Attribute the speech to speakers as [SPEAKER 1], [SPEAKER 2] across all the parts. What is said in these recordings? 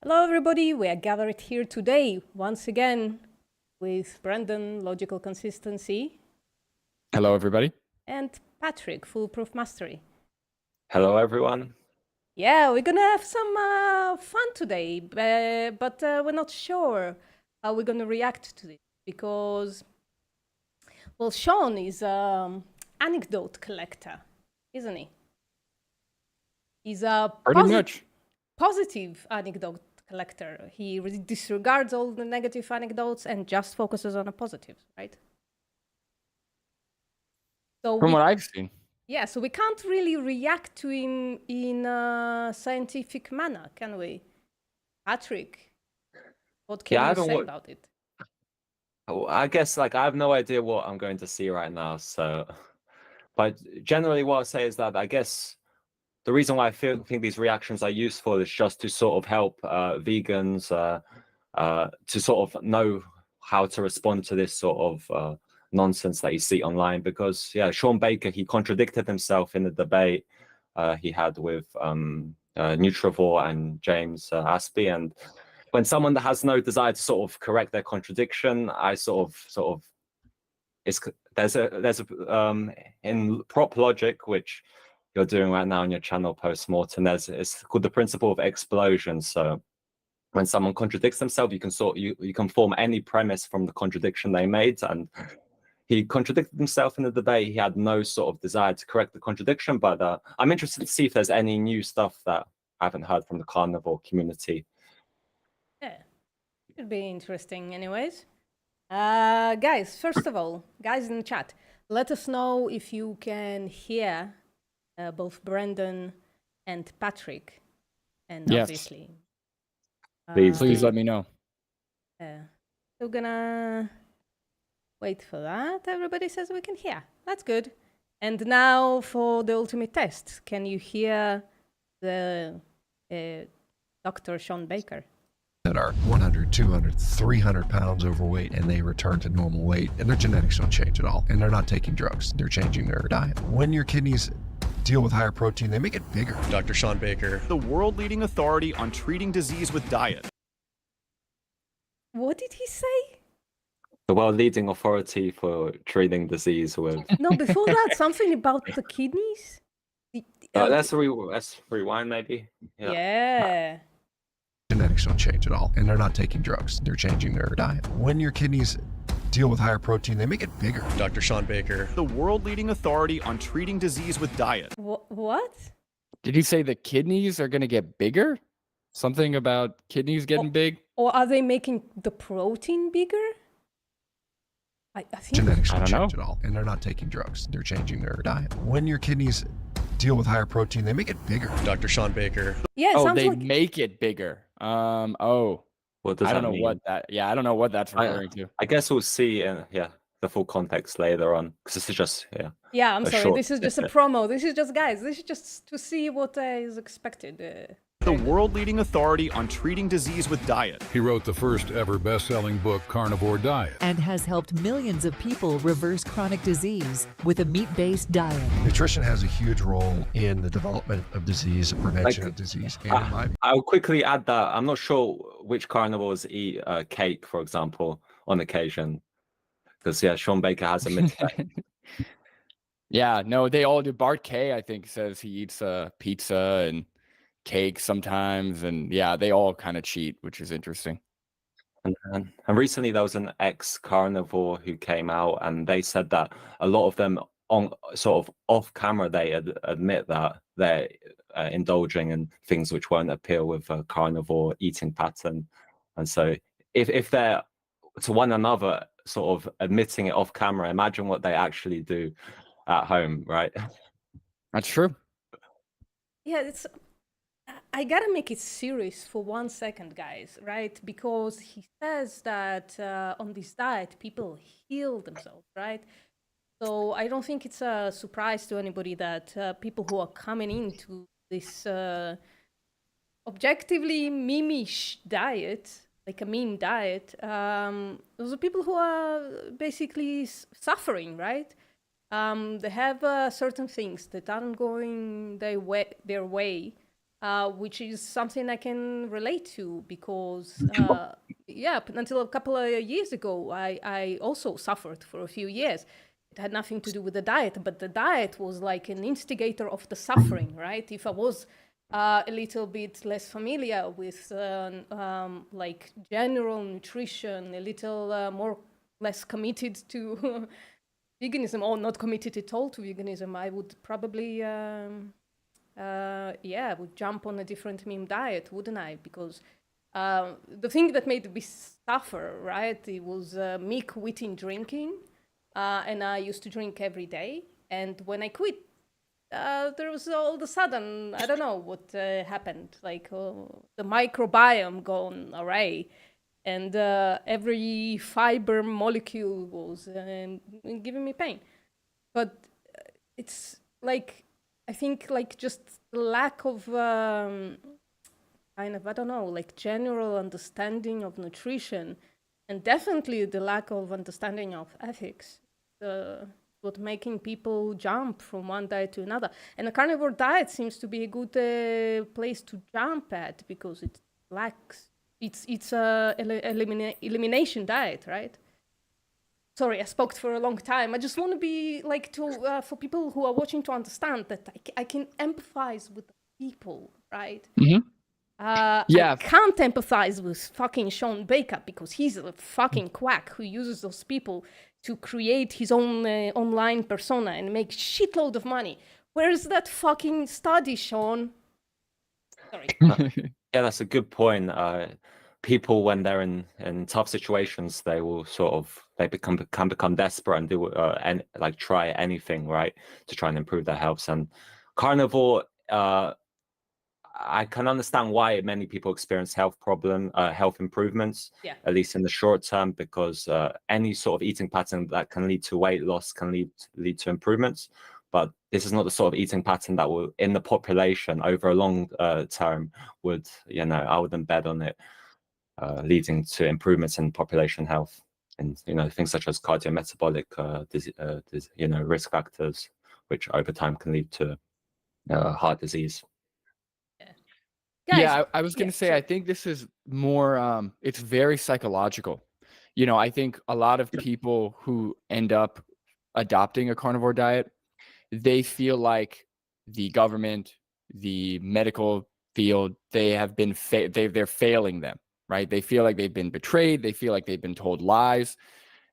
[SPEAKER 1] Hello everybody, we are gathered here today once again with Brandon, Logical Consistency.
[SPEAKER 2] Hello everybody.
[SPEAKER 1] And Patrick, Foolproof Mastery.
[SPEAKER 3] Hello everyone.
[SPEAKER 1] Yeah, we're gonna have some fun today, but we're not sure how we're gonna react to this because, well, Shawn is an anecdote collector, isn't he? He's a positive anecdote collector. He disregards all the negative anecdotes and just focuses on the positives, right? So
[SPEAKER 2] From what I've seen.
[SPEAKER 1] Yeah, so we can't really react to him in a scientific manner, can we? Patrick, what can you say about it?
[SPEAKER 3] I guess I have no idea what I'm going to see right now. So, but generally what I'll say is that I guess the reason why I think these reactions are useful is just to sort of help vegans to sort of know how to respond to this sort of nonsense that you see online. Because yeah, Shawn Baker, he contradicted himself in the debate he had with Nutrivore and James Aspie, and when someone that has no desire to sort of correct their contradiction, I sort of there's a in prop logic, which you're doing right now on your channel, Postmortem, it's called the principle of explosion. So when someone contradicts themselves, you can form any premise from the contradiction they made. And he contradicted himself in the debate. He had no sort of desire to correct the contradiction, but I'm interested to see if there's any new stuff that I haven't heard from the carnivore community.
[SPEAKER 1] Yeah, could be interesting anyways. Guys, first of all, guys in the chat, let us know if you can hear both Brandon and Patrick. And
[SPEAKER 2] yes.
[SPEAKER 1] Obviously...
[SPEAKER 2] Please let me know.
[SPEAKER 1] We're gonna wait for that. Everybody says we can hear. That's good. And now for the ultimate test. Can you hear the Dr. Shawn Baker?
[SPEAKER 4] That are 100, 200, 300 pounds overweight and they return to normal weight and their genetics don't change at all. And they're not taking drugs. They're changing their diet. When your kidneys deal with higher protein, they make it bigger.
[SPEAKER 5] Dr. Shawn Baker, the world-leading authority on treating disease with diet.
[SPEAKER 1] What did he say?
[SPEAKER 3] The world-leading authority for treating disease with...
[SPEAKER 1] No, before that, something about the kidneys?
[SPEAKER 3] Let's rewind maybe.
[SPEAKER 1] Yeah.
[SPEAKER 4] Genetics don't change at all. And they're not taking drugs. They're changing their diet. When your kidneys deal with higher protein, they make it bigger.
[SPEAKER 5] Dr. Shawn Baker, the world-leading authority on treating disease with diet.
[SPEAKER 1] What?
[SPEAKER 2] Did he say the kidneys are going to get bigger? Something about kidneys getting big?
[SPEAKER 1] Or are they making the protein bigger? I think...
[SPEAKER 4] Genetics don't change at all. And they're not taking drugs. They're changing their diet. When your kidneys deal with higher protein, they make it bigger.
[SPEAKER 5] Dr. Shawn Baker.
[SPEAKER 1] Yeah,
[SPEAKER 2] they make it bigger.
[SPEAKER 3] What does
[SPEAKER 2] I don't
[SPEAKER 3] that
[SPEAKER 2] know
[SPEAKER 3] mean?
[SPEAKER 2] what that. Yeah, I don't know what that's referring to.
[SPEAKER 3] I guess we'll see. The full context later on, because this is just
[SPEAKER 1] Yeah, I'm sorry. This is just a promo. This is just, guys. This is just to see what is expected.
[SPEAKER 5] The world-leading authority on treating disease with diet.
[SPEAKER 6] He wrote the first ever best-selling book, Carnivore Diet,
[SPEAKER 7] and has helped millions of people reverse chronic disease with a meat-based diet.
[SPEAKER 4] Nutrition has a huge role in the development of disease, prevention of disease. And
[SPEAKER 3] I'll quickly add that I'm not sure which carnivores eat cake, for example, on occasion. Because Shawn Baker has admitted that.
[SPEAKER 2] Yeah, no, they all do. Bart K, I think, says he eats pizza and cake sometimes, and yeah, they all kind of cheat, which is interesting.
[SPEAKER 3] And recently there was an ex-carnivore who came out, and they said that a lot of them on sort of off camera they admit that they're indulging in things which won't appear with a carnivore eating pattern. And so if they're to one another sort of admitting it off camera, imagine what they actually do at home, right?
[SPEAKER 2] That's true.
[SPEAKER 1] Yeah, I gotta make it serious for 1 second, guys, right? Because he says that on this diet, people heal themselves, right? So I don't think it's a surprise to anybody that people who are coming into this objectively meme-ish diet, like a meme diet, those are people who are basically suffering, right? They have certain things that aren't going their way. which is something I can relate to because, until a couple of years ago, I also suffered for a few years. It had nothing to do with the diet, but the diet was like an instigator of the suffering, right? If I was a little bit less familiar with like general nutrition, a little more less committed to veganism, or not committed at all to veganism, I would probably would jump on a different meme diet, wouldn't I? Because the thing that made me suffer, right, it was me quitting drinking, and I used to drink every day. And when I quit, there was all of a sudden, I don't know what happened, like the microbiome gone array, and every fiber molecule was giving me pain. But it's like, I think like just the lack of kind of, I don't know, like general understanding of nutrition, and definitely the lack of understanding of ethics, what making people jump from one diet to another. And a carnivore diet seems to be a good place to jump at because it lacks, it's a elimination diet, right? Sorry, I spoke for a long time. I just want to be like for people who are watching to understand that I can empathize with the people, right? I can't empathize with fucking Shawn Baker because he's a fucking quack who uses those people to create his own online persona and make shitload of money. Where is that fucking study, Shawn? Sorry.
[SPEAKER 3] Yeah, that's a good point. People, when they're in tough situations, they will can become desperate and do and like try anything, right, to try and improve their health. And carnivore, I can understand why many people experience health improvements, at least in the short term, because any sort of eating pattern that can lead to weight loss can lead to improvements. But this is not the sort of eating pattern that will, in the population over a long term, would, I wouldn't bet on it leading to improvements in population health, and things such as cardiometabolic risk factors, which over time can lead to heart disease.
[SPEAKER 2] Guys, I was going to say, I think this is more, it's very psychological. I think a lot of people who end up adopting a carnivore diet, they feel like the government, the medical field, they have been, they're failing them, right? They feel like they've been betrayed. They feel like they've been told lies.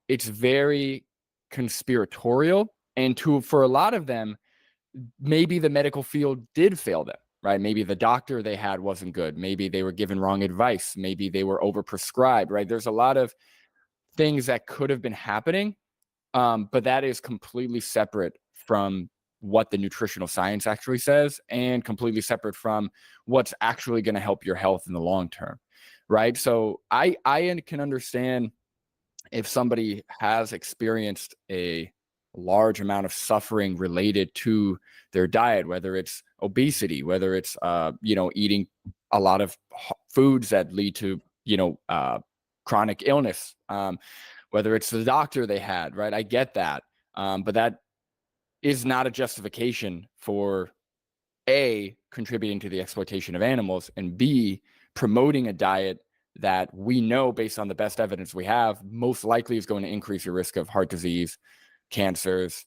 [SPEAKER 2] It's very conspiratorial. And for a lot of them, maybe the medical field did fail them. Right? Maybe the doctor they had wasn't good. Maybe they were given wrong advice. Maybe they were overprescribed, right? There's a lot of things that could have been happening, but that is completely separate from what the nutritional science actually says, and completely separate from what's actually going to help your health in the long term, right? So I can understand if somebody has experienced a large amount of suffering related to their diet, whether it's obesity, whether it's eating a lot of foods that lead to chronic illness, whether it's the doctor they had, right? I get that, but that is not a justification for A, contributing to the exploitation of animals, and B, promoting a diet that we know, based on the best evidence we have, most likely is going to increase your risk of heart disease, cancers,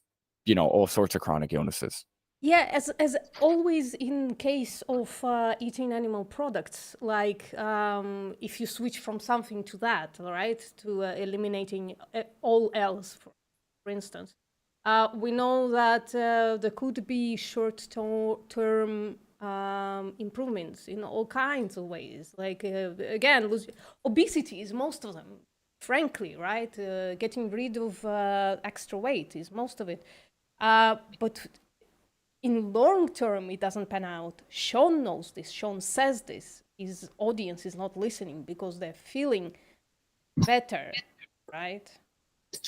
[SPEAKER 2] all sorts of chronic illnesses.
[SPEAKER 1] Yeah, as always in case of eating animal products, like if you switch from something to that, right, to eliminating all else, for instance, we know that there could be short-term improvements in all kinds of ways. Like, again, obesity is most of them, frankly, right? Getting rid of extra weight is most of it. But in long term, it doesn't pan out. Shawn knows this. Shawn says this. His audience is not listening because they're feeling better, right?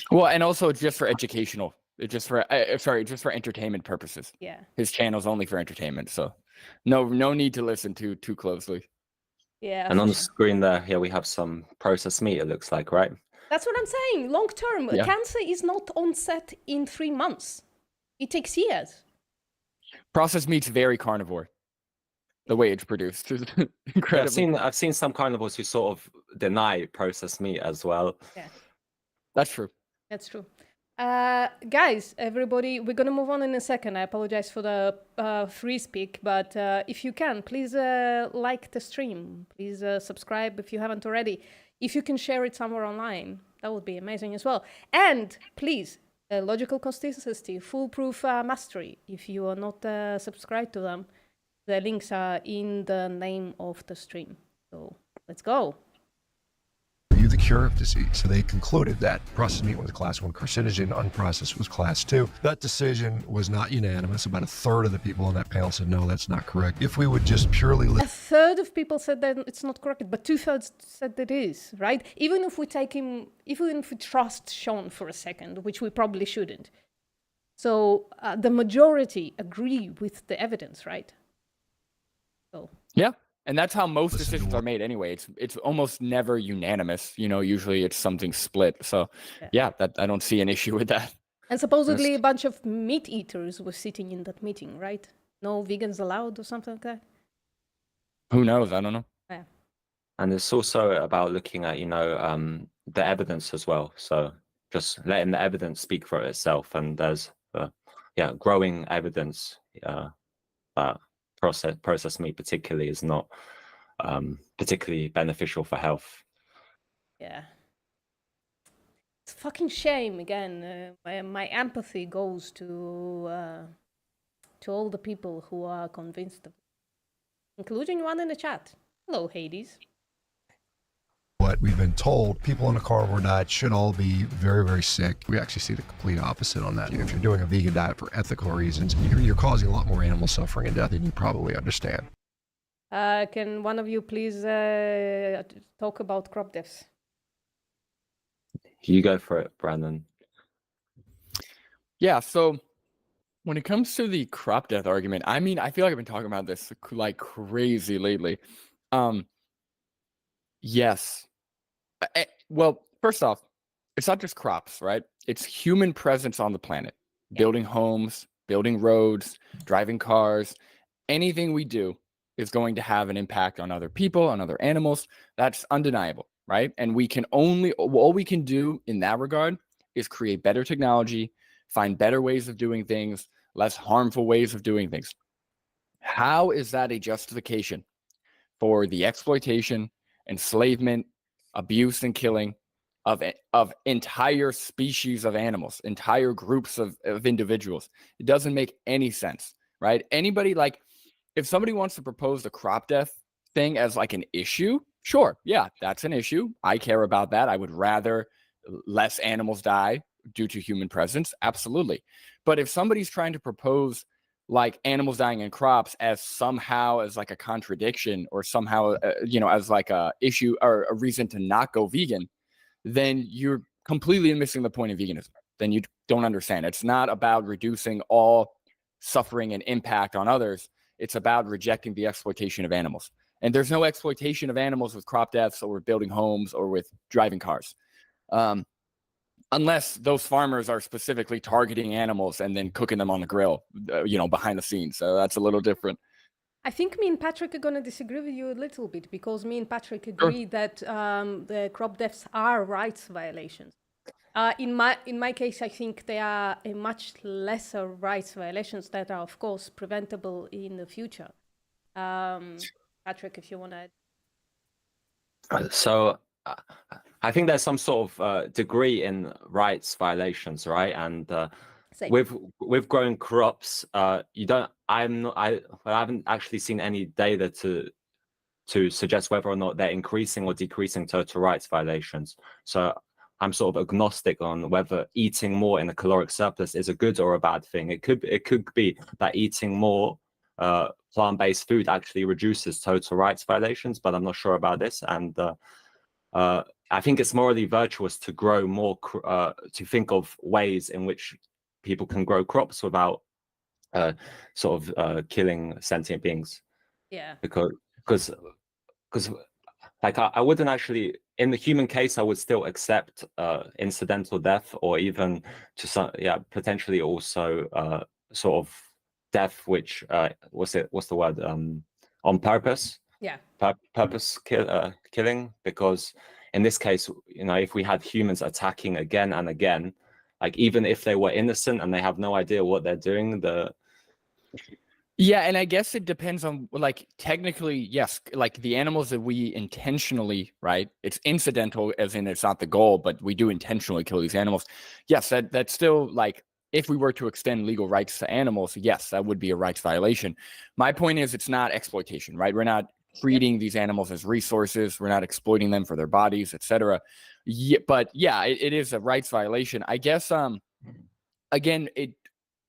[SPEAKER 2] Well, and also just for educational, just for entertainment purposes.
[SPEAKER 1] Yeah.
[SPEAKER 2] His channel's only for entertainment, so no need to listen too closely.
[SPEAKER 1] Yeah.
[SPEAKER 3] And on the screen there, here we have some processed meat, it looks like, right?
[SPEAKER 1] That's what I'm saying. Long term, cancer is not onset in 3 months. It takes years.
[SPEAKER 2] Processed meat's very carnivore. the way it's produced is
[SPEAKER 3] Yeah,
[SPEAKER 2] incredible.
[SPEAKER 3] I've seen some carnivores who sort of deny processed meat as well.
[SPEAKER 1] Yeah,
[SPEAKER 2] That's true.
[SPEAKER 1] that's true. Guys, everybody, we're gonna move on in a second. I apologize for the free speak, but if you can, please like the stream. Please subscribe if you haven't already. If you can share it somewhere online, that would be amazing as well. And please, logical consistency, foolproof mastery. If you are not subscribed to them, the links are in the name of the stream. So let's go.
[SPEAKER 4] Review the cure of disease. So they concluded that processed meat was a class 1 carcinogen, unprocessed was class 2. That decision was not unanimous. About a third of the people on that panel said, no, that's not correct. If we would just purely
[SPEAKER 1] A third of people said that it's not correct, but 2/3 said that it is, right? Even if we trust Shawn for a second, which we probably shouldn't. So the majority agree with the evidence, right? So
[SPEAKER 2] Yeah. And that's how most
[SPEAKER 4] Listen to
[SPEAKER 2] decisions
[SPEAKER 4] what-
[SPEAKER 2] are made anyway. It's almost never unanimous. Usually it's something split. So yeah, that I don't see an issue with that.
[SPEAKER 1] and supposedly a bunch of meat eaters were sitting in that meeting, right? No vegans allowed or something like that.
[SPEAKER 2] Who knows? I don't know.
[SPEAKER 1] Yeah.
[SPEAKER 3] And it's also about looking at, the evidence as well. So just letting the evidence speak for itself. And there's, growing evidence that processed meat particularly is not particularly beneficial for health.
[SPEAKER 1] Yeah. It's a fucking shame again. My empathy goes to all the people who are convinced of it, including one in the chat. Hello, Hades.
[SPEAKER 4] what we've been told, people on a carnivore diet should all be very, very sick. We actually see the complete opposite on that. If you're doing a vegan diet for ethical reasons, you're causing a lot more animal suffering and death than you probably understand.
[SPEAKER 1] Can one of you please talk about crop deaths?
[SPEAKER 3] You go for it, Brandon.
[SPEAKER 2] Yeah, so when it comes to the crop death argument, I mean, I feel like I've been talking about this like crazy lately. Yes. Well, first off, it's not just crops, right? It's human presence on the planet. Building homes, building roads, driving cars, anything we do is going to have an impact on other people, on other animals. That's undeniable, right? And all we can do in that regard is create better technology, find better ways of doing things, less harmful ways of doing things. How is that a justification for the exploitation, enslavement, abuse, and killing of entire species of animals, entire groups of individuals? It doesn't make any sense, right? Anybody, like, if somebody wants to propose the crop death thing as like an issue, sure, yeah, that's an issue. I care about that. I would rather less animals die due to human presence, absolutely. But if somebody's trying to propose like animals dying in crops as somehow as like a contradiction or somehow as like a issue or a reason to not go vegan, then you're completely missing the point of veganism. Then you don't understand. It's not about reducing all suffering and impact on others. It's about rejecting the exploitation of animals. And there's no exploitation of animals with crop deaths or with building homes or with driving cars. Unless those farmers are specifically targeting animals and then cooking them on the grill, behind the scenes. So that's a little different.
[SPEAKER 1] I think me and Patrick are going to disagree with you a little bit because me and Patrick agree that the crop deaths are rights violations. In my case, I think they are a much lesser rights violations that are, of course, preventable in the future. Patrick, if you want to add.
[SPEAKER 3] So I think there's some sort of degree in rights violations, right? And with growing crops, I haven't actually seen any data to suggest whether or not they're increasing or decreasing total rights violations. So I'm sort of agnostic on whether eating more in a caloric surplus is a good or a bad thing. It could be that eating more plant-based food actually reduces total rights violations, but I'm not sure about this. And I think it's morally virtuous to grow more, to think of ways in which people can grow crops without killing sentient beings.
[SPEAKER 1] Yeah.
[SPEAKER 3] Because like I wouldn't actually, in the human case, I would still accept incidental death or even potentially also sort of death, which what's the word? on purpose.
[SPEAKER 1] Yeah.
[SPEAKER 3] Killing, because in this case, you know, if we had humans attacking again and again, like even if they were innocent and they have no idea what they're doing,
[SPEAKER 2] Yeah, and I guess it depends on, like, technically, yes, like the animals that we intentionally, right? It's incidental, as in it's not the goal, but we do intentionally kill these animals. Yes, that's still, like, if we were to extend legal rights to animals, yes, that would be a rights violation. My point is, it's not exploitation, right? We're not treating these animals as resources. We're not exploiting them for their bodies, etc. Yeah, but yeah, it is a rights violation. I guess, again, it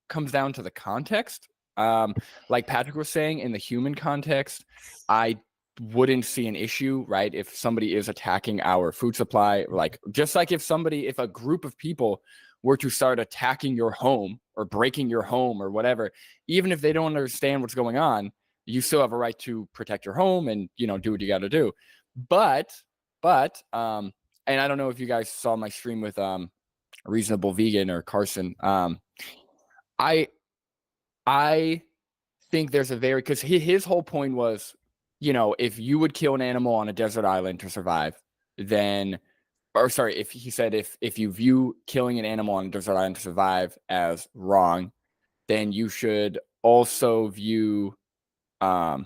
[SPEAKER 2] comes down to the context. Like Patrick was saying, in the human context, I wouldn't see an issue, right? If somebody is attacking our food supply, like just like if a group of people were to start attacking your home or breaking your home or whatever, even if they don't understand what's going on, you still have a right to protect your home and, you know, do what you got to do. But, and I don't know if you guys saw my stream with Reasonable Vegan or Carson. I think there's a very, because his whole point was, you know, if you would kill an animal on a desert island to survive, then, or sorry, if he said if you view killing an animal on a desert island to survive as wrong, then you should also view, sorry,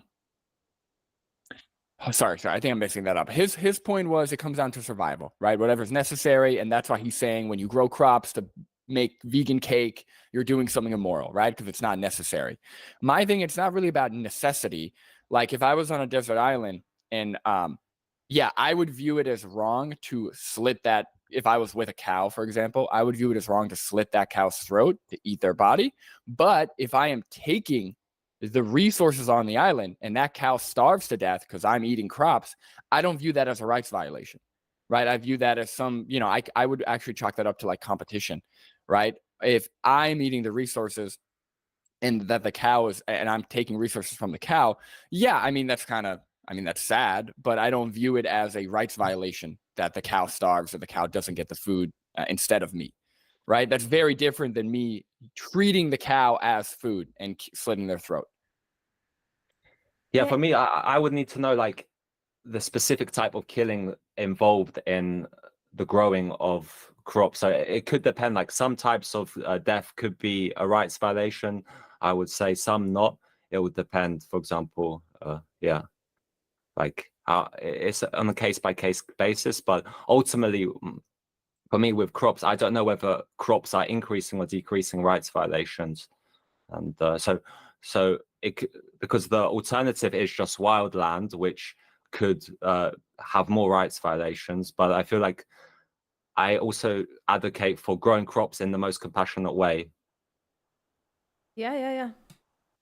[SPEAKER 2] I think I'm mixing that up. His point was it comes down to survival, right? Whatever's necessary, and that's why he's saying when you grow crops to make vegan cake, you're doing something immoral, right? Because it's not necessary. My thing, it's not really about necessity. Like if I was on a desert island and yeah, I would view it as wrong to slit that. If I was with a cow, for example, I would view it as wrong to slit that cow's throat to eat their body. But if I am taking the resources on the island and that cow starves to death because I'm eating crops, I don't view that as a rights violation, right? I view that as some, you know, I would actually chalk that up to like competition, right? If I'm eating the resources and that the cow is, and I'm taking resources from the cow, yeah, I mean, that's sad, but I don't view it as a rights violation that the cow starves or the cow doesn't get the food instead of me, right? That's very different than me treating the cow as food and slitting their throat.
[SPEAKER 3] Yeah, for me, I would need to know like the specific type of killing involved in the growing of crops. So it could depend, like some types of death could be a rights violation. I would say some not. It would depend, for example, yeah, like it's on a case-by-case basis. But ultimately, for me with crops, I don't know whether crops are increasing or decreasing rights violations. And so because the alternative is just wildland, which could have more rights violations. But I feel like I also advocate for growing crops in the most compassionate way.
[SPEAKER 1] Yeah.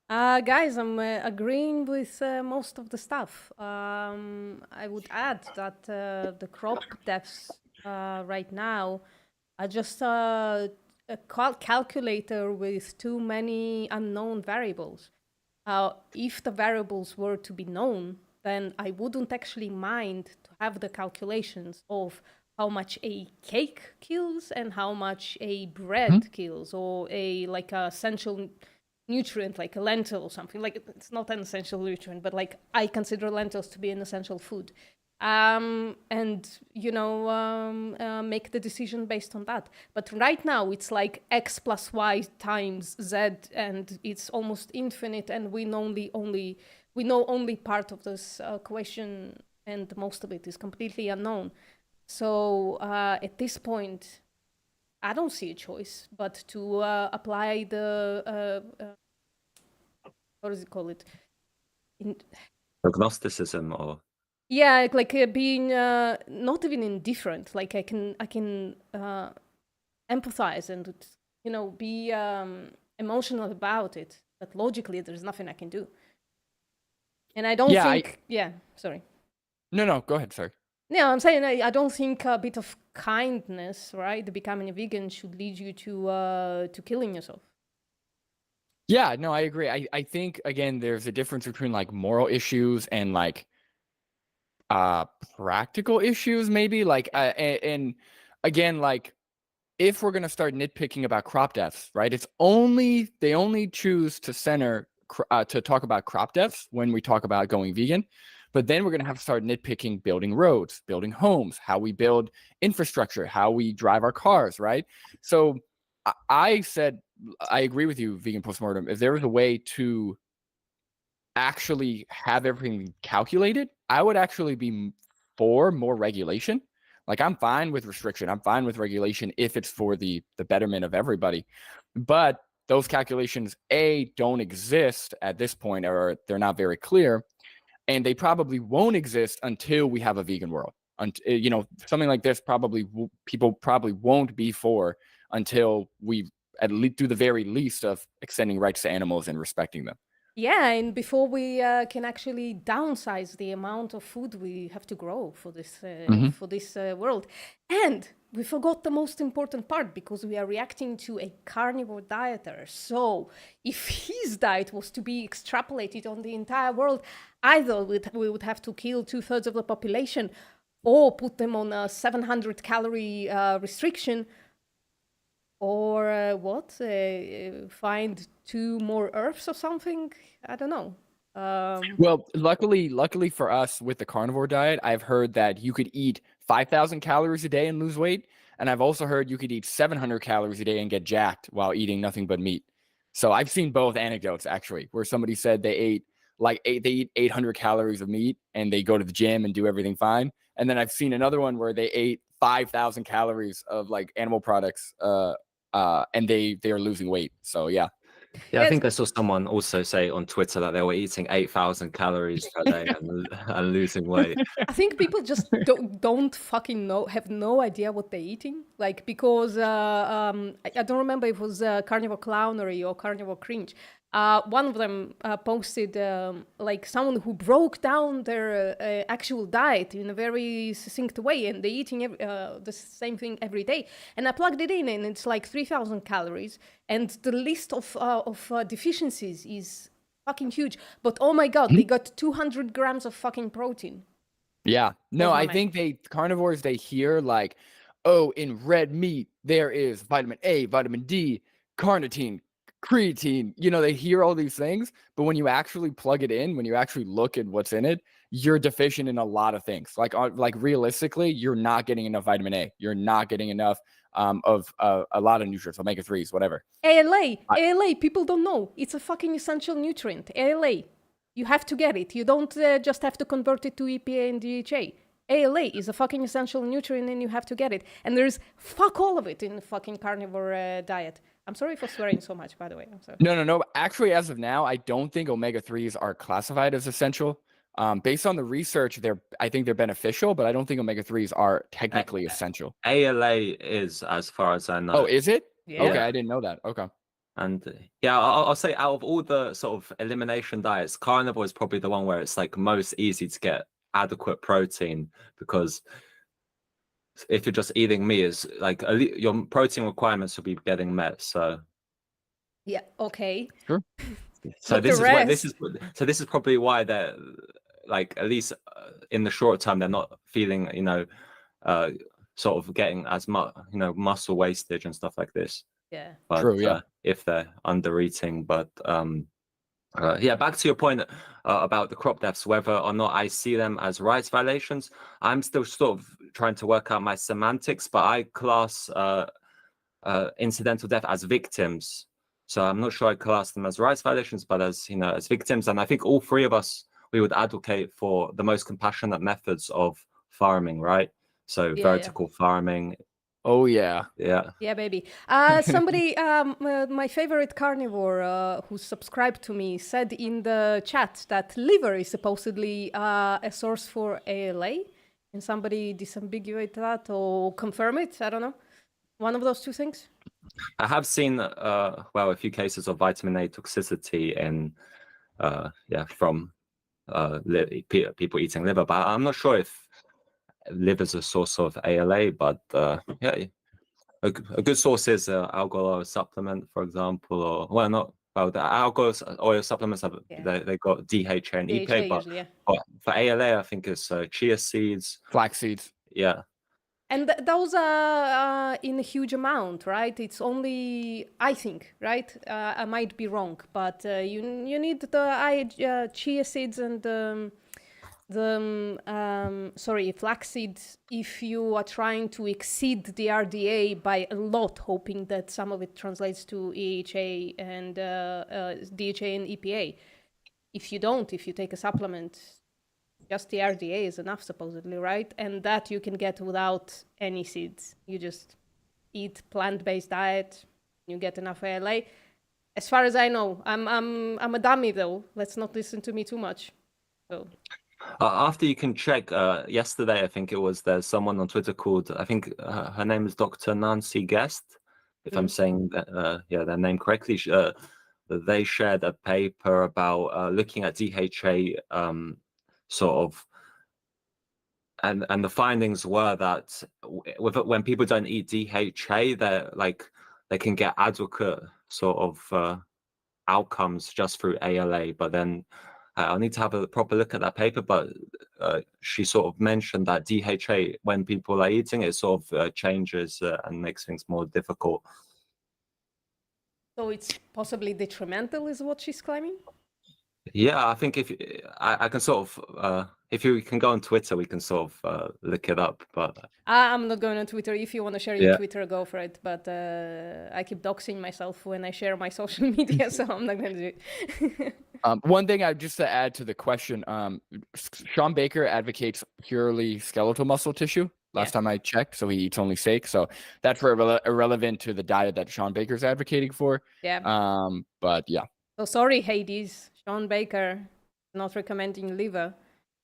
[SPEAKER 1] Guys, I'm agreeing with most of the stuff. I would add that the crop deaths right now are just a calculator with too many unknown variables. If the variables were to be known, then I wouldn't actually mind to have the calculations of how much a cake kills and how much a bread kills, or a like a essential nutrient like a lentil or something. Like it's not an essential nutrient, but like I consider lentils to be an essential food. And you know, make the decision based on that. But right now it's like x plus y times z, and it's almost infinite, and we know only part of this equation, and most of it is completely unknown. So at this point, I don't see a choice but to apply the what does it call it?
[SPEAKER 3] Agnosticism, or
[SPEAKER 1] yeah, like being not even indifferent. Like I can empathize and, you know, be emotional about it, but logically there's nothing I can do. And I don't think. Sorry.
[SPEAKER 2] No, go ahead, sir.
[SPEAKER 1] No, I'm saying I don't think a bit of kindness, right, becoming a vegan should lead you to killing yourself.
[SPEAKER 2] Yeah, no, I agree. I think, again, there's a difference between like moral issues and like practical issues, maybe. Like and again, like if we're gonna start nitpicking about crop deaths, right? They only choose to center to talk about crop deaths when we talk about going vegan. But then we're going to have to start nitpicking building roads, building homes, how we build infrastructure, how we drive our cars, right? So I said, I agree with you, Vegan Postmortem. If there was a way to actually have everything calculated, I would actually be for more regulation. Like, I'm fine with restriction. I'm fine with regulation if it's for the betterment of everybody. But those calculations, don't exist at this point, or they're not very clear. And they probably won't exist until we have a vegan world. Something like this people probably won't be for until we at least do the very least of extending rights to animals and respecting them.
[SPEAKER 1] Yeah, and before we can actually downsize the amount of food we have to grow for this world. And we forgot the most important part, because we are reacting to a carnivore dieter. So if his diet was to be extrapolated on the entire world, either we would have to kill 2/3 of the population, or put them on a 700 calorie restriction, or find 2 more Earths or something. I don't know.
[SPEAKER 2] Well, luckily for us with the carnivore diet, I've heard that you could eat 5,000 calories a day and lose weight. And I've also heard you could eat 700 calories a day and get jacked while eating nothing but meat. So I've seen both anecdotes, actually, where somebody said they eat 800 calories of meat and they go to the gym and do everything fine. And then I've seen another one where they ate 5,000 calories of like animal products and they are losing weight. So yeah.
[SPEAKER 3] Yeah, I think I saw someone also say on Twitter that they were eating 8,000 calories per day and losing weight.
[SPEAKER 1] I think people just don't fucking know, have no idea what they're eating. Like, because I don't remember if it was Carnivore Clownery or Carnivore Cringe. One of them posted like someone who broke down their actual diet in a very succinct way, and they're eating the same thing every day. And I plugged it in, and it's like 3,000 calories, and the list of deficiencies is fucking huge. But oh my god, they got 200 grams of fucking protein.
[SPEAKER 2] Yeah. No, I think carnivores, they hear like, oh, in red meat there is vitamin A, vitamin D, carnitine, creatine. They hear all these things, but when you actually plug it in, when you actually look at what's in it, you're deficient in a lot of things. Like realistically, you're not getting enough vitamin A. You're not getting enough of a lot of nutrients, omega-3s, whatever.
[SPEAKER 1] ALA, people don't know. It's a fucking essential nutrient. ALA, you have to get it. You don't just have to convert it to EPA and DHA. ALA is a fucking essential nutrient, and you have to get it. And there's fuck all of it in the fucking carnivore diet. I'm sorry for swearing so much, by the way. I'm sorry.
[SPEAKER 2] No. Actually, as of now, I don't think omega-3s are classified as essential. Based on the research, I think they're beneficial, but I don't think omega-3s are technically essential.
[SPEAKER 3] ALA is, as far as I know.
[SPEAKER 2] Oh, is it?
[SPEAKER 1] Yeah.
[SPEAKER 2] Okay, I didn't know that. Okay.
[SPEAKER 3] And yeah, I'll say out of all the sort of elimination diets, carnivore is probably the one where it's like most easy to get adequate protein, because if you're just eating meat, is like your protein requirements will be getting met. So
[SPEAKER 1] yeah, okay.
[SPEAKER 2] Sure.
[SPEAKER 3] So this is probably why they're like, at least in the short term, they're not feeling sort of getting as much muscle wastage and stuff like this.
[SPEAKER 1] Yeah.
[SPEAKER 3] But
[SPEAKER 2] True, yeah.
[SPEAKER 3] if they're under eating, but yeah, back to your point about the crop deaths, whether or not I see them as rights violations, I'm still sort of trying to work out my semantics, but I class incidental death as victims. So I'm not sure I class them as rights violations, but as as victims. And I think all three of us, we would advocate for the most compassionate methods of farming, right? So vertical farming.
[SPEAKER 2] Oh yeah.
[SPEAKER 1] Yeah, baby. Somebody, my favorite carnivore who subscribed to me, said in the chat that liver is supposedly a source for ALA. Can somebody disambiguate that or confirm it? I don't know. One of those two things.
[SPEAKER 3] I have seen a few cases of vitamin A toxicity in from people eating liver, but I'm not sure if liver is a source of ALA, but a good source is algal oil supplement, for example, the algal oil supplements have they got DHA and EPA, but for ALA I think it's chia seeds,
[SPEAKER 2] flax seeds.
[SPEAKER 3] Yeah.
[SPEAKER 1] And those are in a huge amount, right? It's only, I think, right? I might be wrong, but you need the chia seeds and flaxseed if you are trying to exceed the RDA by a lot, hoping that some of it translates to EHA and DHA and EPA. If you don't, if you take a supplement, just the RDA is enough, supposedly, right? And that you can get without any seeds. You just eat plant-based diet, you get enough ALA. As far as I know, I'm a dummy though. Let's not listen to me too much. So.
[SPEAKER 3] After you can check, yesterday I think it was, there's someone on Twitter called, I think her name is Dr. Nancy Guest, if I'm saying that, their name correctly. They shared a paper about looking at DHA sort of, and the findings were that when people don't eat DHA, they can get adequate sort of outcomes just through ALA. But then I'll need to have a proper look at that paper. But she sort of mentioned that DHA, when people are eating, it sort of changes and makes things more difficult.
[SPEAKER 1] So it's possibly detrimental, is what she's claiming?
[SPEAKER 3] Yeah, I think if I can sort of, if you can go on Twitter, we can sort of look it up. But
[SPEAKER 1] I'm not going on Twitter. If you want to share your
[SPEAKER 3] Yeah.
[SPEAKER 1] Twitter, go for it. But I keep doxing myself when I share my social media, so I'm not going to do it.
[SPEAKER 2] One thing just to add to the question, Shawn Baker advocates purely skeletal muscle tissue. Last time I checked, so he eats only steak. So that's irrelevant to the diet that Shawn Baker's advocating for.
[SPEAKER 1] Yeah.
[SPEAKER 2] But yeah.
[SPEAKER 1] So sorry, Hades. Shawn Baker not recommending liver,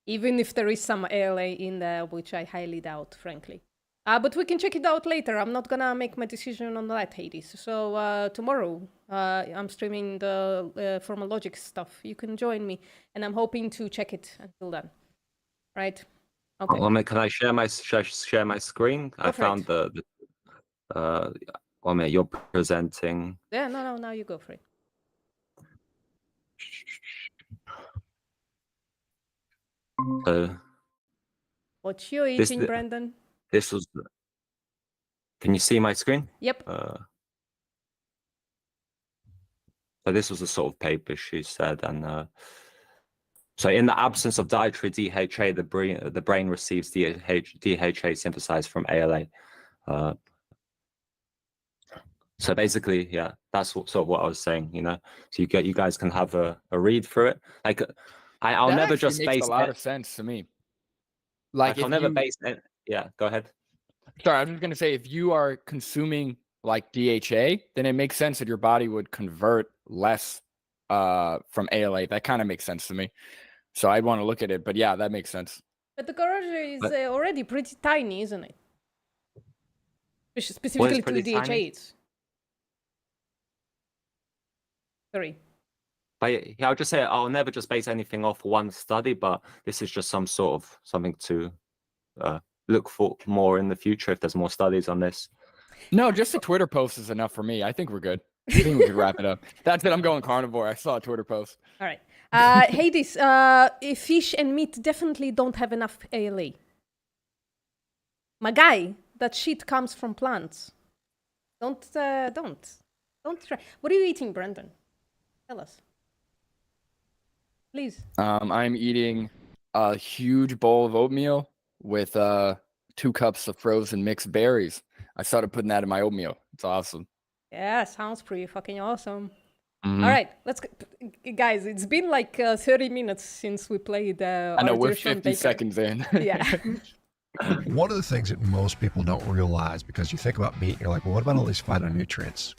[SPEAKER 1] even if there is some ALA in there, which I highly doubt, frankly. But we can check it out later. I'm not gonna make my decision on that, Hades. So tomorrow, I'm streaming the Formalogic stuff. You can join me, and I'm hoping to check it until then. Right? Okay.
[SPEAKER 3] Well, can I share my screen? I
[SPEAKER 1] for
[SPEAKER 3] found
[SPEAKER 1] it.
[SPEAKER 3] well, mate, you're presenting.
[SPEAKER 1] Yeah, no, now you go for it. What you eating, Brandon?
[SPEAKER 3] This was. Can you see my screen?
[SPEAKER 1] Yep.
[SPEAKER 3] So this was a sort of paper she said, and so in the absence of dietary DHA, the brain receives DHA synthesized from ALA. So basically, yeah, that's sort of what I was saying. You know, so you guys can have a read through it. Like, I'll
[SPEAKER 2] That
[SPEAKER 3] never
[SPEAKER 2] actually
[SPEAKER 3] just
[SPEAKER 2] makes
[SPEAKER 3] base
[SPEAKER 2] a lot
[SPEAKER 3] it.
[SPEAKER 2] of sense to me.
[SPEAKER 3] Like,
[SPEAKER 2] Like
[SPEAKER 3] I'll never base it. Yeah, go ahead.
[SPEAKER 2] Sorry, I was just gonna say, if you are consuming like DHA, then it makes sense that your body would convert less from ALA. That kind of makes sense to me. So I'd want to look at it, but yeah, that makes sense.
[SPEAKER 1] But the garage is already pretty tiny, isn't it? Specifically
[SPEAKER 3] What is
[SPEAKER 1] to
[SPEAKER 3] pretty
[SPEAKER 1] DHA.
[SPEAKER 3] tiny?
[SPEAKER 1] Sorry.
[SPEAKER 3] But yeah, I'll just say I'll never just base anything off one study, but this is just some sort of something to look for more in the future if there's more studies on this.
[SPEAKER 2] No, just a Twitter post is enough for me. I think we're good. I think we could wrap it up. That's it. I'm going carnivore. I saw a Twitter post.
[SPEAKER 1] All right. Hades, fish and meat definitely don't have enough ALA. My guy, that shit comes from plants. Don't try. What are you eating, Brandon? Tell us. Please.
[SPEAKER 2] I'm eating a huge bowl of oatmeal with 2 cups of frozen mixed berries. I started putting that in my oatmeal. It's awesome.
[SPEAKER 1] Yeah, sounds pretty fucking awesome.
[SPEAKER 2] Mhm.
[SPEAKER 1] All right, let's go. Guys, it's been like 30 minutes since we played
[SPEAKER 2] I know we're
[SPEAKER 1] Shawn
[SPEAKER 2] 50
[SPEAKER 1] Baker.
[SPEAKER 2] seconds in.
[SPEAKER 1] Yeah.
[SPEAKER 4] One of the things that most people don't realize, because you think about meat and you're like, well, what about all these phytonutrients?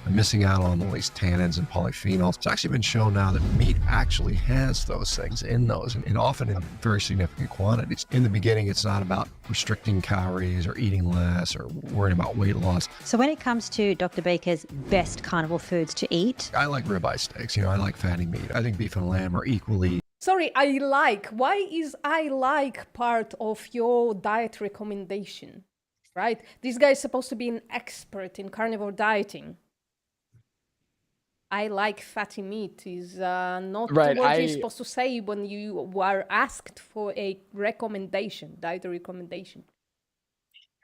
[SPEAKER 4] I'm missing out on all these tannins and polyphenols. It's actually been shown now that meat actually has those things in those, and often in very significant quantities. In the beginning, it's not about restricting calories or eating less or worrying about weight loss.
[SPEAKER 8] So when it comes to Dr. Baker's best carnivore foods to eat,
[SPEAKER 4] I like ribeye steaks. I like fatty meat. I think beef and lamb are equally.
[SPEAKER 1] Sorry, why is I like part of your diet recommendation, right? This guy is supposed to be an expert in carnivore dieting. I like fatty meat is not
[SPEAKER 2] Right,
[SPEAKER 1] what you're supposed to say when you are asked for a recommendation, dietary recommendation.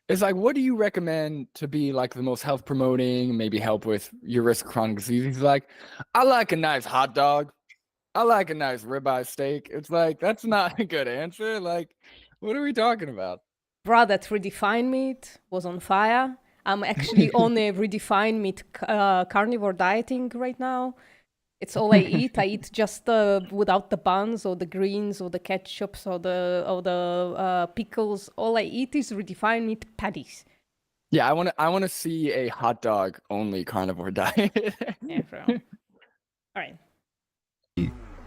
[SPEAKER 2] It's like, what do you recommend to be like the most health promoting, maybe help with your risk of chronic disease? He's like, I like a nice hot dog. I like a nice ribeye steak. It's like, that's not a good answer. Like, what are we talking about?
[SPEAKER 1] Bra that redefined meat was on fire. I'm actually on a redefined meat carnivore dieting right now. It's all I eat. I eat just without the buns or the greens or the ketchups or the pickles. All I eat is redefined meat patties.
[SPEAKER 2] Yeah, I want to see a hot dog only carnivore diet.
[SPEAKER 1] Yeah, all right.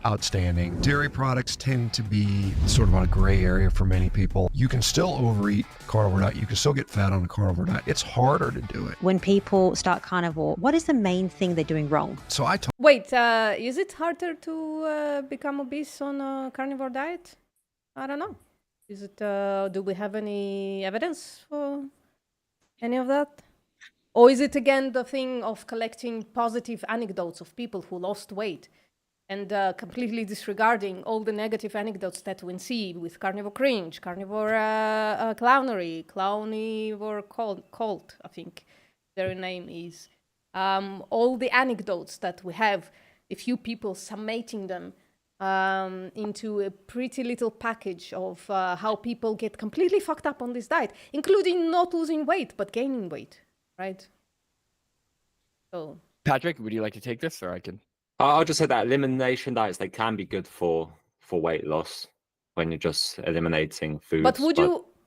[SPEAKER 4] Outstanding. Dairy products tend to be sort of on a gray area for many people. You can still overeat carnivore diet. You can still get fat on a carnivore diet. It's harder to do it.
[SPEAKER 8] When people start carnivore, what is the main thing they're doing wrong?
[SPEAKER 4] So I
[SPEAKER 1] Wait, is it harder to become obese on a carnivore diet? I don't know. Is it? Do we have any evidence for any of that? Or is it again the thing of collecting positive anecdotes of people who lost weight and completely disregarding all the negative anecdotes that we see with carnivore cringe, carnivore clownery, clownivore cult, I think their name is. All the anecdotes that we have, a few people summating them into a pretty little package of how people get completely fucked up on this diet, including not losing weight, but gaining weight, right? So,
[SPEAKER 2] Patrick, would you like to take this, or I can?
[SPEAKER 3] I'll just say that elimination diets, they can be good for weight loss when you're just eliminating foods.
[SPEAKER 1] but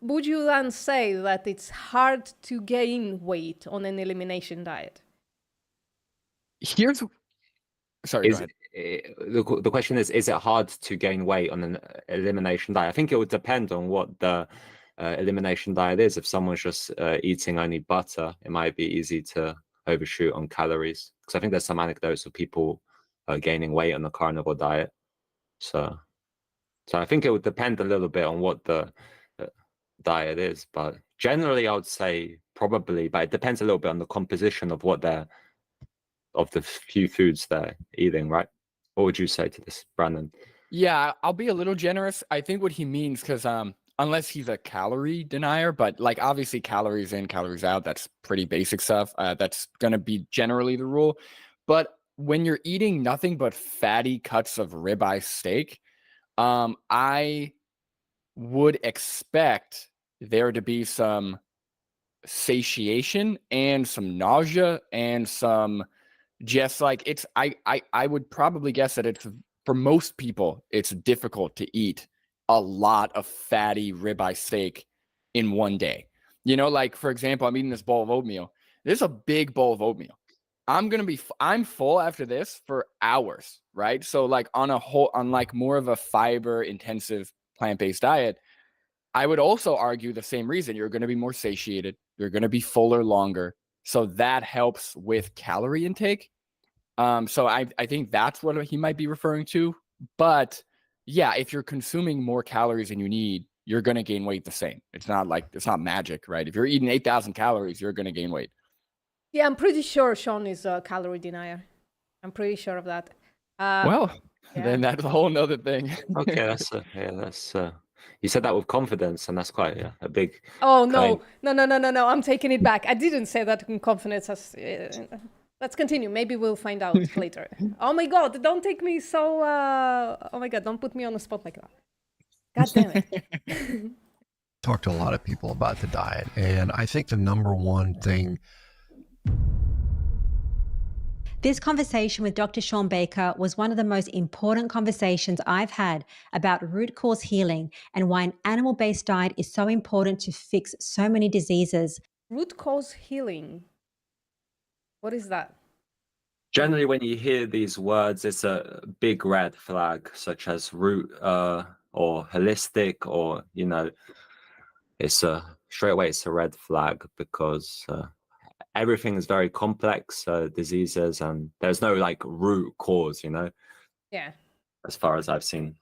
[SPEAKER 1] would you then say that it's hard to gain weight on an elimination diet?
[SPEAKER 2] Here's, sorry, go ahead.
[SPEAKER 3] The question is it hard to gain weight on an elimination diet? I think it would depend on what the elimination diet is. If someone's just eating only butter, it might be easy to overshoot on calories. Because I think there's some anecdotes of people gaining weight on the carnivore diet. So I think it would depend a little bit on what the diet is. But generally, I would say probably, but it depends a little bit on the composition of what they're, of the few foods they're eating, right? What would you say to this, Brandon?
[SPEAKER 2] Yeah, I'll be a little generous. I think what he means, because unless he's a calorie denier, but like obviously calories in, calories out, that's pretty basic stuff. That's going to be generally the rule. But when you're eating nothing but fatty cuts of ribeye steak, I would expect there to be some satiation and some nausea and some just like it's I would probably guess that it's, for most people, it's difficult to eat a lot of fatty ribeye steak in one day. You know, like for example, I'm eating this bowl of oatmeal. This is a big bowl of oatmeal. I'm full after this for hours, right? So like on like more of a fiber intensive plant-based diet, I would also argue the same reason. You're going to be more satiated. You're going to be fuller longer. So that helps with calorie intake. So I think that's what he might be referring to. But yeah, if you're consuming more calories than you need, you're going to gain weight the same. It's not magic, right? If you're eating 8,000 calories, you're going to gain weight.
[SPEAKER 1] Yeah, I'm pretty sure Shawn is a calorie denier. I'm pretty sure of that.
[SPEAKER 2] Well, then that's a whole nother thing.
[SPEAKER 3] Okay, that's you said that with confidence, and that's quite a big.
[SPEAKER 1] Oh
[SPEAKER 3] claim.
[SPEAKER 1] no! I'm taking it back. I didn't say that in confidence. Let's continue. Maybe we'll find out later. Oh my God! Don't take me so. Oh my God! Don't put me on the spot like that. God damn it!
[SPEAKER 4] talk to a lot of people about the diet, and I think the number one thing.
[SPEAKER 8] This conversation with Dr. Shawn Baker was one of the most important conversations I've had about root cause healing and why an animal-based diet is so important to fix so many diseases.
[SPEAKER 1] Root cause healing. What is that?
[SPEAKER 3] Generally, when you hear these words, it's a big red flag, such as root or holistic, or it's straight away it's a red flag because everything is very complex diseases, and there's no like root cause,
[SPEAKER 1] Yeah.
[SPEAKER 3] as far as I've seen.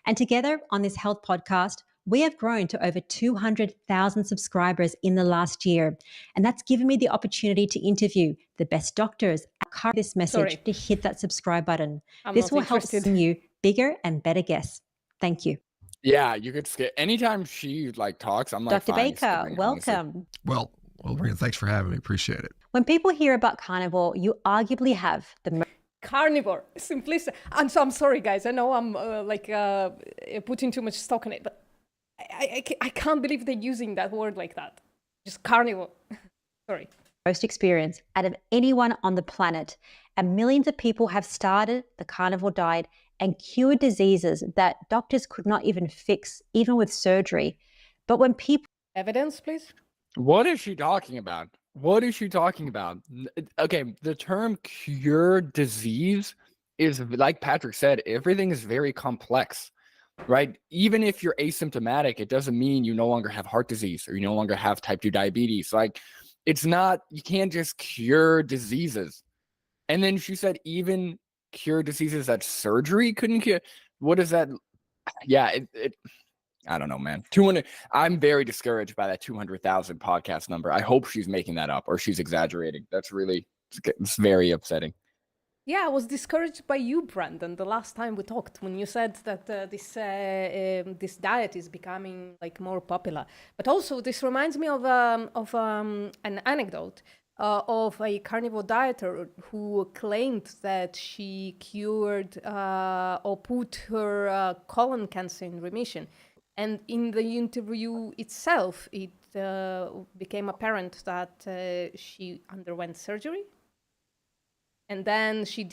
[SPEAKER 8] And together on this health podcast, we have grown to over 200,000 subscribers in the last year. And that's given me the opportunity to interview the best doctors. This message to hit that subscribe button. This will help bring you bigger and better guests. Thank you.
[SPEAKER 2] Yeah, you could skip. Anytime she like talks, I'm like,
[SPEAKER 8] Dr.
[SPEAKER 2] fine,
[SPEAKER 8] Baker,
[SPEAKER 2] skipping, honestly.
[SPEAKER 8] welcome.
[SPEAKER 4] Well, Rena, thanks for having me. Appreciate it.
[SPEAKER 8] When people hear about carnivore, you arguably have the
[SPEAKER 1] Carnivore, simplicity. I'm sorry, guys. I know I'm putting too much stock in it, but I can't believe they're using that word like that. Just carnivore. Sorry.
[SPEAKER 8] most experience out of anyone on the planet, and millions of people have started the carnivore diet and cured diseases that doctors could not even fix, even with surgery. But when people
[SPEAKER 1] Evidence, please.
[SPEAKER 2] What is she talking about? What is she talking about? Okay, the term cure disease is, like Patrick said, everything is very complex, right? Even if you're asymptomatic, it doesn't mean you no longer have heart disease or you no longer have type 2 diabetes. Like, it's not, you can't just cure diseases. And then she said even cure diseases that surgery couldn't cure. What is that? Yeah, I don't know, man. 200. I'm very discouraged by that 200,000 podcast number. I hope she's making that up or she's exaggerating. It's very upsetting.
[SPEAKER 1] Yeah, I was discouraged by you, Brandon, the last time we talked when you said that this diet is becoming like more popular. But also, this reminds me of an anecdote of a carnivore dieter who claimed that she cured or put her colon cancer in remission. And in the interview itself, it became apparent that she underwent surgery. And then she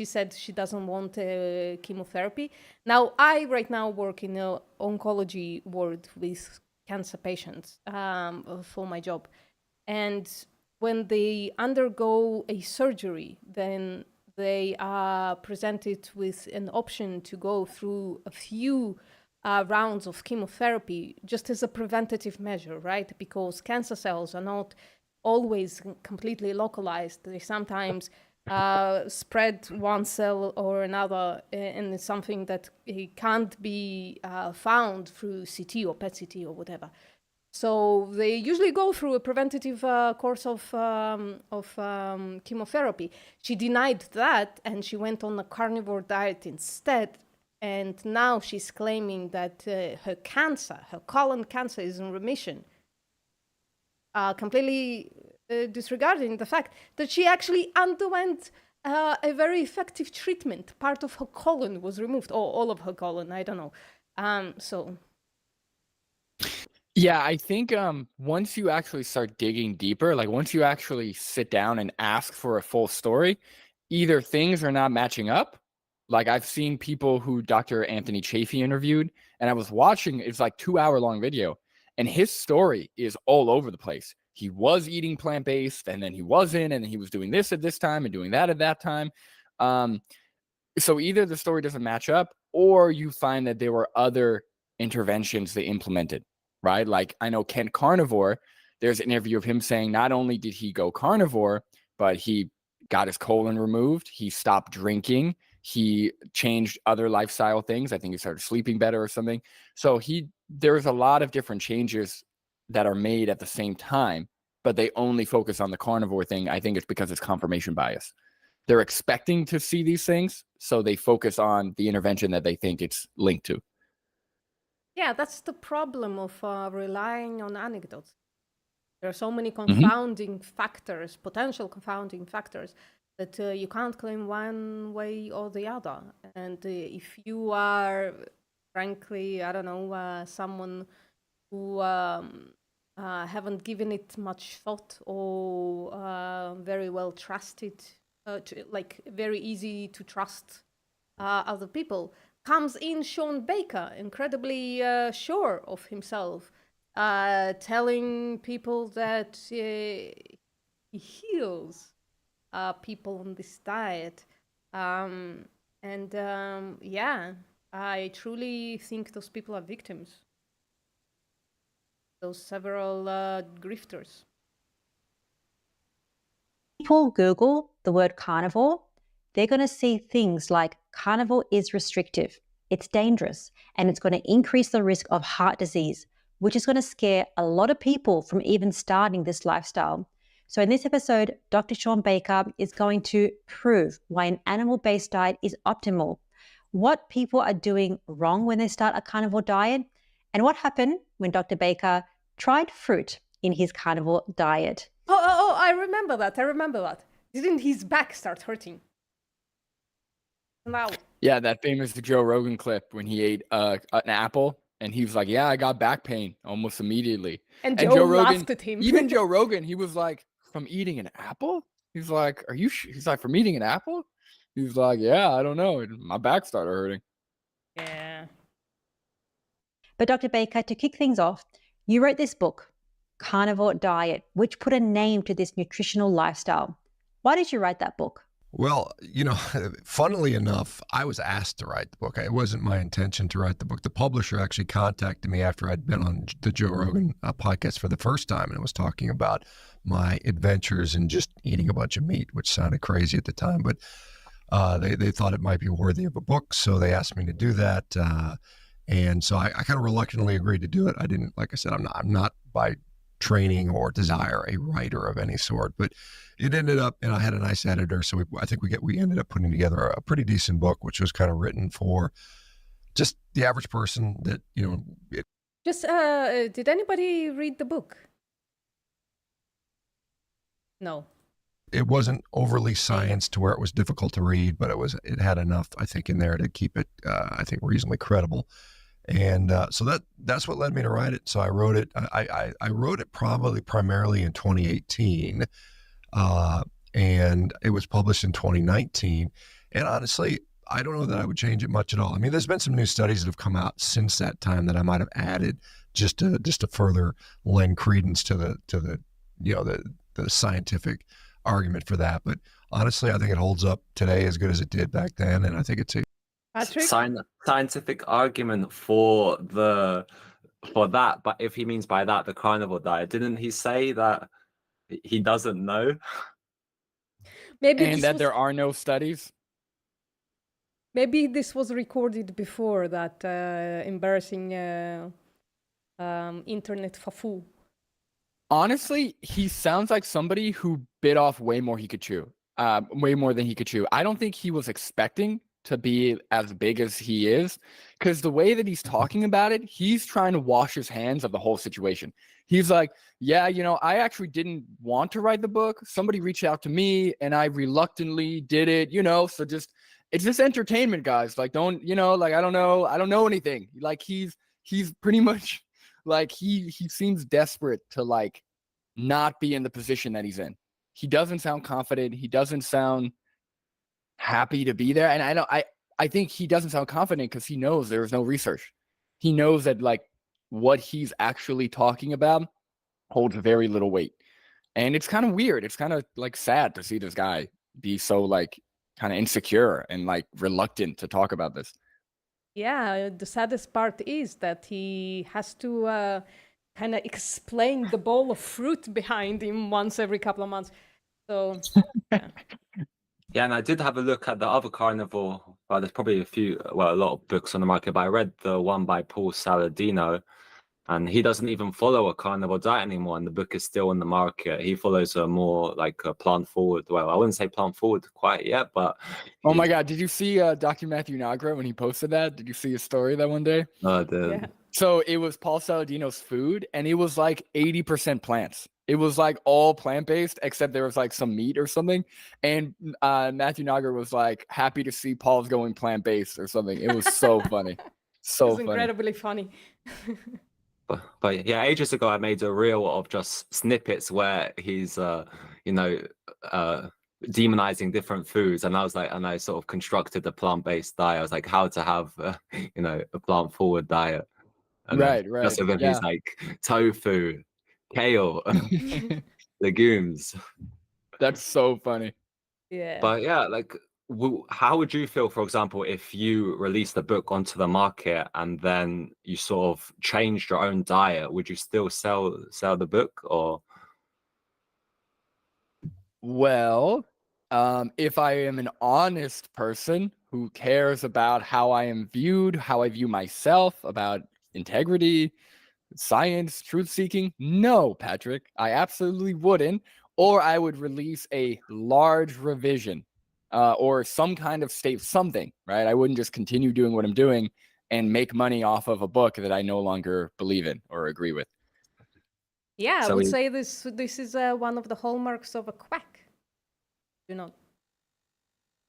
[SPEAKER 1] said she doesn't want chemotherapy. Now, I right now work in an oncology ward with cancer patients for my job. And when they undergo a surgery, then they are presented with an option to go through a few rounds of chemotherapy just as a preventative measure, right? Because cancer cells are not always completely localized. They sometimes spread one cell or another, and it's something that can't be found through CT or PET-CT or whatever. So they usually go through a preventative course of chemotherapy. She denied that, and she went on a carnivore diet instead. And now she's claiming that her colon cancer, is in remission, completely disregarding the fact that she actually underwent a very effective treatment. Part of her colon was removed, or all of her colon, I don't know.
[SPEAKER 2] Yeah, I think once you actually start digging deeper, like once you actually sit down and ask for a full story, either things are not matching up. Like I've seen people who Dr. Anthony Chafee interviewed, and I was watching, it's like 2-hour-long video, and his story is all over the place. He was eating plant-based, and then he wasn't, and then he was doing this at this time and doing that at that time. So either the story doesn't match up, or you find that there were other interventions they implemented, right? Like I know Kent Carnivore, there's an interview of him saying not only did he go carnivore, but he got his colon removed, he stopped drinking, he changed other lifestyle things. I think he started sleeping better or something. So there's a lot of different changes that are made at the same time, but they only focus on the carnivore thing. I think it's because it's confirmation bias. They're expecting to see these things, so they focus on the intervention that they think it's linked to.
[SPEAKER 1] Yeah, that's the problem of relying on anecdotes. There are so many confounding factors, potential confounding factors, that you can't claim one way or the other. And if you are, frankly, I don't know, someone who haven't given it much thought or very well trusted, like very easy to trust other people, comes in Shawn Baker, incredibly sure of himself, telling people that he heals people on this diet. Yeah, I truly think those people are victims. Those several grifters.
[SPEAKER 8] people Google the word carnivore, they're going to see things like carnivore is restrictive, it's dangerous, and it's going to increase the risk of heart disease, which is going to scare a lot of people from even starting this lifestyle. So in this episode, Dr. Shawn Baker is going to prove why an animal-based diet is optimal, what people are doing wrong when they start a carnivore diet, and what happened when Dr. Baker tried fruit in his carnivore diet.
[SPEAKER 1] Oh, I remember that. I remember that. Didn't his back start hurting? Wow.
[SPEAKER 2] Yeah, that famous Joe Rogan clip when he ate an apple and he was like, "Yeah, I got back pain almost immediately."
[SPEAKER 1] And Joe
[SPEAKER 2] Rogan,
[SPEAKER 1] laughed at him.
[SPEAKER 2] even Joe Rogan, he was like, "From eating an apple?" He's like, "Are you?" He's like, "From eating an apple?" He's like, "Yeah, I don't know. My back started hurting."
[SPEAKER 1] Yeah.
[SPEAKER 8] But Dr. Baker, to kick things off, you wrote this book, Carnivore Diet, which put a name to this nutritional lifestyle. Why did you write that book?
[SPEAKER 4] Well, funnily enough, I was asked to write the book. It wasn't my intention to write the book. The publisher actually contacted me after I'd been on the Joe Rogan podcast for the first time, and was talking about my adventures in just eating a bunch of meat, which sounded crazy at the time. But they thought it might be worthy of a book, so they asked me to do that. And so I kind of reluctantly agreed to do it. I didn't, like I said, I'm not by training or desire a writer of any sort, but it ended up, and I had a nice editor, so I think we ended up putting together a pretty decent book, which was kind of written for just the average person that
[SPEAKER 1] Did anybody read the book? No.
[SPEAKER 4] It wasn't overly scienced to where it was difficult to read, but it had enough, I think, in there to keep it, I think, reasonably credible. And so that's what led me to write it. So I wrote it. I wrote it probably primarily in 2018, and it was published in 2019. And honestly, I don't know that I would change it much at all. I mean, there's been some new studies that have come out since that time that I might have added just to further lend credence to the scientific argument for that. But honestly, I think it holds up today as good as it did back then, and I think it's a
[SPEAKER 1] Patrick?
[SPEAKER 3] Scientific argument for that, but if he means by that the carnivore diet, didn't he say that he doesn't know?
[SPEAKER 1] Maybe
[SPEAKER 2] And that there are no studies.
[SPEAKER 1] Maybe this was recorded before that embarrassing internet fafu.
[SPEAKER 2] Honestly, he sounds like somebody who bit off way more he could chew, way more than he could chew. I don't think he was expecting to be as big as he is, because the way that he's talking about it, he's trying to wash his hands of the whole situation. He's like, yeah, I actually didn't want to write the book. Somebody reached out to me and I reluctantly did it, so it's just entertainment, guys. Like, don't, I don't know anything. Like, he's pretty much like, he seems desperate to like not be in the position that he's in. He doesn't sound confident. He doesn't sound happy to be there. And I think he doesn't sound confident because he knows there is no research. He knows that like what he's actually talking about holds very little weight. And it's kind of weird. It's kind of like sad to see this guy be so like kind of insecure and like reluctant to talk about this.
[SPEAKER 1] Yeah, the saddest part is that he has to kind of explain the bowl of fruit behind him once every couple of months. So, yeah.
[SPEAKER 3] Yeah, and I did have a look at the other carnivore. Well, there's probably a lot of books on the market, but I read the one by Paul Saladino, and he doesn't even follow a carnivore diet anymore, and the book is still on the market. He follows a more like a plant forward. Well, I wouldn't say plant forward quite yet, but
[SPEAKER 2] oh my God, did you see Dr. Matthew Nagra when he posted that? Did you see his story that one day?
[SPEAKER 3] No, I did.
[SPEAKER 1] Yeah.
[SPEAKER 2] So it was Paul Saladino's food, and it was like 80% plants. It was like all plant-based, except there was like some meat or something. And Matthew Nagar was like happy to see Paul's going plant-based or something. It was so funny. So funny.
[SPEAKER 1] Incredibly funny.
[SPEAKER 3] But yeah, ages ago I made a reel of just snippets where he's demonizing different foods, and I sort of constructed a plant-based diet. I was like, how to have a plant-forward diet. And
[SPEAKER 2] right.
[SPEAKER 3] Just of his like tofu, kale, legumes.
[SPEAKER 2] That's so funny.
[SPEAKER 1] Yeah.
[SPEAKER 3] But yeah, like, how would you feel, for example, if you released a book onto the market and then you sort of changed your own diet? Would you still sell the book, or?
[SPEAKER 2] Well, if I am an honest person who cares about how I am viewed, how I view myself, about integrity, science, truth seeking, no, Patrick, I absolutely wouldn't. Or I would release a large revision or some kind of something, right? I wouldn't just continue doing what I'm doing and make money off of a book that I no longer believe in or agree with.
[SPEAKER 1] Yeah, I
[SPEAKER 3] So
[SPEAKER 1] would
[SPEAKER 3] we-
[SPEAKER 1] say this is one of the hallmarks of a quack. You know,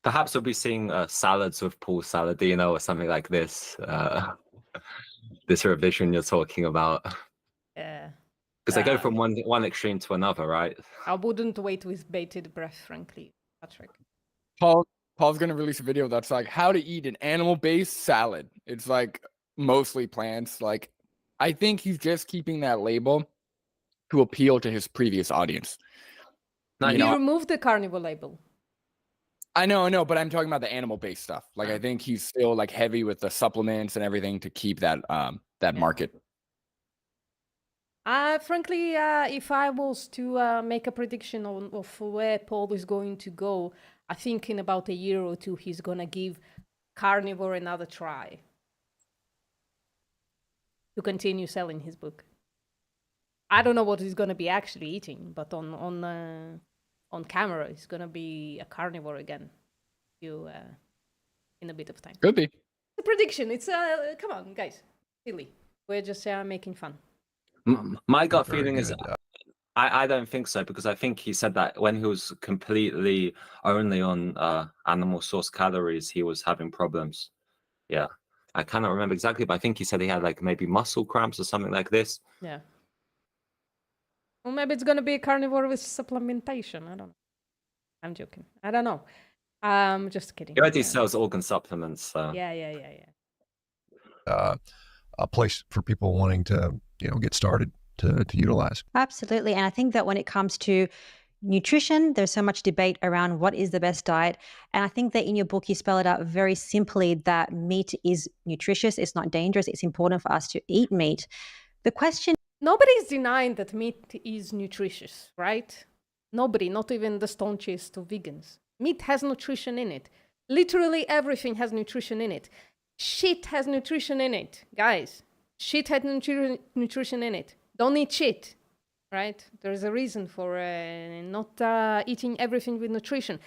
[SPEAKER 3] Perhaps we'll be seeing salads with Paul Saladino or something like this. This revision you're talking about.
[SPEAKER 1] yeah.
[SPEAKER 3] Because they go from one extreme to another, right?
[SPEAKER 1] I wouldn't wait with bated breath, frankly, Patrick.
[SPEAKER 2] Paul's gonna release a video that's like how to eat an animal-based salad. It's like mostly plants. Like, I think he's just keeping that label to appeal to his previous audience.
[SPEAKER 3] No,
[SPEAKER 2] You
[SPEAKER 1] He
[SPEAKER 2] know,
[SPEAKER 1] removed the carnivore label.
[SPEAKER 2] I know, but I'm talking about the animal-based stuff. Like, I think he's still like heavy with the supplements and everything to keep that market.
[SPEAKER 1] Frankly, if I was to make a prediction of where Paul is going to go, I think in about a year or two he's gonna give carnivore another try to continue selling his book. I don't know what he's gonna be actually eating, but on camera he's gonna be a carnivore again. In a bit of time.
[SPEAKER 2] Could be.
[SPEAKER 1] The prediction. It's come on, guys, silly. We're just making fun.
[SPEAKER 3] My gut
[SPEAKER 4] Very
[SPEAKER 3] feeling is
[SPEAKER 4] good.
[SPEAKER 3] I don't think so, because I think he said that when he was completely only on animal source calories, he was having problems. Yeah. I cannot remember exactly, but I think he said he had like maybe muscle cramps or something like this.
[SPEAKER 1] Yeah. Well, maybe it's gonna be a carnivore with supplementation. I don't know. I'm joking. I don't know. Just kidding.
[SPEAKER 3] He already
[SPEAKER 1] Yeah.
[SPEAKER 3] sells organ supplements, so
[SPEAKER 1] Yeah.
[SPEAKER 4] A place for people wanting to, get started to utilize.
[SPEAKER 8] Absolutely. And I think that when it comes to nutrition, there's so much debate around what is the best diet. And I think that in your book, you spell it out very simply that meat is nutritious. It's not dangerous. It's important for us to eat meat. The question
[SPEAKER 1] Nobody's denying that meat is nutritious, right? Nobody, not even the staunchest of vegans. Meat has nutrition in it. Literally everything has nutrition in it. Shit has nutrition in it, guys. Shit has nutrition in it. Don't eat shit, right? There's a reason for not eating everything with nutrition.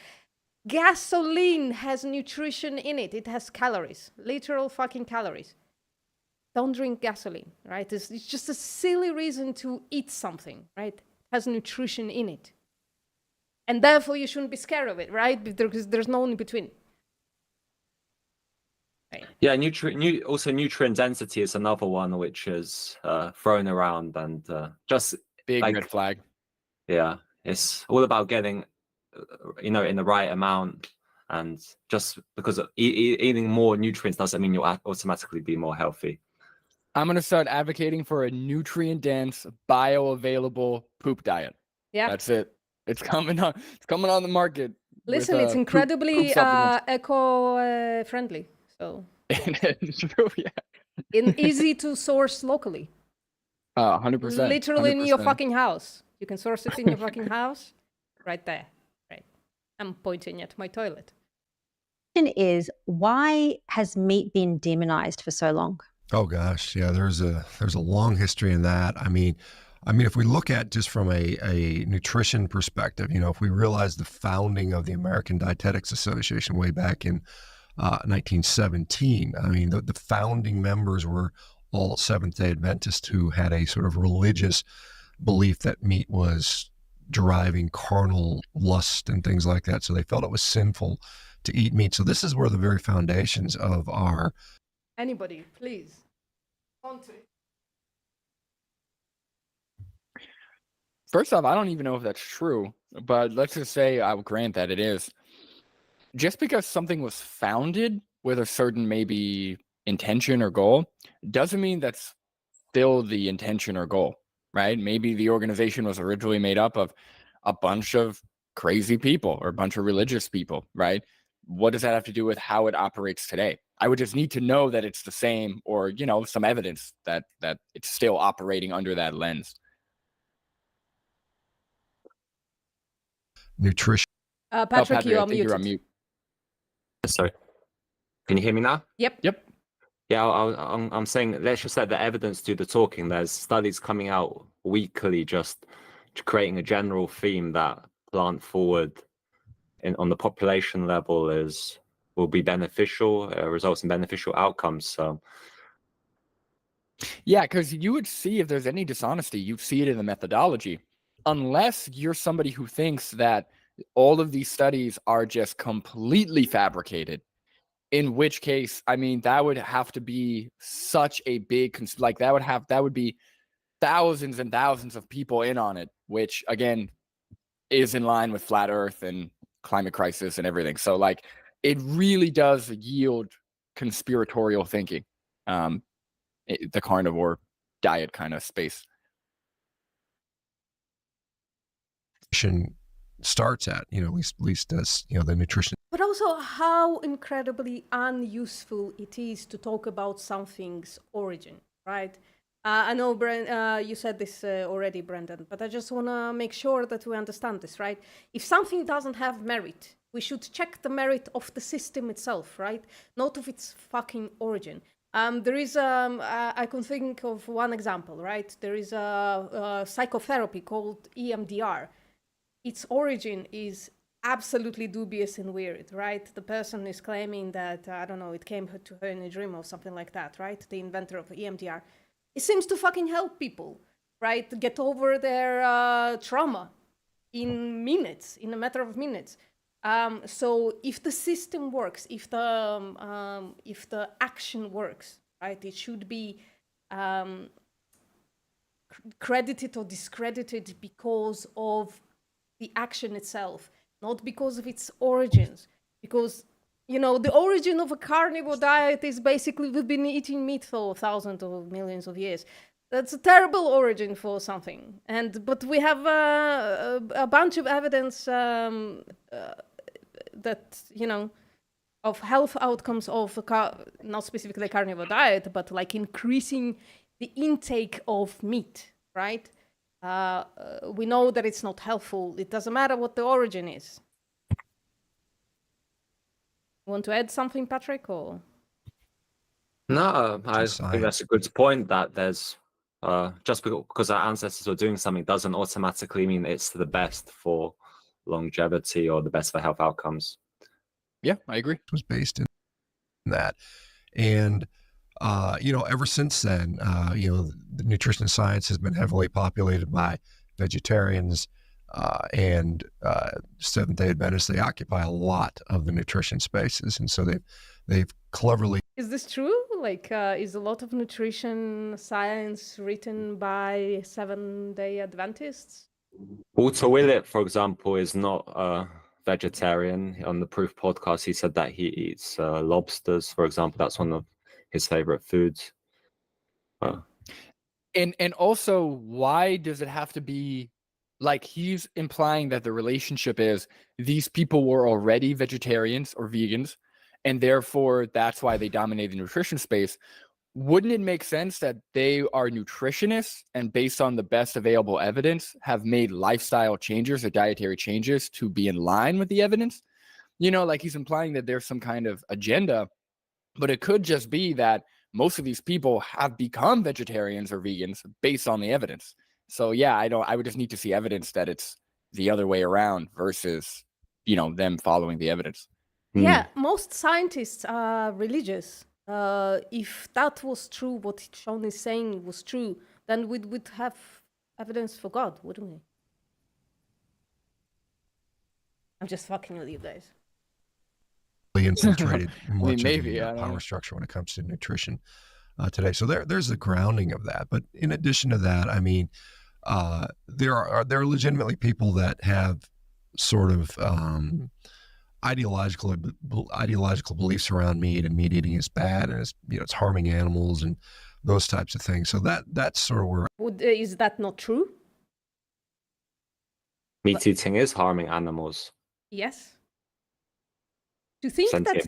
[SPEAKER 1] Gasoline has nutrition in it. It has calories, literal fucking calories. Don't drink gasoline, right? It's just a silly reason to eat something, right? It has nutrition in it. And therefore you shouldn't be scared of it, right? Because there's no in between. Right.
[SPEAKER 3] yeah, also nutrient density is another one which is thrown around, and just
[SPEAKER 2] Big
[SPEAKER 3] like,
[SPEAKER 2] red flag.
[SPEAKER 3] yeah, it's all about getting in the right amount, and just because eating more nutrients doesn't mean you'll automatically be more healthy.
[SPEAKER 2] I'm gonna start advocating for a nutrient-dense, bioavailable poop diet.
[SPEAKER 1] Yeah.
[SPEAKER 2] That's it. It's coming on. It's coming on the market.
[SPEAKER 1] Listen,
[SPEAKER 2] with,
[SPEAKER 1] it's
[SPEAKER 2] poop
[SPEAKER 1] incredibly
[SPEAKER 2] supplements.
[SPEAKER 1] eco-friendly. So
[SPEAKER 2] It's true, yeah.
[SPEAKER 1] easy to source locally.
[SPEAKER 2] 100%.
[SPEAKER 1] Literally in your
[SPEAKER 2] 100%.
[SPEAKER 1] fucking house. You can source it in your fucking house. Right there. Right. I'm pointing at my toilet.
[SPEAKER 8] is, why has meat been demonized for so long?
[SPEAKER 4] Oh gosh, yeah. There's a long history in that. I mean, if we look at just from a nutrition perspective, if we realize the founding of the American Dietetics Association way back in 1917, I mean, the founding members were all Seventh-day Adventists who had a sort of religious belief that meat was driving carnal lust and things like that. So they felt it was sinful to eat meat. So this is where the very foundations of our
[SPEAKER 1] Anybody, please. On to it.
[SPEAKER 2] First off, I don't even know if that's true, but let's just say I will grant that it is. Just because something was founded with a certain maybe intention or goal doesn't mean that's still the intention or goal, right? Maybe the organization was originally made up of a bunch of crazy people or a bunch of religious people, right? What does that have to do with how it operates today? I would just need to know that it's the same, or some evidence that it's still operating under that lens.
[SPEAKER 4] nutrition.
[SPEAKER 1] Patrick, you
[SPEAKER 2] I
[SPEAKER 1] are
[SPEAKER 2] think you're on
[SPEAKER 1] muted.
[SPEAKER 2] mute.
[SPEAKER 3] Sorry, can you hear me now?
[SPEAKER 1] Yep.
[SPEAKER 3] Yeah, I'm saying let's just let the evidence do the talking. There's studies coming out weekly just creating a general theme that plant forward on the population level will be beneficial, results in beneficial outcomes. So
[SPEAKER 2] Yeah, because you would see if there's any dishonesty, you'd see it in the methodology, unless you're somebody who thinks that all of these studies are just completely fabricated. In which case, I mean, that would have to be such a big, that would be thousands and thousands of people in on it, which again is in line with flat Earth and climate crisis and everything. So like, it really does yield conspiratorial thinking, the carnivore diet kind of space.
[SPEAKER 4] Starts at, at least as the nutrition.
[SPEAKER 1] But also how incredibly unuseful it is to talk about something's origin, right? I know, you said this already, Brendan, but I just want to make sure that we understand this, right? If something doesn't have merit, we should check the merit of the system itself, right? Not of its fucking origin. There is, I can think of one example, right? There is a psychotherapy called EMDR. Its origin is absolutely dubious and weird, right? The person is claiming that, I don't know, it came to her in a dream or something like that, right? The inventor of EMDR. It seems to fucking help people, right? Get over their trauma in minutes, in a matter of minutes. So if the system works, if the action works, right, it should be credited or discredited because of the action itself, not because of its origins. Because, the origin of a carnivore diet is basically we've been eating meat for thousands or millions of years. That's a terrible origin for something. But we have a bunch of evidence that, of health outcomes of not specifically carnivore diet, but like increasing the intake of meat, right? We know that it's not helpful. It doesn't matter what the origin is. Want to add something, Patrick, or?
[SPEAKER 3] No, I think that's a good point, that there's just because our ancestors were doing something doesn't automatically mean it's the best for longevity or the best for health outcomes.
[SPEAKER 2] Yeah, I agree.
[SPEAKER 4] It was based in that. And, ever since then, the nutrition science has been heavily populated by vegetarians and Seventh-day Adventists. They occupy a lot of the nutrition spaces. And so they've cleverly.
[SPEAKER 1] Is this true? Like, is a lot of nutrition science written by Seventh-day Adventists?
[SPEAKER 3] Walter Willett, for example, is not a vegetarian. On the Proof podcast, he said that he eats lobsters, for example. That's one of his favorite foods.
[SPEAKER 2] And also, why does it have to be like he's implying that the relationship is these people were already vegetarians or vegans, and therefore that's why they dominate the nutrition space? Wouldn't it make sense that they are nutritionists and based on the best available evidence have made lifestyle changes or dietary changes to be in line with the evidence? Like he's implying that there's some kind of agenda, but it could just be that most of these people have become vegetarians or vegans based on the evidence. So yeah, I would just need to see evidence that it's the other way around versus, them following the evidence.
[SPEAKER 1] Yeah, most scientists are religious. If that was true, what Shawn is saying was true, then we would have evidence for God, wouldn't we? I'm just fucking with you guys.
[SPEAKER 4] Infiltrated much
[SPEAKER 2] maybe,
[SPEAKER 4] of the power structure when it comes to nutrition today. So there's the grounding of that. But in addition to that, I mean, there are legitimately people that have sort of ideological beliefs around meat, and meat eating is bad, and it's harming animals and those types of things. So that's sort of where.
[SPEAKER 1] Is that not true?
[SPEAKER 3] Meat eating is harming animals.
[SPEAKER 1] Yes. To think that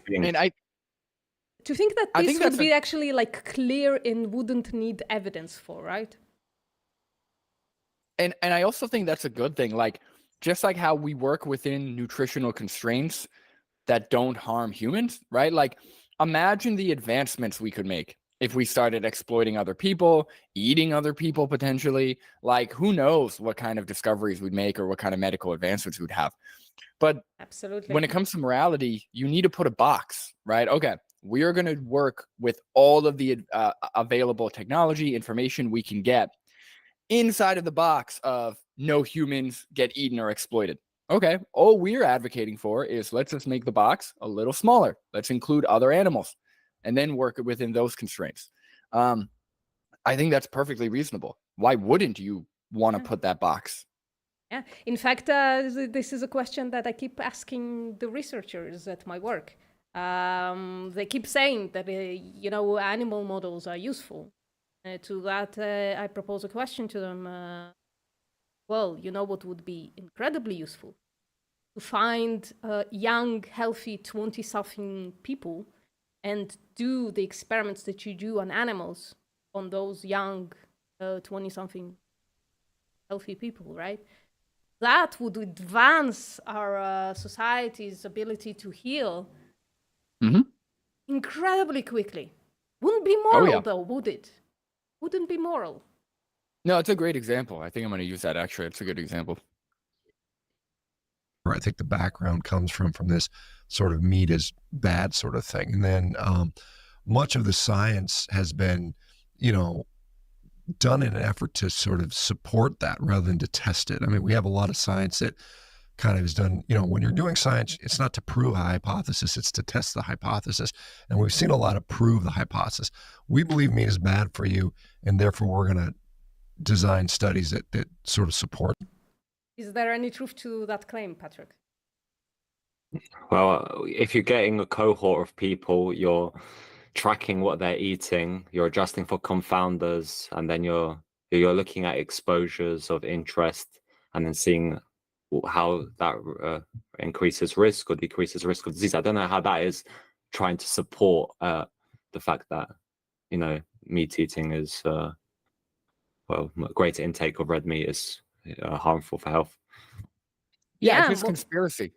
[SPEAKER 1] this would be actually like clear and wouldn't need evidence for, right?
[SPEAKER 2] And I also think that's a good thing. Like, just like how we work within nutritional constraints that don't harm humans, right? Like, imagine the advancements we could make if we started exploiting other people, eating other people potentially. Like, who knows what kind of discoveries we'd make or what kind of medical advancements we'd have. But
[SPEAKER 1] Absolutely.
[SPEAKER 2] when it comes to morality, you need to put a box, right? Okay, we are going to work with all of the available technology, information we can get inside of the box of no humans get eaten or exploited. Okay, all we're advocating for is let's just make the box a little smaller. Let's include other animals and then work within those constraints. I think that's perfectly reasonable. Why wouldn't you want to put that box?
[SPEAKER 1] Yeah. In fact, this is a question that I keep asking the researchers at my work. They keep saying that, animal models are useful. To that, I propose a question to them. Well, you know what would be incredibly useful? To find young, healthy 20-something people and do the experiments that you do on animals on those young 20-something healthy people, right? That would advance our society's ability to heal incredibly quickly. Wouldn't be moral, though, would it? Wouldn't be moral.
[SPEAKER 2] No, it's a great example. I think I'm going to use that, actually. It's a good example.
[SPEAKER 4] I think the background comes from this sort of meat is bad sort of thing. And then much of the science has been, done in an effort to sort of support that rather than to test it. I mean, we have a lot of science that kind of is done, when you're doing science, it's not to prove a hypothesis, it's to test the hypothesis. And we've seen a lot of prove the hypothesis. We believe meat is bad for you, and therefore we're going to design studies that sort of support.
[SPEAKER 1] Is there any truth to that claim, Patrick?
[SPEAKER 3] Well, if you're getting a cohort of people, you're tracking what they're eating, you're adjusting for confounders, and then you're looking at exposures of interest, and then seeing how that increases risk or decreases risk of disease. I don't know how that is trying to support the fact that meat eating is greater intake of red meat is harmful for health.
[SPEAKER 2] Yeah, it's just conspiracy.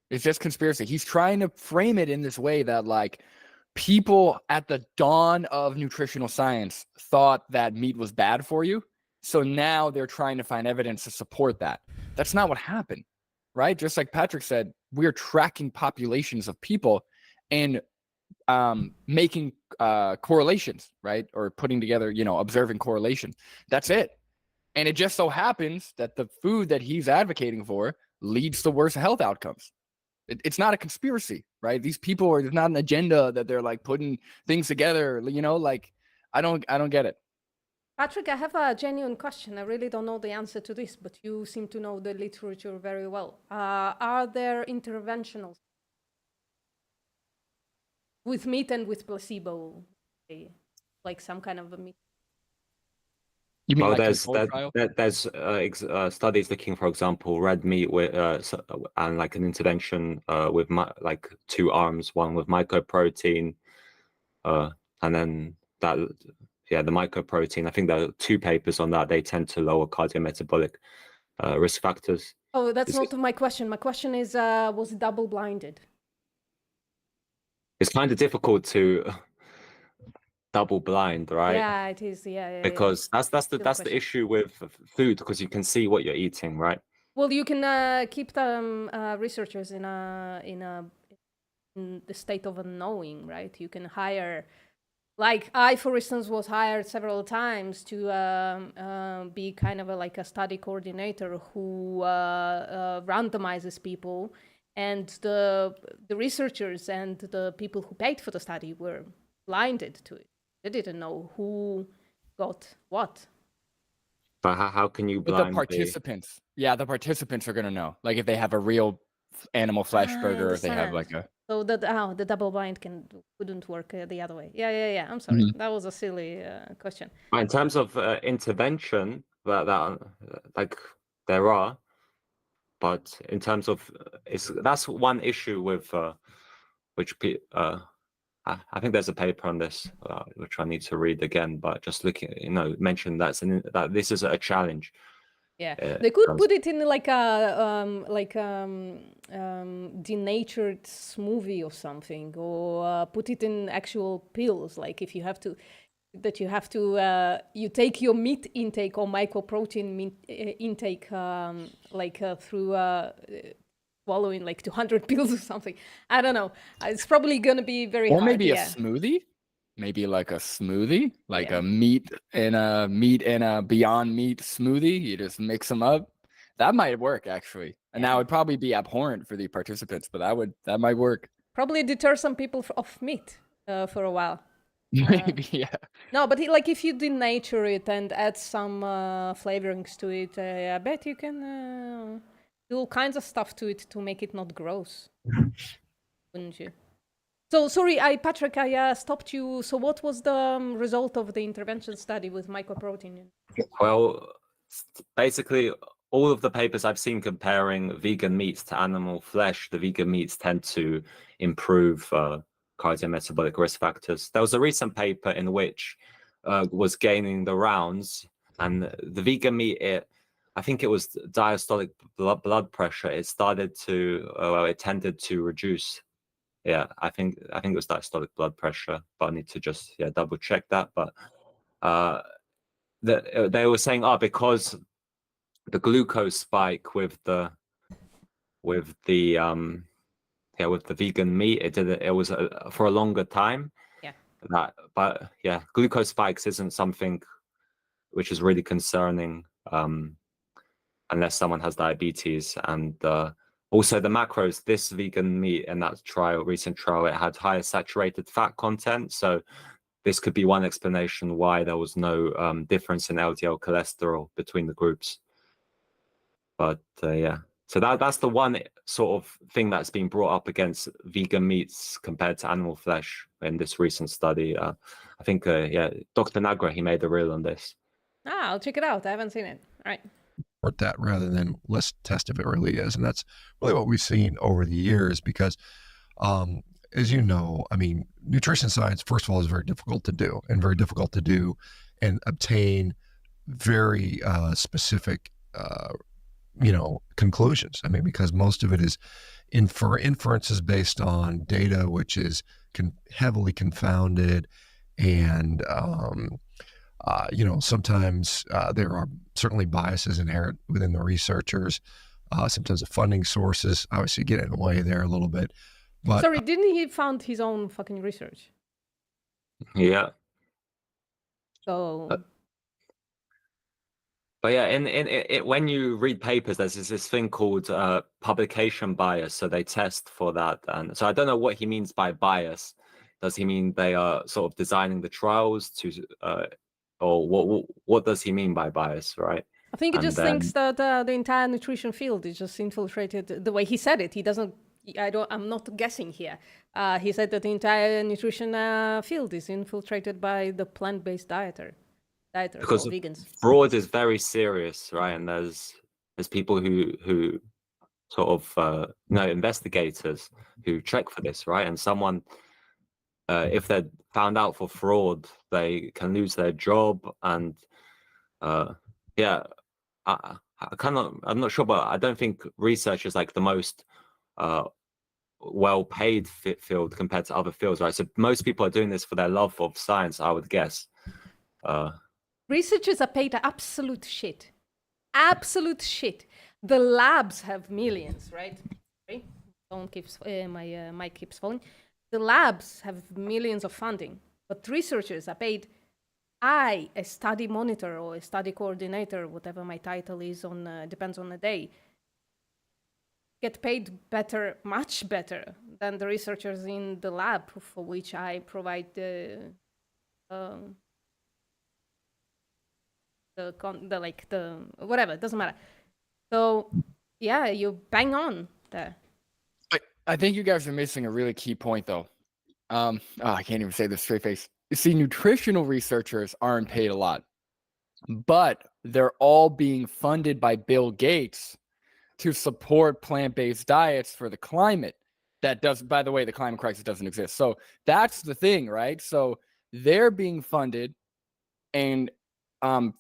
[SPEAKER 2] It's just conspiracy. He's trying to frame it in this way that, like, people at the dawn of nutritional science thought that meat was bad for you. So now they're trying to find evidence to support that. That's not what happened, right? Just like Patrick said, we're tracking populations of people and making correlations, right? Or putting together, observing correlation. That's it. And it just so happens that the food that he's advocating for leads to worse health outcomes. It's not a conspiracy, right? These people there's not an agenda that they're like putting things together, like I don't get it.
[SPEAKER 1] Patrick, I have a genuine question. I really don't know the answer to this, but you seem to know the literature very well. Are there interventional with meat and with placebo, like some kind of a meat?
[SPEAKER 2] You mean
[SPEAKER 3] there's
[SPEAKER 2] trial?
[SPEAKER 3] studies looking, for example, red meat with and like an intervention with like two arms, one with mycoprotein, and then the mycoprotein. I think there are 2 papers on that. They tend to lower cardiometabolic risk factors.
[SPEAKER 1] Oh, that's not my question. My question is, was it double-blinded?
[SPEAKER 3] It's kind of difficult to double blind, right?
[SPEAKER 1] Yeah, it is. Yeah.
[SPEAKER 3] Because that's the issue with food, because you can see what you're eating, right?
[SPEAKER 1] Well, you can keep the researchers in the state of unknowing, right? You can hire, like I, for instance, was hired several times to be kind of like a study coordinator who randomizes people, and the researchers and the people who paid for the study were blinded to it. They didn't know who got what.
[SPEAKER 3] But how can you blind
[SPEAKER 2] the participants? Yeah, the participants are gonna know. Like if they have a real animal flesh burger, if they have like a.
[SPEAKER 1] So the double blind couldn't work the other way. Yeah. I'm sorry, that was a silly question.
[SPEAKER 3] In terms of intervention, that like there are, but in terms of that's one issue with which I think there's a paper on this which I need to read again, but just looking, mention that this is a challenge.
[SPEAKER 1] Yeah, they could put it in like a denatured smoothie or something, or put it in actual pills. Like if you have to, you take your meat intake or mycoprotein intake through swallowing like 200 pills or something. I don't know. It's probably going to be very
[SPEAKER 2] Or
[SPEAKER 1] hard.
[SPEAKER 2] maybe a
[SPEAKER 1] Yeah.
[SPEAKER 2] smoothie. Maybe like a smoothie, like
[SPEAKER 1] Yeah.
[SPEAKER 2] a meat and a Beyond Meat smoothie. You just mix them up. That might work actually. And now it'd probably be abhorrent for the participants, but that might work.
[SPEAKER 1] Probably deter some people off meat for a while.
[SPEAKER 2] Maybe, yeah.
[SPEAKER 1] No, but like if you denature it and add some flavorings to it, I bet you can do all kinds of stuff to it to make it not gross, wouldn't you? So sorry, Patrick, I stopped you. So what was the result of the intervention study with mycoprotein?
[SPEAKER 3] Well, basically, all of the papers I've seen comparing vegan meats to animal flesh, the vegan meats tend to improve cardiometabolic risk factors. There was a recent paper in which was gaining the rounds, and the vegan meat, I think it was diastolic blood pressure. It started to, it tended to reduce. Yeah, I think it was diastolic blood pressure, but I need to just double check that. But they were saying, because the glucose spike with the vegan meat, it was for a longer time. But glucose spikes isn't something which is really concerning unless someone has diabetes. And also the macros, this vegan meat in that recent trial, it had higher saturated fat content. So this could be one explanation why there was no difference in LDL cholesterol between the groups. But so that's the one sort of thing that's been brought up against vegan meats compared to animal flesh in this recent study. I think, Dr. Nagra, he made a reel on this.
[SPEAKER 1] I'll check it out. I haven't seen it. All right.
[SPEAKER 4] That rather than let's test if it really is. And that's really what we've seen over the years because, as you know, I mean, nutrition science, first of all, is very difficult to do and obtain very specific conclusions. I mean, because most of it is inferences based on data, which is heavily confounded. And, sometimes there are certainly biases inherent within the researchers. Sometimes the funding sources obviously get in the way there a little bit. But
[SPEAKER 1] sorry, didn't he found his own fucking research?
[SPEAKER 3] Yeah.
[SPEAKER 1] So.
[SPEAKER 3] But yeah, when you read papers, there's this thing called publication bias. So they test for that. And so I don't know what he means by bias. Does he mean they are sort of designing the trials to, or what does he mean by bias, right?
[SPEAKER 1] I think he just thinks that the entire nutrition field is just infiltrated. The way he said it, he doesn't. I'm not guessing here. He said that the entire nutrition field is infiltrated by the plant-based dieters
[SPEAKER 3] because
[SPEAKER 1] or vegans.
[SPEAKER 3] Fraud is very serious, right? And there's people who sort of investigators who check for this, right? And someone, if they're found out for fraud, they can lose their job. And I'm not sure, but I don't think research is like the most well-paid field compared to other fields, right? So most people are doing this for their love of science, I would guess.
[SPEAKER 1] Researchers are paid absolute shit. Absolute shit. The labs have millions, right? Sorry, my mic keeps falling. The labs have millions of funding, but researchers are paid. A study monitor or a study coordinator, whatever my title is, depends on the day, get paid better, much better than the researchers in the lab for which I provide the whatever, it doesn't matter. So yeah, you bang on there.
[SPEAKER 2] I think you guys are missing a really key point though. I can't even say this straight face. You see, nutritional researchers aren't paid a lot, but they're all being funded by Bill Gates to support plant-based diets for the climate. That does, by the way, the climate crisis doesn't exist. So that's the thing, right? So they're being funded and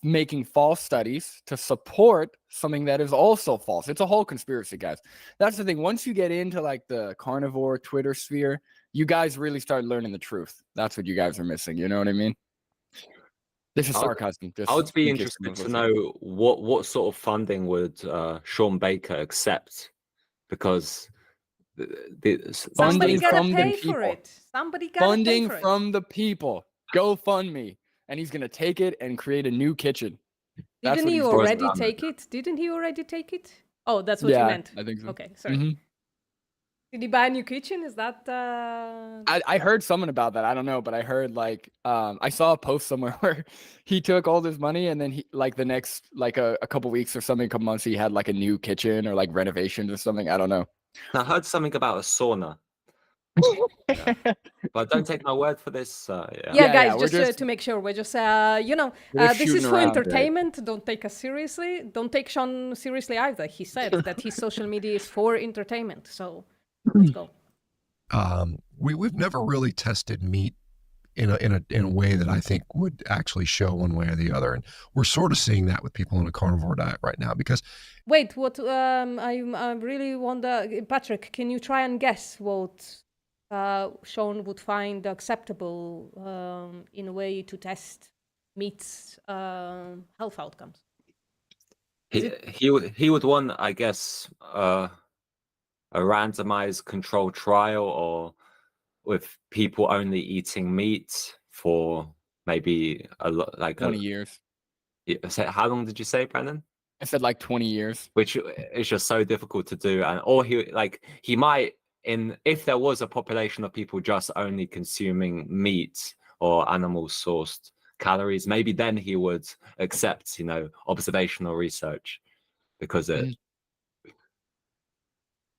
[SPEAKER 2] making false studies to support something that is also false. It's a whole conspiracy, guys. That's the thing. Once you get into like the carnivore Twitter sphere, you guys really start learning the truth. That's what you guys are missing. You know what I mean? This is sarcasm.
[SPEAKER 3] I would be interested to know what sort of funding would Shawn Baker accept because
[SPEAKER 1] Somebody
[SPEAKER 2] Funding
[SPEAKER 1] gotta
[SPEAKER 2] from the
[SPEAKER 1] pay for
[SPEAKER 2] people.
[SPEAKER 1] it. Somebody gotta
[SPEAKER 2] Funding
[SPEAKER 1] pay for it.
[SPEAKER 2] from the people. GoFundMe. And he's going to take it and create a new kitchen. That's
[SPEAKER 1] Didn't
[SPEAKER 2] what
[SPEAKER 1] he
[SPEAKER 2] he's
[SPEAKER 3] doing.
[SPEAKER 1] already
[SPEAKER 3] Around it.
[SPEAKER 1] take it? Didn't he already take it? Oh, that's what you
[SPEAKER 2] Yeah,
[SPEAKER 1] meant.
[SPEAKER 2] I think so.
[SPEAKER 1] Okay, sorry.
[SPEAKER 2] Mhm.
[SPEAKER 1] Did he buy a new kitchen? Is that
[SPEAKER 2] I heard someone about that. I don't know, but I heard like I saw a post somewhere where he took all this money and then he like the next like a couple weeks or something, a couple months, he had like a new kitchen or like renovations or something. I don't know.
[SPEAKER 3] I heard something about a sauna, but don't take my word for this.
[SPEAKER 1] Yeah,
[SPEAKER 2] Yeah,
[SPEAKER 1] guys,
[SPEAKER 2] we're
[SPEAKER 1] just,
[SPEAKER 2] just-
[SPEAKER 1] to make sure, we're just,
[SPEAKER 2] we're
[SPEAKER 1] this is
[SPEAKER 2] shooting
[SPEAKER 1] for
[SPEAKER 2] around it.
[SPEAKER 1] entertainment. Don't take us seriously. Don't take Shawn seriously either. He said that his social media is for entertainment. So let's go.
[SPEAKER 4] We've never really tested meat in a way that I think would actually show one way or the other, and we're sort of seeing that with people on a carnivore diet right now. Because
[SPEAKER 1] Wait, what? I really wonder, Patrick. Can you try and guess what Shawn would find acceptable in a way to test meat's health outcomes?
[SPEAKER 3] He would want, I guess, a randomized controlled trial, or with people only eating meat for maybe like
[SPEAKER 2] 20 years.
[SPEAKER 3] How long did you say, Brandon?
[SPEAKER 2] I said like 20 years.
[SPEAKER 3] Which is just so difficult to do, and or he might, if there was a population of people just only consuming meat or animal sourced calories, maybe then he would accept observational research, because it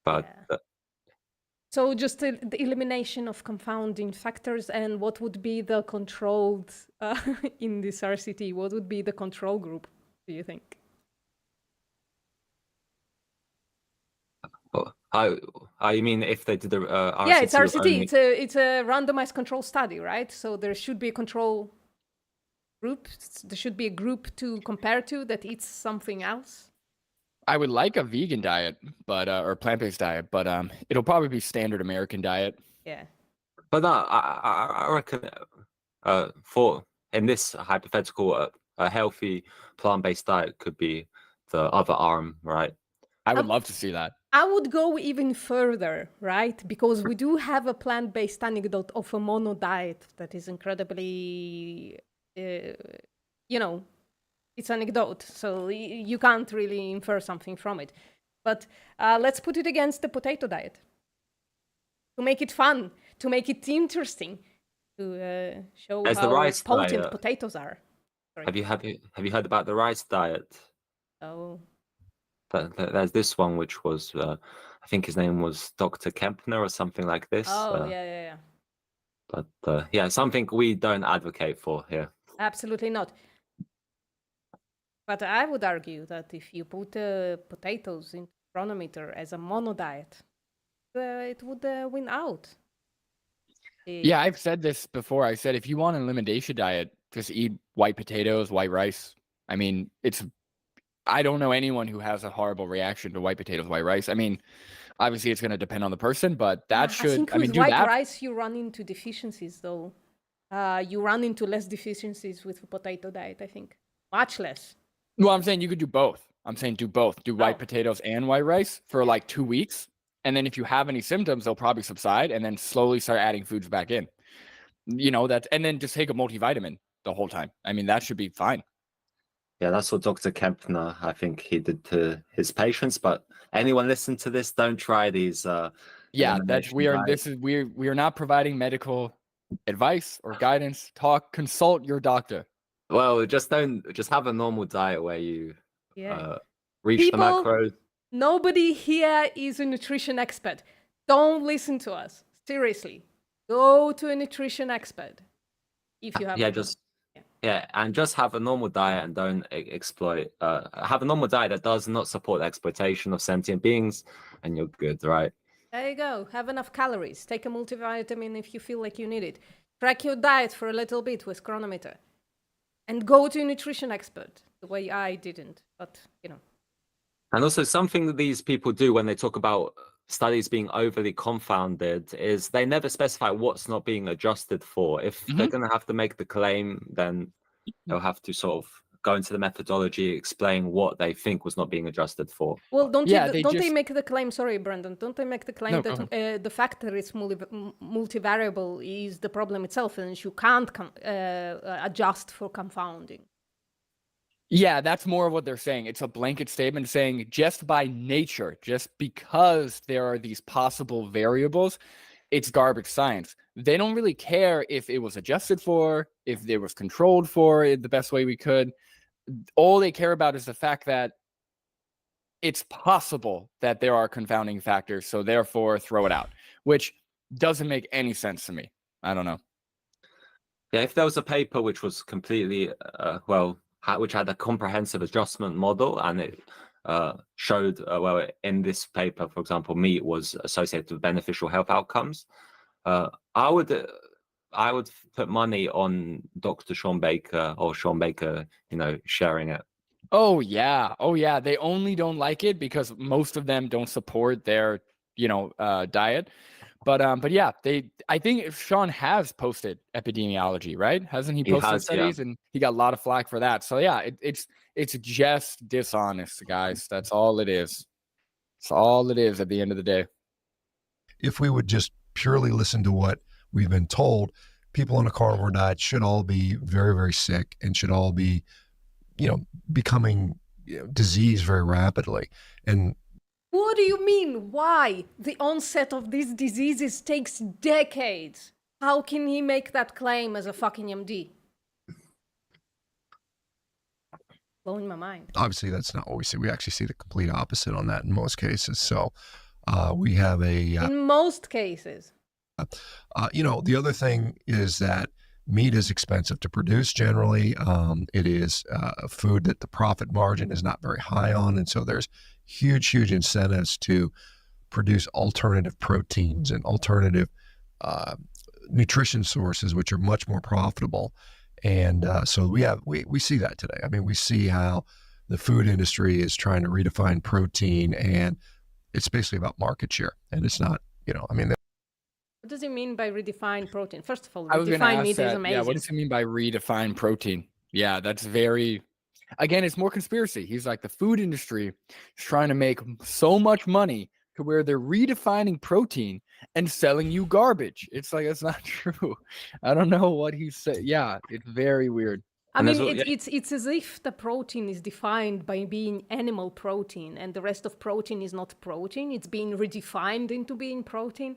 [SPEAKER 3] but
[SPEAKER 1] Yeah. So just the elimination of confounding factors, and what would be the controlled in this RCT? What would be the control group, do you think?
[SPEAKER 3] I mean, if they did a RCT,
[SPEAKER 1] Yeah, it's
[SPEAKER 3] with
[SPEAKER 1] RCT.
[SPEAKER 3] only-
[SPEAKER 1] It's a randomized control study, right? So there should be a control group. There should be a group to compare to that eats something else.
[SPEAKER 2] I would like a vegan diet, but or plant-based diet, but it'll probably be standard American diet.
[SPEAKER 1] Yeah.
[SPEAKER 3] But no, I reckon for in this hypothetical, a healthy plant-based diet could be the other arm, right?
[SPEAKER 2] I would love to see that.
[SPEAKER 1] I would go even further, right? Because we do have a plant-based anecdote of a mono diet that is incredibly, it's anecdote, so you can't really infer something from it. But let's put it against the potato diet to make it fun, to make it interesting, to show
[SPEAKER 3] There's the
[SPEAKER 1] how
[SPEAKER 3] rice
[SPEAKER 1] potent
[SPEAKER 3] diet.
[SPEAKER 1] potatoes are. Sorry.
[SPEAKER 3] Have you heard about the rice diet?
[SPEAKER 1] Oh.
[SPEAKER 3] There's this one, which was I think his name was Dr. Kempner or something like this.
[SPEAKER 1] Oh, yeah.
[SPEAKER 3] But yeah, something we don't advocate for here.
[SPEAKER 1] Absolutely not. But I would argue that if you put potatoes in chronometer as a mono diet, it would win out.
[SPEAKER 2] Yeah, I've said this before. I said if you want an elimination diet, just eat white potatoes, white rice. I mean, I don't know anyone who has a horrible reaction to white potatoes, white rice. I mean, obviously it's going to depend on the person, but that should,
[SPEAKER 1] I think
[SPEAKER 2] I mean,
[SPEAKER 1] with
[SPEAKER 2] do
[SPEAKER 1] white
[SPEAKER 2] that.
[SPEAKER 1] rice, you run into deficiencies, though. You run into less deficiencies with a potato diet, I think. Much less.
[SPEAKER 2] Well, I'm saying you could do both. I'm saying do both. Do white
[SPEAKER 1] Oh.
[SPEAKER 2] potatoes and white rice for like 2 weeks. And then if you have any symptoms, they'll probably subside and then slowly start adding foods back in. And then just take a multivitamin the whole time. I mean, that should be fine.
[SPEAKER 3] Yeah, that's what Dr. Kempner, I think he did to his patients. But anyone listen to this, don't try these.
[SPEAKER 2] Yeah,
[SPEAKER 3] elimination
[SPEAKER 2] we
[SPEAKER 3] diets.
[SPEAKER 2] are not providing medical advice or guidance. Consult your doctor.
[SPEAKER 3] Well, just have a normal diet where you
[SPEAKER 1] Yeah.
[SPEAKER 3] reach
[SPEAKER 1] People-
[SPEAKER 3] the macros.
[SPEAKER 1] Nobody here is a nutrition expert. Don't listen to us. Seriously. Go to a nutrition expert if you have
[SPEAKER 3] Yeah,
[SPEAKER 1] a problem.
[SPEAKER 3] and just have a normal diet and don't exploit. Have a normal diet that does not support the exploitation of sentient beings, and you're good, right?
[SPEAKER 1] There you go. Have enough calories. Take a multivitamin if you feel like you need it. Track your diet for a little bit with chronometer. And go to a nutrition expert, the way I didn't. But,
[SPEAKER 3] And also something that these people do when they talk about studies being overly confounded is they never specify what's not being adjusted for. If they're going to have to make the claim, then they'll have to sort of go into the methodology, explain what they think was not being adjusted for.
[SPEAKER 1] Well, don't
[SPEAKER 2] Yeah,
[SPEAKER 1] they,
[SPEAKER 2] they
[SPEAKER 1] don't they
[SPEAKER 2] just-
[SPEAKER 1] make the claim? Sorry, Brandon. Don't they make the claim
[SPEAKER 2] No, go
[SPEAKER 1] that the fact that it's multivariable is the problem itself, and you can't adjust for confounding?
[SPEAKER 2] Yeah, that's more of what they're saying. It's a blanket statement saying just by nature, just because there are these possible variables, it's garbage science. They don't really care if it was adjusted for, if it was controlled for the best way we could. All they care about is the fact that it's possible that there are confounding factors, so therefore throw it out, which doesn't make any sense to me. I don't know.
[SPEAKER 3] Yeah, if there was a paper which was completely, which had a comprehensive adjustment model, and it showed, in this paper, for example, meat was associated with beneficial health outcomes, I would put money on Dr. Shawn Baker or Shawn Baker, sharing it.
[SPEAKER 2] Oh yeah. They only don't like it because most of them don't support their, diet. But yeah, I think Shawn has posted epidemiology, right? Hasn't he
[SPEAKER 3] He
[SPEAKER 2] posted
[SPEAKER 3] has, yeah.
[SPEAKER 2] studies? And he got a lot of flack for that. So yeah, it's just dishonest, guys. That's all it is. It's all it is at the end of the day.
[SPEAKER 4] If we would just purely listen to what we've been told, people on a carnivore diet should all be very, very sick and should all be, becoming diseased very rapidly. And
[SPEAKER 1] What do you mean? Why? The onset of these diseases takes decades. How can he make that claim as a fucking MD? Blowing my mind.
[SPEAKER 4] obviously that's not what we see. We actually see the complete opposite on that in most cases. So we have
[SPEAKER 1] In most cases.
[SPEAKER 4] the other thing is that meat is expensive to produce generally. It is a food that the profit margin is not very high on. And so there's huge incentives to produce alternative proteins and alternative nutrition sources, which are much more profitable. And so we see that today. I mean, we see how the food industry is trying to redefine protein, and it's basically about market share. And it's not,
[SPEAKER 1] What does he mean by redefine protein? First of all,
[SPEAKER 2] I was going to
[SPEAKER 1] redefine
[SPEAKER 2] ask
[SPEAKER 1] meat is
[SPEAKER 2] that.
[SPEAKER 1] amazing.
[SPEAKER 2] Yeah, what does he mean by redefine protein? Yeah, that's very. Again, it's more conspiracy. He's like, the food industry is trying to make so much money to where they're redefining protein and selling you garbage. It's like, it's not true. I don't know what he said. Yeah, it's very weird.
[SPEAKER 1] I
[SPEAKER 3] And
[SPEAKER 1] mean,
[SPEAKER 3] there's al-
[SPEAKER 1] it's as if the protein is defined by being animal protein and the rest of protein is not protein. It's being redefined into being protein.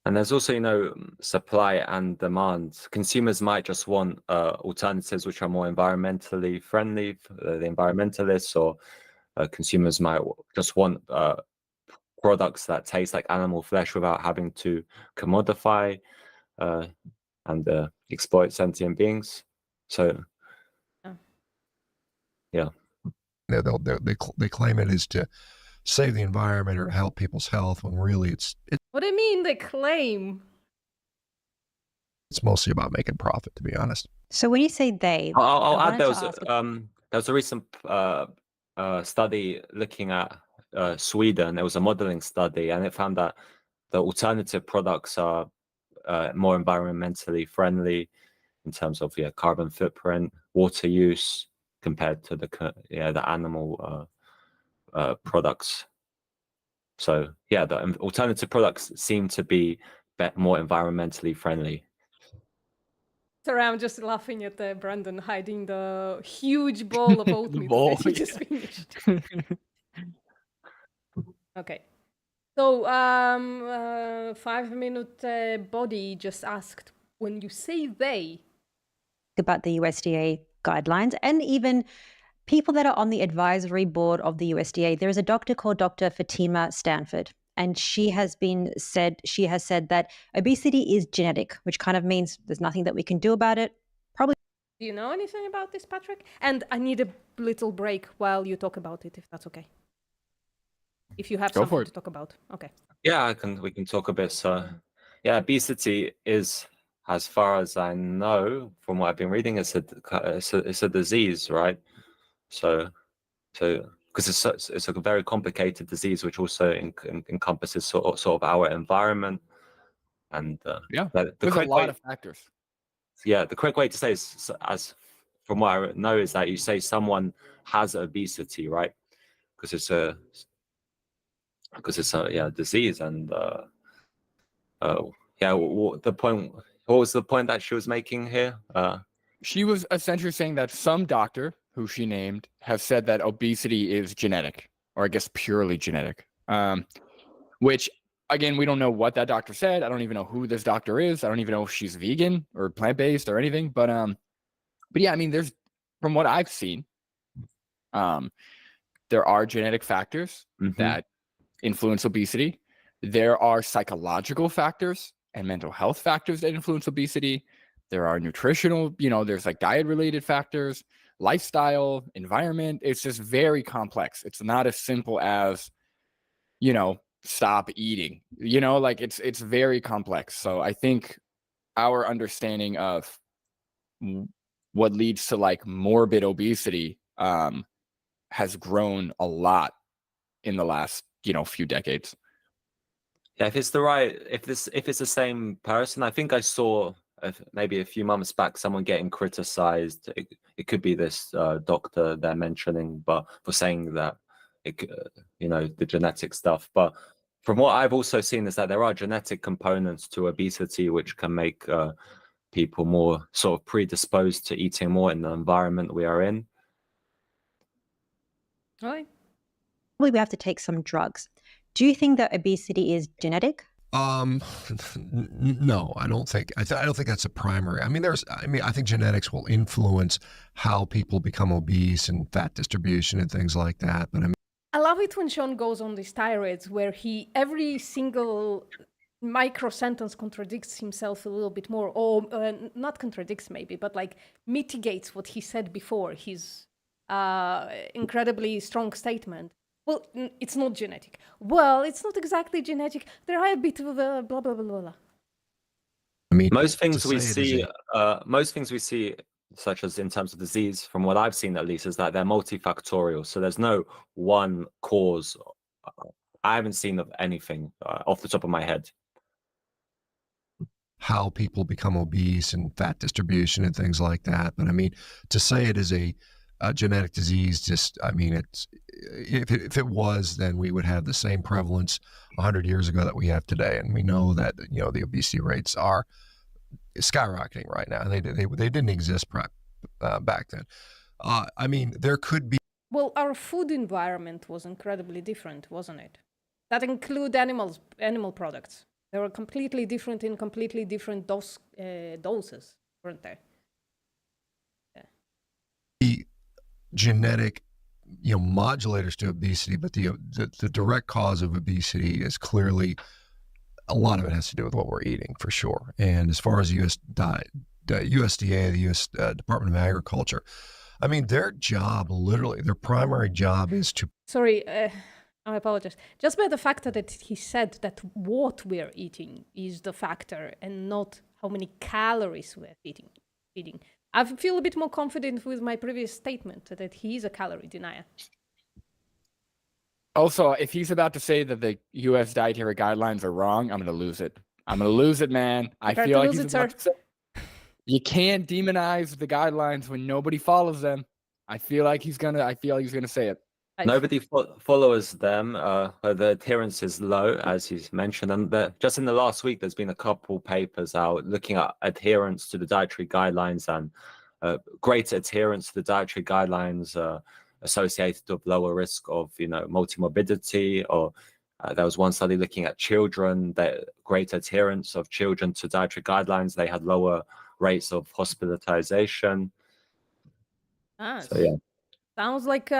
[SPEAKER 3] And there's also, supply and demand. Consumers might just want alternatives which are more environmentally friendly for the environmentalists, or consumers might just want products that taste like animal flesh without having to commodify and exploit sentient beings. So, yeah.
[SPEAKER 4] they claim it is to save the environment or help people's health, when really it's
[SPEAKER 1] What do you mean they claim?
[SPEAKER 4] mostly about making profit, to be honest.
[SPEAKER 8] So when you say they,
[SPEAKER 3] I'll
[SPEAKER 8] I
[SPEAKER 3] add there
[SPEAKER 8] wanted
[SPEAKER 3] was a recent study looking at Sweden. There was a modeling study, and it found that the alternative products are more environmentally friendly in terms of carbon footprint, water use, compared to the animal products. So the alternative products seem to be more environmentally friendly.
[SPEAKER 1] Sorry, I'm just laughing at Brandon hiding the huge bowl of oatmeal
[SPEAKER 2] bowl,
[SPEAKER 1] that he just finished. Okay. So, 5-minute body just asked, when you say they,
[SPEAKER 8] about the USDA guidelines and even people that are on the advisory board of the USDA. There is a doctor called Dr. Fatima Stanford, and she has said that obesity is genetic, which kind of means there's nothing that we can do about it. Probably.
[SPEAKER 1] do you know anything about this, Patrick? And I need a little break while you talk about it, if that's okay. If you have
[SPEAKER 2] Go for
[SPEAKER 1] something
[SPEAKER 2] it.
[SPEAKER 1] to talk about. Okay.
[SPEAKER 3] Yeah, we can talk a bit. So, obesity is, as far as I know, from what I've been reading, it's a disease, right? So because it's a very complicated disease, which also encompasses sort of our environment, and
[SPEAKER 2] Yeah,
[SPEAKER 3] the
[SPEAKER 2] there's a
[SPEAKER 3] correct
[SPEAKER 2] lot
[SPEAKER 3] way,
[SPEAKER 2] of factors.
[SPEAKER 3] the correct way to say is as from what I know is that you say someone has obesity, right? Because it's a disease. And the point, what was the point that she was making here?
[SPEAKER 2] She was essentially saying that some doctor who she named have said that obesity is genetic, or I guess purely genetic, which again, we don't know what that doctor said. I don't even know who this doctor is. I don't even know if she's vegan or plant-based or anything, but yeah, I mean, there's, from what I've seen, there are genetic factors that influence obesity. There are psychological factors and mental health factors that influence obesity. There are nutritional, there's like diet related factors, lifestyle, environment. It's just very complex. It's not as simple as, stop eating, like it's very complex. So I think our understanding of what leads to like morbid obesity has grown a lot in the last, few decades.
[SPEAKER 3] Yeah, if it's the same person, I think I saw maybe a few months back someone getting criticized. It could be this doctor they're mentioning, but for saying that the genetic stuff. But from what I've also seen is that there are genetic components to obesity which can make people more sort of predisposed to eating more in the environment we are in.
[SPEAKER 1] All right.
[SPEAKER 8] We have to take some drugs. Do you think that obesity is genetic?
[SPEAKER 4] No, I don't think. I don't think that's a primary. I think genetics will influence how people become obese and fat distribution and things like that. But
[SPEAKER 1] I love it when Shawn goes on these tirades where every single micro sentence contradicts himself a little bit more, or not contradicts maybe, but like mitigates what he said before, his incredibly strong statement. Well, it's not genetic. Well, it's not exactly genetic. There are a bit of a blah, blah, blah, blah.
[SPEAKER 3] Most things we see, such as in terms of disease, from what I've seen at least, is that they're multifactorial. So there's no one cause. I haven't seen of anything off the top of my head.
[SPEAKER 4] How people become obese and fat distribution and things like that. But to say it is a genetic disease, if it was, then we would have the same prevalence 100 years ago that we have today. And we know that, the obesity rates are skyrocketing right now. And they didn't exist back then. There could be.
[SPEAKER 1] Well, our food environment was incredibly different, wasn't it? That include animal products. They were completely different in completely different doses, weren't they?
[SPEAKER 4] Genetic modulators to obesity, but the direct cause of obesity is clearly, a lot of it has to do with what we're eating, for sure. And as far as the USDA, the U.S. Department of Agriculture, their job, literally their primary job is to.
[SPEAKER 1] Sorry, I apologize. Just by the fact that he said that what we're eating is the factor and not how many calories we're feeding. I feel a bit more confident with my previous statement that he is a calorie denier.
[SPEAKER 2] Also, if he's about to say that the U.S. dietary guidelines are wrong, I'm going to lose it. I'm going to lose it, man. I feel like he's about to say, you can't demonize the guidelines when nobody follows them. I feel like he's going to say it.
[SPEAKER 3] Nobody follows them. The adherence is low, as he's mentioned. And just in the last week, there's been a couple papers out looking at adherence to the dietary guidelines and greater adherence to the dietary guidelines associated with lower risk of, multimorbidity. Or there was one study looking at children, that greater adherence of children to dietary guidelines. They had lower rates of hospitalization.
[SPEAKER 1] So,
[SPEAKER 3] yeah.
[SPEAKER 1] Sounds like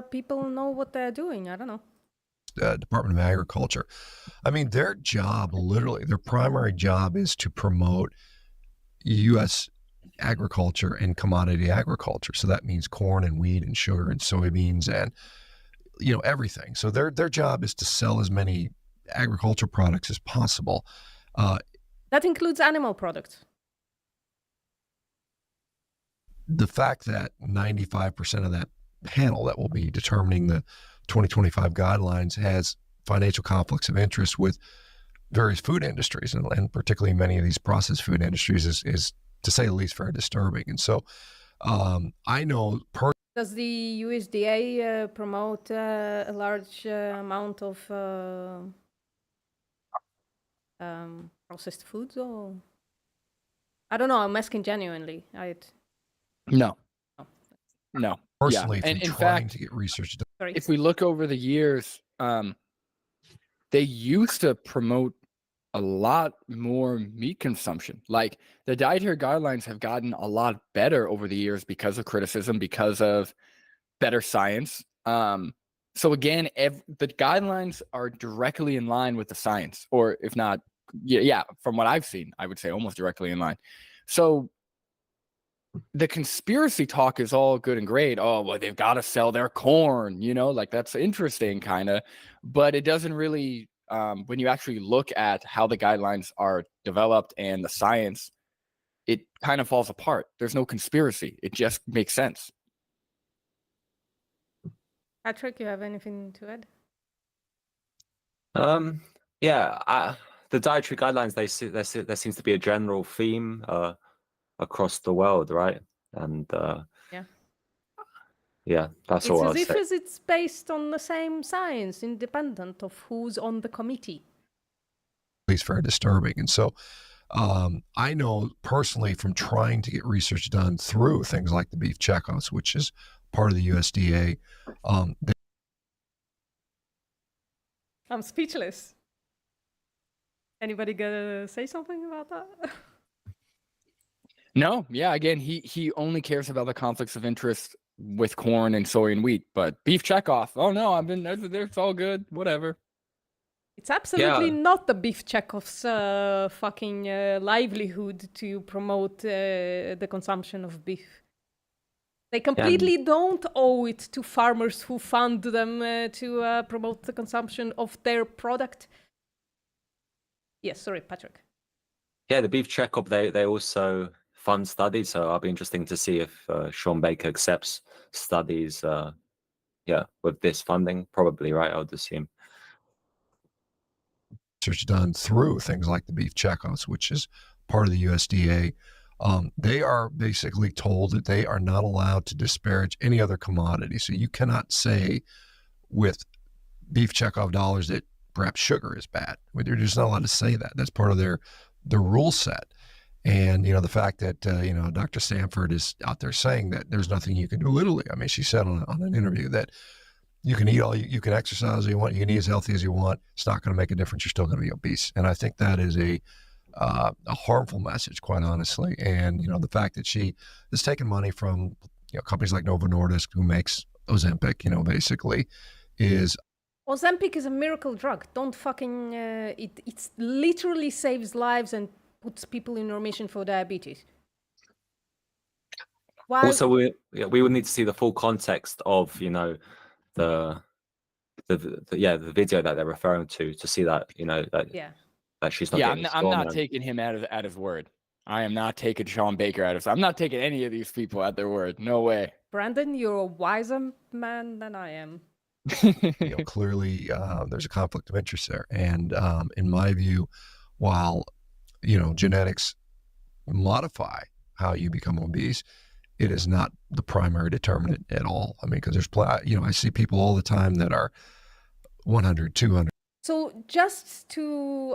[SPEAKER 1] people know what they're doing. I don't know.
[SPEAKER 4] Department of Agriculture. Their job, literally, their primary job is to promote U.S. agriculture and commodity agriculture. So that means corn and wheat and sugar and soybeans and, everything. So their job is to sell as many agriculture products as possible.
[SPEAKER 1] That includes animal products.
[SPEAKER 4] The fact that 95% of that panel that will be determining the 2025 guidelines has financial conflicts of interest with various food industries, and particularly many of these processed food industries is to say the least, very disturbing. And so I know
[SPEAKER 1] Does the USDA promote a large amount of processed foods? Or I don't know. I'm asking genuinely.
[SPEAKER 2] No,
[SPEAKER 1] Oh,
[SPEAKER 2] no.
[SPEAKER 4] personally
[SPEAKER 2] Yeah.
[SPEAKER 4] from
[SPEAKER 2] And in
[SPEAKER 4] trying
[SPEAKER 2] fact,
[SPEAKER 4] to get research done.
[SPEAKER 1] sorry.
[SPEAKER 2] if we look over the years, they used to promote a lot more meat consumption. Like the dietary guidelines have gotten a lot better over the years because of criticism, because of better science. So again, the guidelines are directly in line with the science, or if not, yeah, from what I've seen, I would say almost directly in line. So the conspiracy talk is all good and great. Oh, well, they've got to sell their corn, like that's interesting kind of, but it doesn't really, when you actually look at how the guidelines are developed and the science, it kind of falls apart. There's no conspiracy. It just makes sense.
[SPEAKER 1] Patrick, you have anything to add?
[SPEAKER 3] Yeah, the dietary guidelines, there seems to be a general theme across the world, right? And yeah, that's all I'll
[SPEAKER 1] It's
[SPEAKER 3] say.
[SPEAKER 1] as if it's based on the same science, independent of who's on the committee.
[SPEAKER 4] At least very disturbing. And so I know personally from trying to get research done through things like the beef checkoffs, which is part of the USDA.
[SPEAKER 1] I'm speechless. Anybody gonna say something about that?
[SPEAKER 2] No, yeah, again, he only cares about the conflicts of interest with corn and soy and wheat, but beef checkoff. Oh no, it's all good, whatever.
[SPEAKER 1] It's absolutely not the beef checkoff's fucking livelihood to promote the consumption of beef. They completely don't owe it to farmers who fund them to promote the consumption of their product. Yes, sorry, Patrick.
[SPEAKER 3] Yeah, the beef checkup, they also fund studies, so I'll be interesting to see if Shawn Baker accepts studies, with this funding, probably, right, I would assume.
[SPEAKER 4] Research done through things like the beef checkoffs, which is part of the USDA. They are basically told that they are not allowed to disparage any other commodity. So you cannot say with beef checkoff dollars that perhaps sugar is bad. They're just not allowed to say that. That's part of their rule set. And, the fact that, Dr. Stanford is out there saying that there's nothing you can do. Literally, I mean, she said on an interview that you can eat you can exercise as you want, you can eat as healthy as you want. It's not going to make a difference. You're still going to be obese. And I think that is a harmful message, quite honestly. And, the fact that she is taking money from, companies like Novo Nordisk, who makes Ozempic, basically is.
[SPEAKER 1] Ozempic is a miracle drug. Don't fucking, it literally saves lives and puts people in remission for diabetes. Why?
[SPEAKER 3] Also, we would need to see the full context of, the video that they're referring to see that, that she's not getting
[SPEAKER 2] I'm not taking him at his word. I am not taking Shawn Baker at his. I'm not taking any of these people at their word. No way.
[SPEAKER 1] Brandon, you're a wiser man than I am.
[SPEAKER 4] Clearly, there's a conflict of interest there. And in my view, while, genetics modify how you become obese, it is not the primary determinant at all. I mean, because there's, I see people all the time that are 100, 200.
[SPEAKER 1] So just to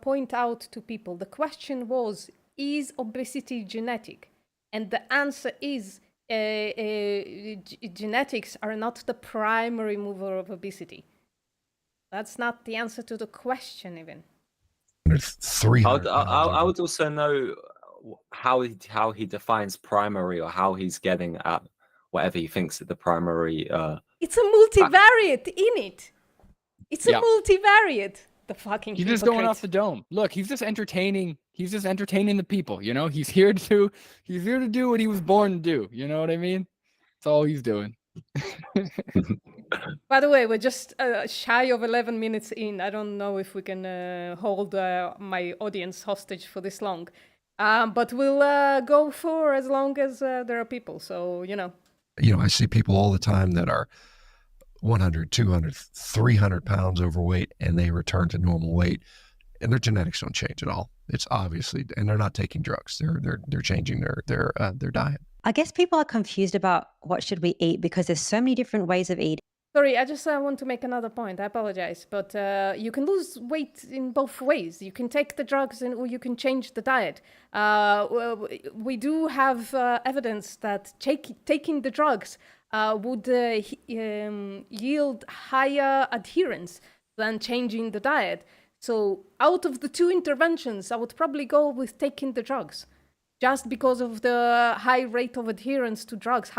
[SPEAKER 1] point out to people, the question was, is obesity genetic? And the answer is genetics are not the primary mover of obesity. That's not the answer to the question even.
[SPEAKER 4] 300
[SPEAKER 3] I would also know how he defines primary, or how he's getting at whatever he thinks the primary.
[SPEAKER 1] It's a multivariate in it. It's a multivariate. The fucking.
[SPEAKER 2] He's just going off the dome. Look, he's just entertaining. He's just entertaining the people. He's here to do what he was born to do. You know what I mean? That's all he's doing.
[SPEAKER 1] By the way, we're just shy of 11 minutes in. I don't know if we can hold my audience hostage for this long. But we'll go for as long as there are people. So,
[SPEAKER 4] I see people all the time that are 100, 200, 300 pounds overweight, and they return to normal weight, and their genetics don't change at all. It's obviously, and they're not taking drugs. They're changing their diet.
[SPEAKER 8] I guess people are confused about what should we eat because there's so many different ways of eating.
[SPEAKER 1] Sorry, I just want to make another point. I apologize, but you can lose weight in both ways. You can take the drugs or you can change the diet. We do have evidence that taking the drugs would yield higher adherence than changing the diet. So out of the two interventions, I would probably go with taking the drugs, just because of the higher rate of adherence to drugs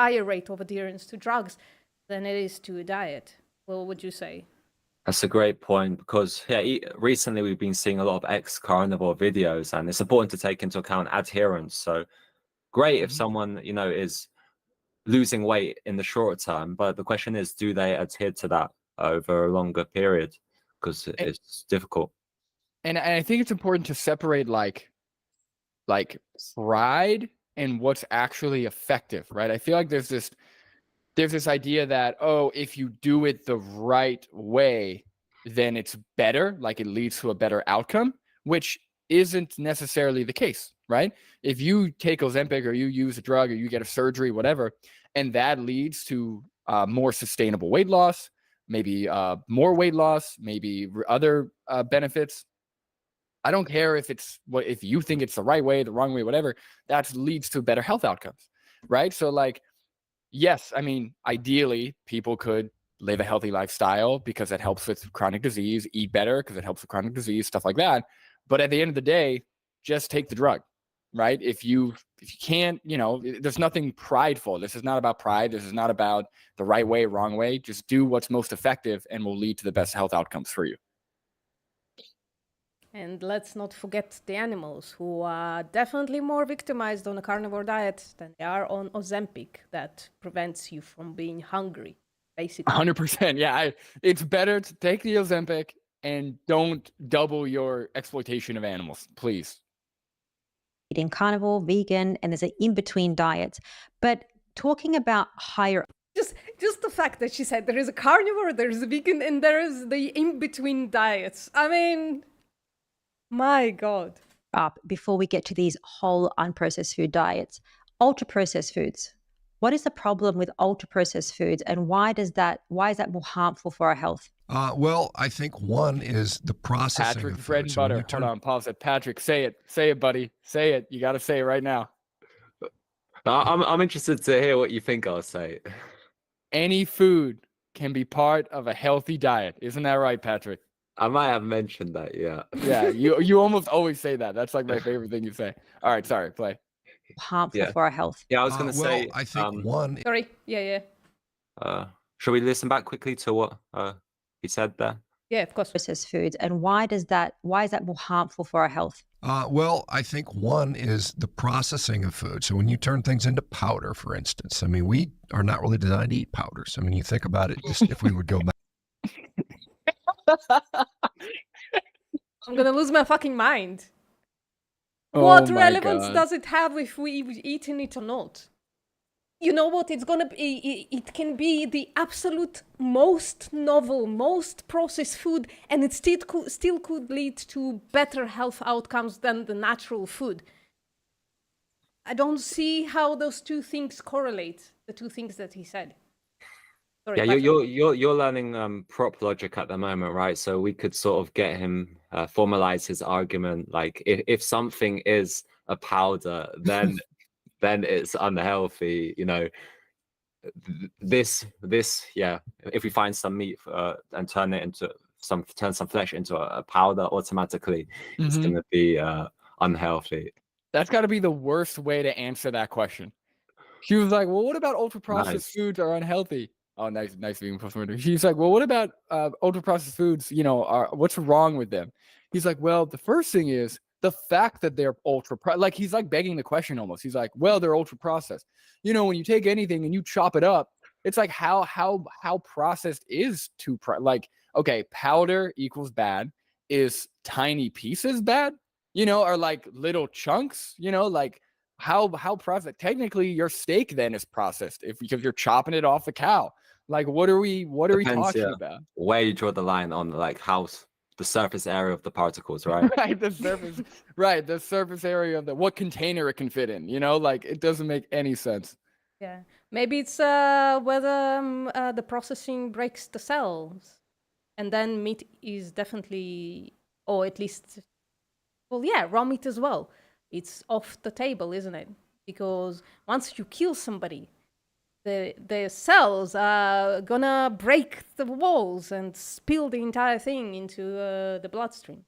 [SPEAKER 1] than it is to a diet. What would you say?
[SPEAKER 3] That's a great point, because recently we've been seeing a lot of ex-carnivore videos, and it's important to take into account adherence. So great if someone, is losing weight in the short term, but the question is, do they adhere to that over a longer period? Because it's difficult.
[SPEAKER 2] And I think it's important to separate like pride and what's actually effective, right? I feel like there's this idea that, oh, if you do it the right way, then it's better, like it leads to a better outcome, which isn't necessarily the case, right? If you take Ozempic or you use a drug or you get a surgery, whatever, and that leads to more sustainable weight loss, maybe more weight loss, maybe other benefits, I don't care if you think it's the right way, the wrong way, whatever, that leads to better health outcomes, right? So like, yes, I mean, ideally, people could live a healthy lifestyle because it helps with chronic disease, eat better because it helps with chronic disease, stuff like that. But at the end of the day, just take the drug, right? If you can't, there's nothing prideful. This is not about pride. This is not about the right way, wrong way. Just do what's most effective and will lead to the best health outcomes for you.
[SPEAKER 1] And let's not forget the animals, who are definitely more victimized on a carnivore diet than they are on Ozempic, that prevents you from being hungry, basically.
[SPEAKER 2] 100%. Yeah, it's better to take the Ozempic and don't double your exploitation of animals, please.
[SPEAKER 8] Eating carnivore, vegan, and there's an in-between diet. But talking about higher...
[SPEAKER 1] Just the fact that she said there is a carnivore, there is a vegan, and there is the in-between diets. I mean... My God.
[SPEAKER 8] Up before we get to these whole unprocessed food diets, ultra-processed foods. What is the problem with ultra-processed foods, and why is that more harmful for our health?
[SPEAKER 4] Well, I think one is the processing
[SPEAKER 2] Patrick,
[SPEAKER 4] of food.
[SPEAKER 2] bread and butter. Hold on, pause it. Patrick, say it, buddy. Say it. You got to say it right now.
[SPEAKER 3] I'm interested to hear what you think I'll say.
[SPEAKER 2] Any food can be part of a healthy diet. Isn't that right, Patrick?
[SPEAKER 3] I might have mentioned that, yeah.
[SPEAKER 2] Yeah, you almost always say that. That's like my favorite thing you say. All right, sorry, play.
[SPEAKER 8] Harmful for our health.
[SPEAKER 3] Yeah, I was going to say...
[SPEAKER 4] I think one...
[SPEAKER 1] Sorry, yeah.
[SPEAKER 3] Shall we listen back quickly to what he said there?
[SPEAKER 1] Yeah, of course.
[SPEAKER 8] Processed foods, and why is that more harmful for our health?
[SPEAKER 4] Well, I think one is the processing of food. So when you turn things into powder, for instance, I mean, we are not really designed to eat powders. I mean, you think about it, just if we would go back.
[SPEAKER 1] I'm gonna lose my fucking mind.
[SPEAKER 2] Oh
[SPEAKER 1] What
[SPEAKER 2] my
[SPEAKER 1] relevance
[SPEAKER 2] God.
[SPEAKER 1] does it have if we've eaten it or not? You know what? It's gonna be. It can be the absolute most novel, most processed food, and it still could lead to better health outcomes than the natural food. I don't see how those two things correlate. The two things that he said. Sorry,
[SPEAKER 3] Yeah,
[SPEAKER 1] Patrick.
[SPEAKER 3] you're learning prop logic at the moment, right? So we could sort of get him formalize his argument, like if something is a powder, then it's unhealthy. This if we find some meat and turn some flesh into a powder, automatically it's going to be unhealthy.
[SPEAKER 2] That's got to be the worst way to answer that question. She was like, well, what about ultra-processed foods are unhealthy? Oh, nice being postmortem. She's like, well, what about ultra-processed foods? What's wrong with them? He's like, well, the first thing is the fact that they're like, he's like begging the question almost. He's like, well, they're ultra-processed. When you take anything and you chop it up, it's like how processed is like, okay, powder equals bad. Is tiny pieces bad? Or like little chunks? Like how processed? Technically, your steak then is processed because you're chopping it off a cow. Like, what are we talking about?
[SPEAKER 3] Where you draw the line on like how the surface area of the particles, right?
[SPEAKER 2] Right, the surface area of what container it can fit in, like it doesn't make any sense.
[SPEAKER 1] Yeah, maybe it's whether the processing breaks the cells, and then meat is definitely, or at least, well, yeah, raw meat as well. It's off the table, isn't it? Because once you kill somebody, the cells are gonna break the walls and spill the entire thing into the bloodstream.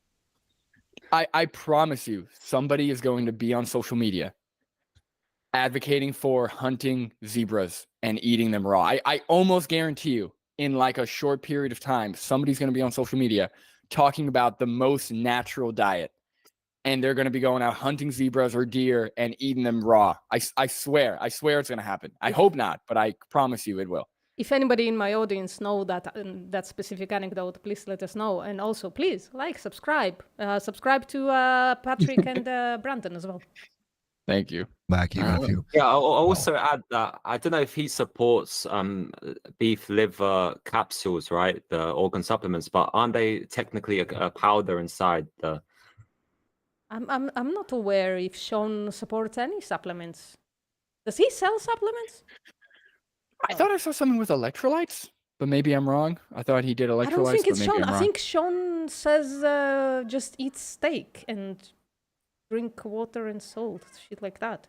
[SPEAKER 2] I promise you, somebody is going to be on social media advocating for hunting zebras and eating them raw. I almost guarantee you, in like a short period of time, somebody's going to be on social media talking about the most natural diet. And they're going to be going out hunting zebras or deer and eating them raw. I swear it's going to happen. I hope not, but I promise you it will.
[SPEAKER 1] If anybody in my audience know that specific anecdote, please let us know. And also, please subscribe to Patrick and Brandon as well.
[SPEAKER 2] Thank you.
[SPEAKER 4] Back even if you.
[SPEAKER 3] Yeah, I'll also add that I don't know if he supports beef liver capsules, right? The organ supplements, but aren't they technically a powder inside the?
[SPEAKER 1] I'm not aware if Shawn supports any supplements. Does he sell supplements?
[SPEAKER 2] I thought I saw something with electrolytes, but maybe I'm wrong. I thought he did electrolytes.
[SPEAKER 1] I don't think it's Shawn.
[SPEAKER 2] I
[SPEAKER 1] I think Shawn says just eat steak and drink water and salt, shit like that,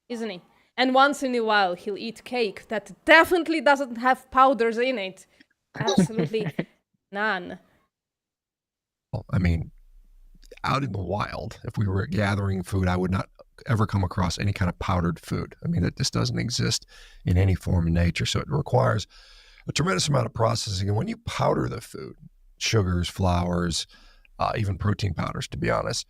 [SPEAKER 1] isn't he? And once in a while, he'll eat cake that definitely doesn't have powders in it. Absolutely none.
[SPEAKER 4] Well, I mean, out in the wild, if we were gathering food, I would not ever come across any kind of powdered food. I mean, it just doesn't exist in any form in nature. So it requires a tremendous amount of processing. And when you powder the food, sugars, flours, even protein powders, to be honest,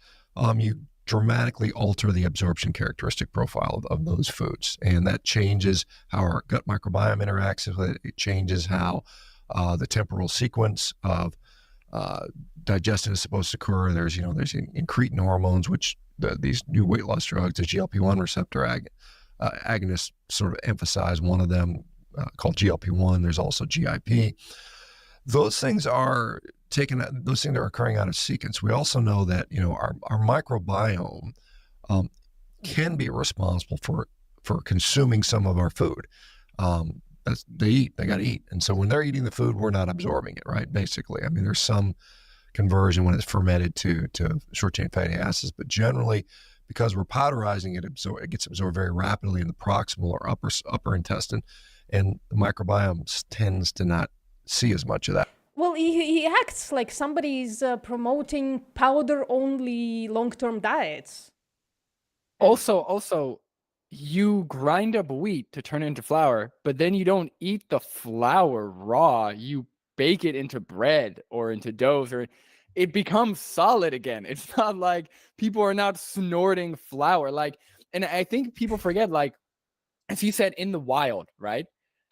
[SPEAKER 4] you dramatically alter the absorption characteristic profile of those foods. And that changes how our gut microbiome interacts with it. It changes how the temporal sequence of digestion is supposed to occur. There's incretin hormones, which these new weight loss drugs, the GLP-1 receptor agonists sort of emphasize. One of them called GLP-1. There's also GIP. Those things are occurring out of sequence. We also know that our microbiome can be responsible for consuming some of our food. They got to eat, and so when they're eating the food, we're not absorbing it, right? Basically, I mean, there's some conversion when it's fermented to short chain fatty acids, but generally, because we're powderizing it, it gets absorbed very rapidly in the proximal or upper intestine, and the microbiome tends to not see as much of that.
[SPEAKER 1] Well, he acts like somebody's promoting powder-only long-term diets.
[SPEAKER 2] Also, you grind up wheat to turn it into flour, but then you don't eat the flour raw. You bake it into bread or into doughs, or it becomes solid again. It's not like people are not snorting flour. And I think people forget, as you said, in the wild, right?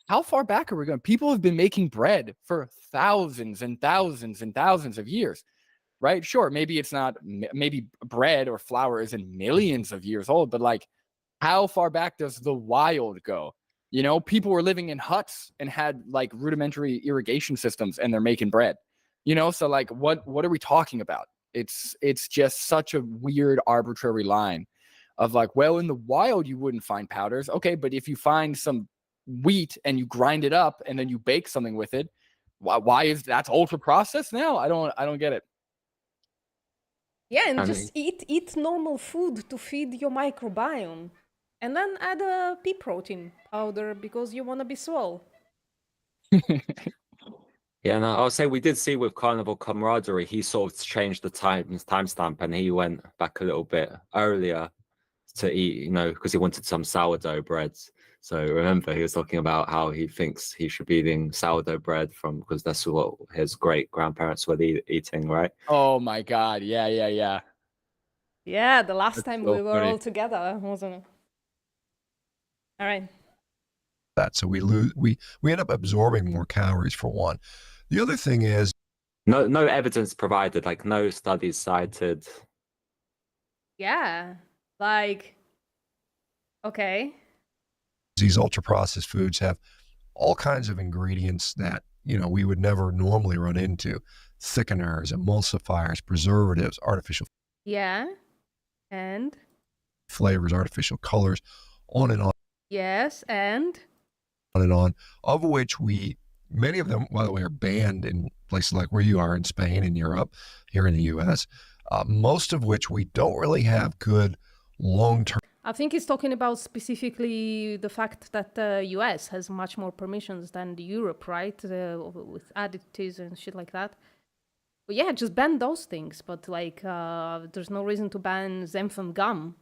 [SPEAKER 2] How far back are we going? People have been making bread for thousands and thousands and thousands of years, right? Sure, maybe bread or flour isn't millions of years old, but how far back does the wild go? People were living in huts and had rudimentary irrigation systems, and they're making bread. So what are we talking about? It's just such a weird arbitrary line of well, in the wild you wouldn't find powders. Okay, but if you find some wheat and you grind it up and then you bake something with it, why is that's ultra processed now? I don't get it.
[SPEAKER 1] Yeah, and eat normal food to feed your microbiome. And then add a pea protein powder because you want to be swole.
[SPEAKER 3] Yeah, no, I'll say we did see with Carnivore Camaraderie, he sort of changed the timestamp and he went back a little bit earlier to eat, because he wanted some sourdough breads. So remember, he was talking about how he thinks he should be eating sourdough bread because that's what his great grandparents were eating, right?
[SPEAKER 2] Oh my God. Yeah.
[SPEAKER 1] Yeah, the last
[SPEAKER 2] That's
[SPEAKER 1] time
[SPEAKER 2] so
[SPEAKER 1] we were
[SPEAKER 2] funny.
[SPEAKER 1] all together, wasn't it? All right.
[SPEAKER 4] So we end up absorbing more calories for one. The other thing is
[SPEAKER 3] No evidence provided, no studies cited.
[SPEAKER 1] Yeah, okay.
[SPEAKER 4] these ultra processed foods have all kinds of ingredients that we would never normally run into: thickeners, emulsifiers, preservatives, artificial
[SPEAKER 1] Yeah. And
[SPEAKER 4] flavors, artificial colors, on and on
[SPEAKER 1] yes, and
[SPEAKER 4] and on, of which many of them, by the way, are banned in places like where you are in Spain and Europe, here in the US, most of which we don't really have good long-term.
[SPEAKER 1] I think he's talking about specifically the fact that the US has much more permissions than Europe, right? With additives and shit like that. But yeah, just ban those things. But like, there's no reason to ban xanthan gum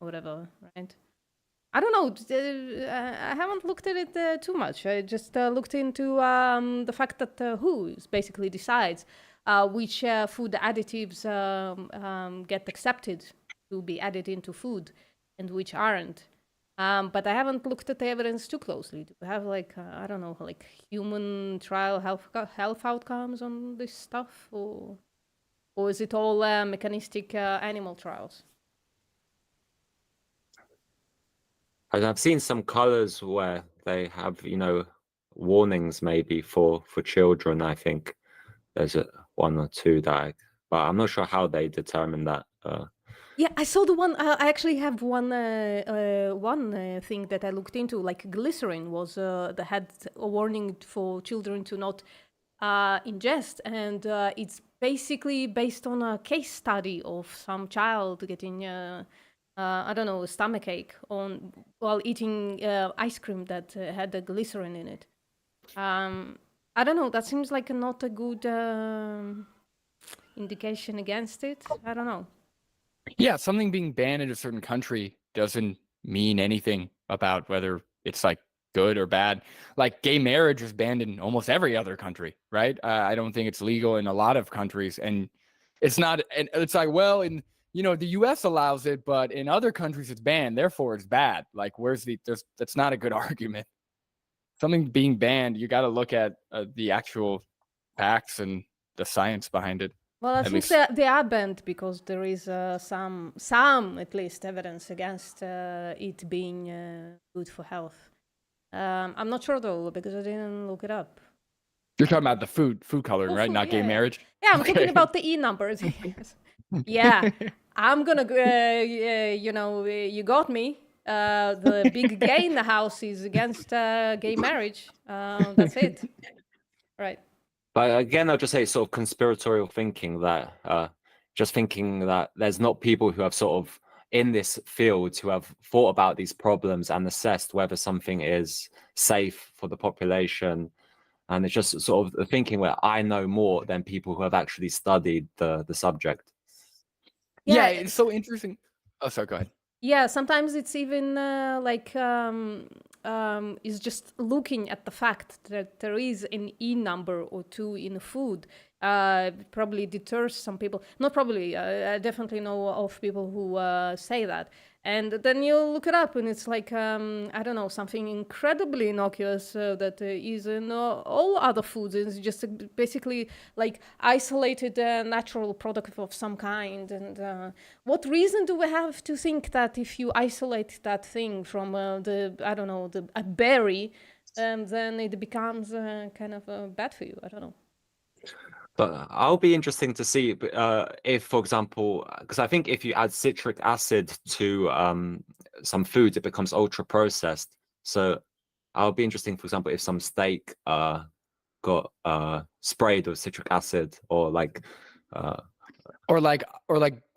[SPEAKER 1] or whatever, right? I don't know. I haven't looked at it too much. I just looked into the fact that WHO basically decides which food additives get accepted to be added into food and which aren't. But I haven't looked at the evidence too closely. Do we have like, I don't know, like human trial health outcomes on this stuff? Or is it all mechanistic animal trials?
[SPEAKER 3] I've seen some colors where they have, warnings maybe for children. I think there's one or two but I'm not sure how they determine that.
[SPEAKER 1] Yeah, I saw the one. I actually have one thing that I looked into. Like glycerin was that had a warning for children to not ingest, and it's basically based on a case study of some child getting I don't know, a stomachache while eating ice cream that had the glycerin in it. I don't know. That seems like not a good indication against it. I don't know.
[SPEAKER 2] Yeah, something being banned in a certain country doesn't mean anything about whether it's like good or bad. Like gay marriage is banned in almost every other country, right? I don't think it's legal in a lot of countries, and it's not. And it's like, well, in the U.S. allows it, but in other countries it's banned, therefore it's bad. Like, that's not a good argument. Something being banned, you got to look at the actual facts and the science behind it.
[SPEAKER 1] Well, I think they are banned because there is some at least evidence against it being good for health. I'm not sure though because I didn't look it up.
[SPEAKER 2] You're talking about the food coloring, right? Not gay marriage.
[SPEAKER 1] Yeah, I'm talking about the E numbers. Yeah, I'm gonna. You got me. The big gay in the house is against gay marriage. That's it. Right.
[SPEAKER 3] But again, I'll just say sort of conspiratorial thinking that just thinking that there's not people who have sort of in this field who have thought about these problems and assessed whether something is safe for the population. And it's just sort of the thinking where I know more than people who have actually studied the subject.
[SPEAKER 2] Yeah, it's so interesting. Oh, sorry, go ahead.
[SPEAKER 1] Yeah, sometimes it's even is just looking at the fact that there is an E number or two in food probably deters some people. Not probably, I definitely know of people who say that. And then you look it up and it's like, I don't know, something incredibly innocuous that is in all other foods. It's just basically like isolated natural product of some kind. And what reason do we have to think that if you isolate that thing from a berry, then it becomes kind of bad for you? I don't know.
[SPEAKER 3] But I'll be interesting to see if, for example, because I think if you add citric acid to some foods, it becomes ultra processed. So I'll be interesting, for example, if some steak got sprayed with citric acid, or like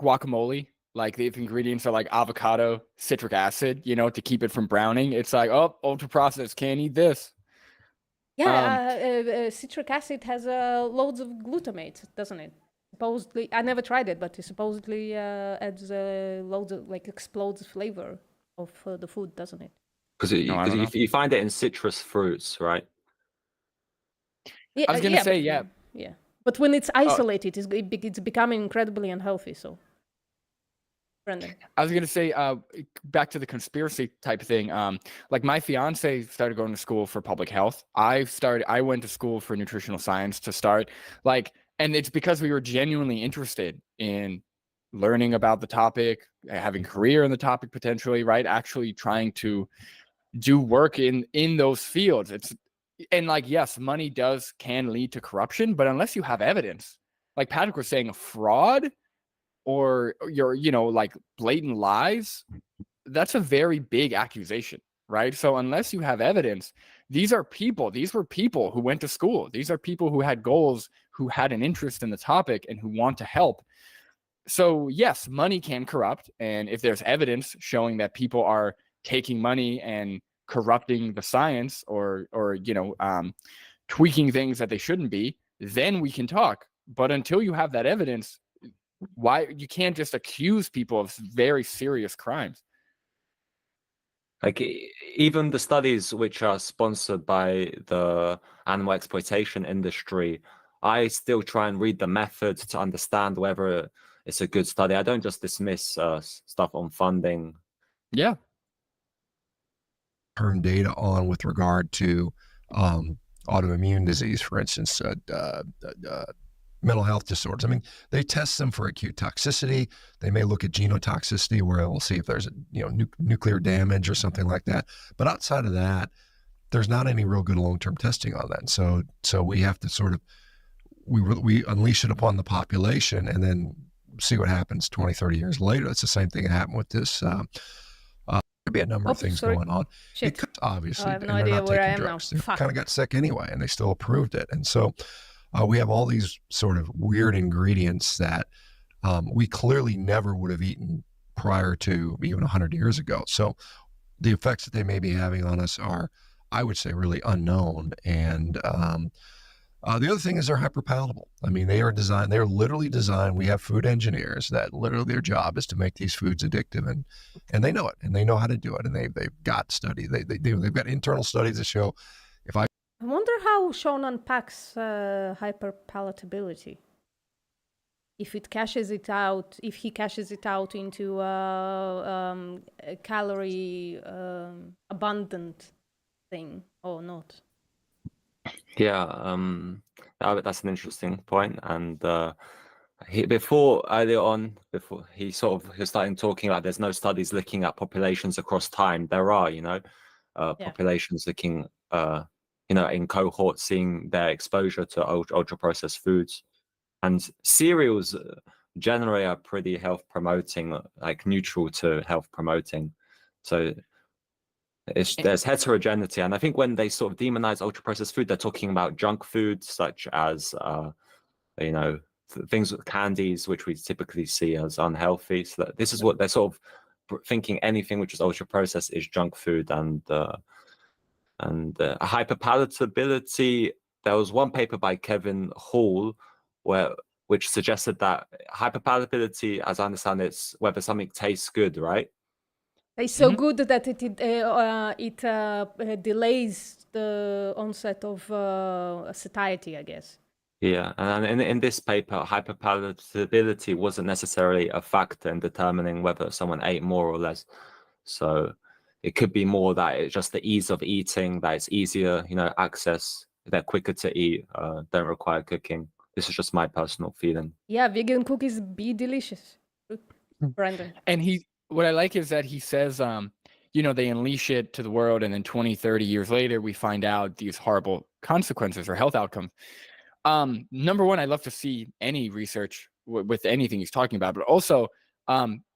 [SPEAKER 2] guacamole. Like if ingredients are like avocado, citric acid, to keep it from browning. It's like, oh, ultra processed, can't eat this.
[SPEAKER 1] Yeah, citric acid has loads of glutamate, doesn't it? Supposedly, I never tried it, but it supposedly adds loads of, explodes flavor of the food, doesn't it?
[SPEAKER 3] Because you find it in citrus fruits, right?
[SPEAKER 1] Yeah,
[SPEAKER 2] I was gonna say, yeah.
[SPEAKER 1] Yeah, but when it's isolated, it's becoming incredibly unhealthy. So, Brendan.
[SPEAKER 2] I was gonna say, back to the conspiracy type thing. Like my fiance started going to school for public health. I went to school for nutritional science to start. And it's because we were genuinely interested in learning about the topic, having a career in the topic potentially, right? Actually trying to do work in those fields. and like, yes, money can lead to corruption, but unless you have evidence, like Patrick was saying, fraud or your, like blatant lies, that's a very big accusation, right? So unless you have evidence, these were people who went to school. These are people who had goals, who had an interest in the topic and who want to help. So yes, money can corrupt. And if there's evidence showing that people are taking money and corrupting the science or tweaking things that they shouldn't be, then we can talk. But until you have that evidence, you can't just accuse people of very serious crimes.
[SPEAKER 3] Like even the studies which are sponsored by the animal exploitation industry, I still try and read the methods to understand whether it's a good study. I don't just dismiss stuff on funding.
[SPEAKER 2] Yeah.
[SPEAKER 4] Turn data on with regard to autoimmune disease, for instance, mental health disorders. I mean, they test them for acute toxicity. They may look at genotoxicity, where they'll see if there's nuclear damage or something like that. But outside of that, there's not any real good long-term testing on that. So we have to sort of we unleash it upon the population and then see what happens 20, 30 years later. It's the same thing that happened with this. Could be a number of things going on.
[SPEAKER 1] Shit.
[SPEAKER 4] It could, obviously,
[SPEAKER 1] I have no
[SPEAKER 4] and they're
[SPEAKER 1] idea
[SPEAKER 4] not
[SPEAKER 1] where I
[SPEAKER 4] taking
[SPEAKER 1] am
[SPEAKER 4] drugs.
[SPEAKER 1] now.
[SPEAKER 4] They
[SPEAKER 1] Fuck.
[SPEAKER 4] kind of got sick anyway, and they still approved it. And so we have all these sort of weird ingredients that we clearly never would have eaten prior to even 100 years ago. So the effects that they may be having on us are, I would say, really unknown. And the other thing is they're hyperpalatable. I mean, they're literally designed. We have food engineers that literally their job is to make these foods addictive, and they know it, and they know how to do it, and they've got they've got internal studies that show
[SPEAKER 1] I wonder how Shawn unpacks hyperpalatability. If he cashes it out into a calorie abundant thing or not.
[SPEAKER 3] Yeah, that's an interesting point. And before he was starting talking about there's no studies looking at populations across time. There are, populations looking, in cohorts, seeing their exposure to ultra processed foods, and cereals generally are pretty health promoting, like neutral to health promoting. So there's heterogeneity, and I think when they sort of demonize ultra processed food, they're talking about junk food such as things with candies, which we typically see as unhealthy. So this is what they're sort of thinking: anything which is ultra processed is junk food. And hyperpalatability. There was one paper by Kevin Hall which suggested that hyperpalatability, as I understand, it's whether something tastes good, right?
[SPEAKER 1] It's so good that it delays the onset of satiety, I guess.
[SPEAKER 3] Yeah, and in this paper, hyperpalatability wasn't necessarily a factor in determining whether someone ate more or less. So it could be more that it's just the ease of eating, that it's easier, access, they're quicker to eat, don't require cooking. This is just my personal feeling.
[SPEAKER 1] Yeah, vegan cookies be delicious. Brandon.
[SPEAKER 2] And what I like is that he says, they unleash it to the world, and then 20, 30 years later, we find out these horrible consequences or health outcomes. Number one, I'd love to see any research with anything he's talking about, but also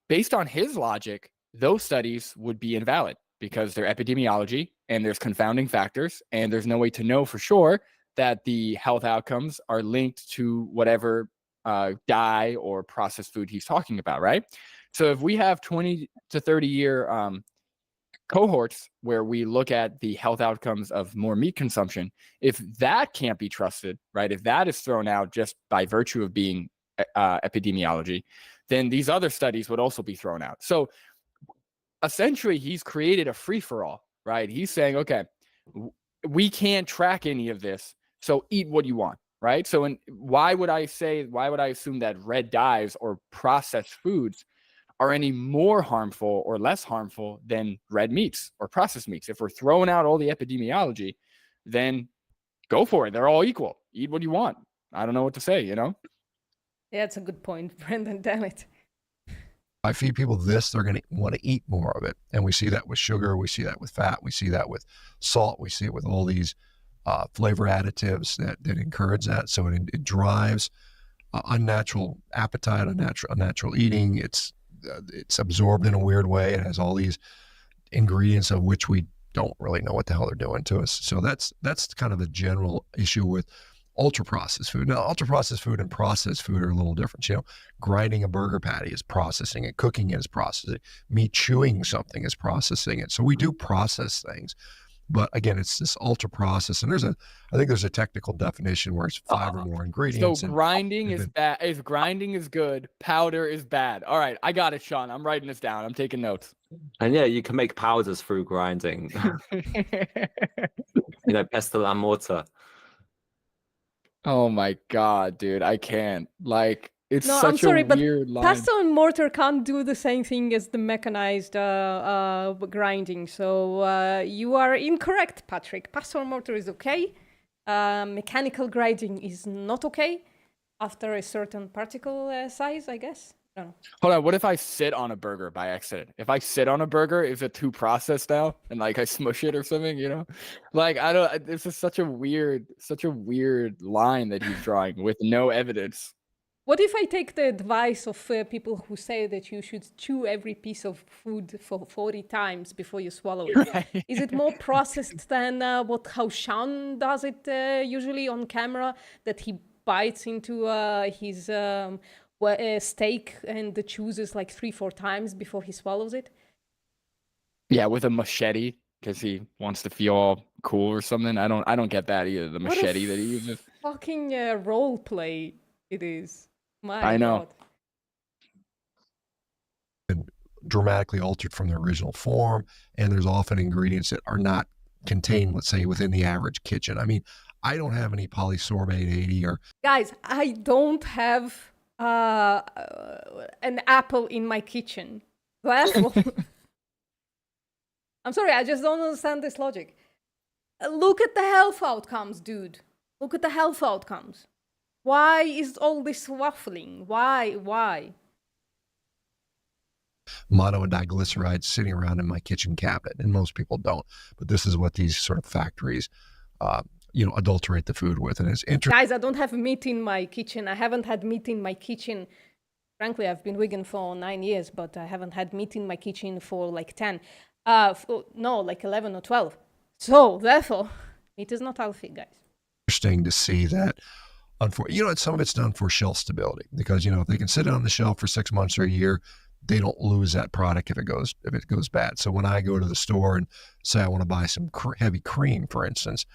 [SPEAKER 2] based on his logic, those studies would be invalid because they're epidemiology and there's confounding factors, and there's no way to know for sure that the health outcomes are linked to whatever dye or processed food he's talking about, right? So if we have 20 to 30 year cohorts where we look at the health outcomes of more meat consumption, if that can't be trusted, right, if that is thrown out just by virtue of being epidemiology, then these other studies would also be thrown out. So essentially, he's created a free-for-all, right? He's saying, okay, we can't track any of this, so eat what you want, right? So why would I assume that red dyes or processed foods are any more harmful or less harmful than red meats or processed meats? If we're throwing out all the epidemiology, then go for it. They're all equal. Eat what you want. I don't know what to say,
[SPEAKER 1] Yeah, it's a good point, Brendan, damn it.
[SPEAKER 4] I feed people this, they're going to want to eat more of it. And we see that with sugar, we see that with fat, we see that with salt, we see it with all these flavor additives that encourage that. So it drives unnatural appetite, unnatural eating. It's absorbed in a weird way. It has all these ingredients of which we don't really know what the hell they're doing to us. So that's kind of the general issue with ultra processed food. Now, ultra processed food and processed food are a little different. Grinding a burger patty is processing it, cooking it is processing it, me chewing something is processing it. So we do process things. But again, it's this ultra process, and I think there's a technical definition where it's 5 or more ingredients.
[SPEAKER 2] So grinding is bad. If grinding is good, powder is bad. All right, I got it, Shawn. I'm writing this down. I'm taking notes.
[SPEAKER 3] And yeah, you can make powders through grinding. Pestle and mortar.
[SPEAKER 2] Oh my God, dude, I can't. Like, it's
[SPEAKER 1] No,
[SPEAKER 2] such
[SPEAKER 1] I'm sorry,
[SPEAKER 2] a
[SPEAKER 1] but
[SPEAKER 2] weird line.
[SPEAKER 1] pestle and mortar can't do the same thing as the mechanized grinding. So you are incorrect, Patrick. Pestle and mortar is okay. Mechanical grinding is not okay after a certain particle size, I guess. I don't know.
[SPEAKER 2] Hold on, what if I sit on a burger by accident? If I sit on a burger, is it too processed now? And like I smush it or something, Like I don't. This is such a weird line that he's drawing with no evidence.
[SPEAKER 1] What if I take the advice of people who say that you should chew every piece of food for 40 times before you swallow it?
[SPEAKER 2] Right.
[SPEAKER 1] Is it more processed than how Shawn does it usually on camera, that he bites into his steak and chooses like 3-4 times before he swallows it?
[SPEAKER 2] Yeah, with a machete because he wants to feel all cool or something. I don't get that either. The machete that he uses.
[SPEAKER 1] Fucking role play it is.
[SPEAKER 2] I know.
[SPEAKER 4] And dramatically altered from the original form, and there's often ingredients that are not contained, let's say, within the average kitchen. I mean, I don't have any polysorbate 80 or...
[SPEAKER 1] Guys, I don't have an apple in my kitchen. Therefore, I'm sorry, I just don't understand this logic. Look at the health outcomes, dude. Look at the health outcomes. Why is all this waffling? Why?
[SPEAKER 4] Monodiglycerides sitting around in my kitchen cabinet, and most people don't. But this is what these sort of factories, adulterate the food with, and it's interesting.
[SPEAKER 1] Guys, I don't have meat in my kitchen. I haven't had meat in my kitchen. Frankly, I've been vegan for 9 years, but I haven't had meat in my kitchen for like 10. Like 11 or 12. So therefore, meat is not healthy, guys.
[SPEAKER 4] Interesting to see that. Some of it's done for shelf stability, because if they can sit it on the shelf for 6 months or a year, they don't lose that product if it goes bad. So when I go to the store and say I want to buy some heavy cream, for instance,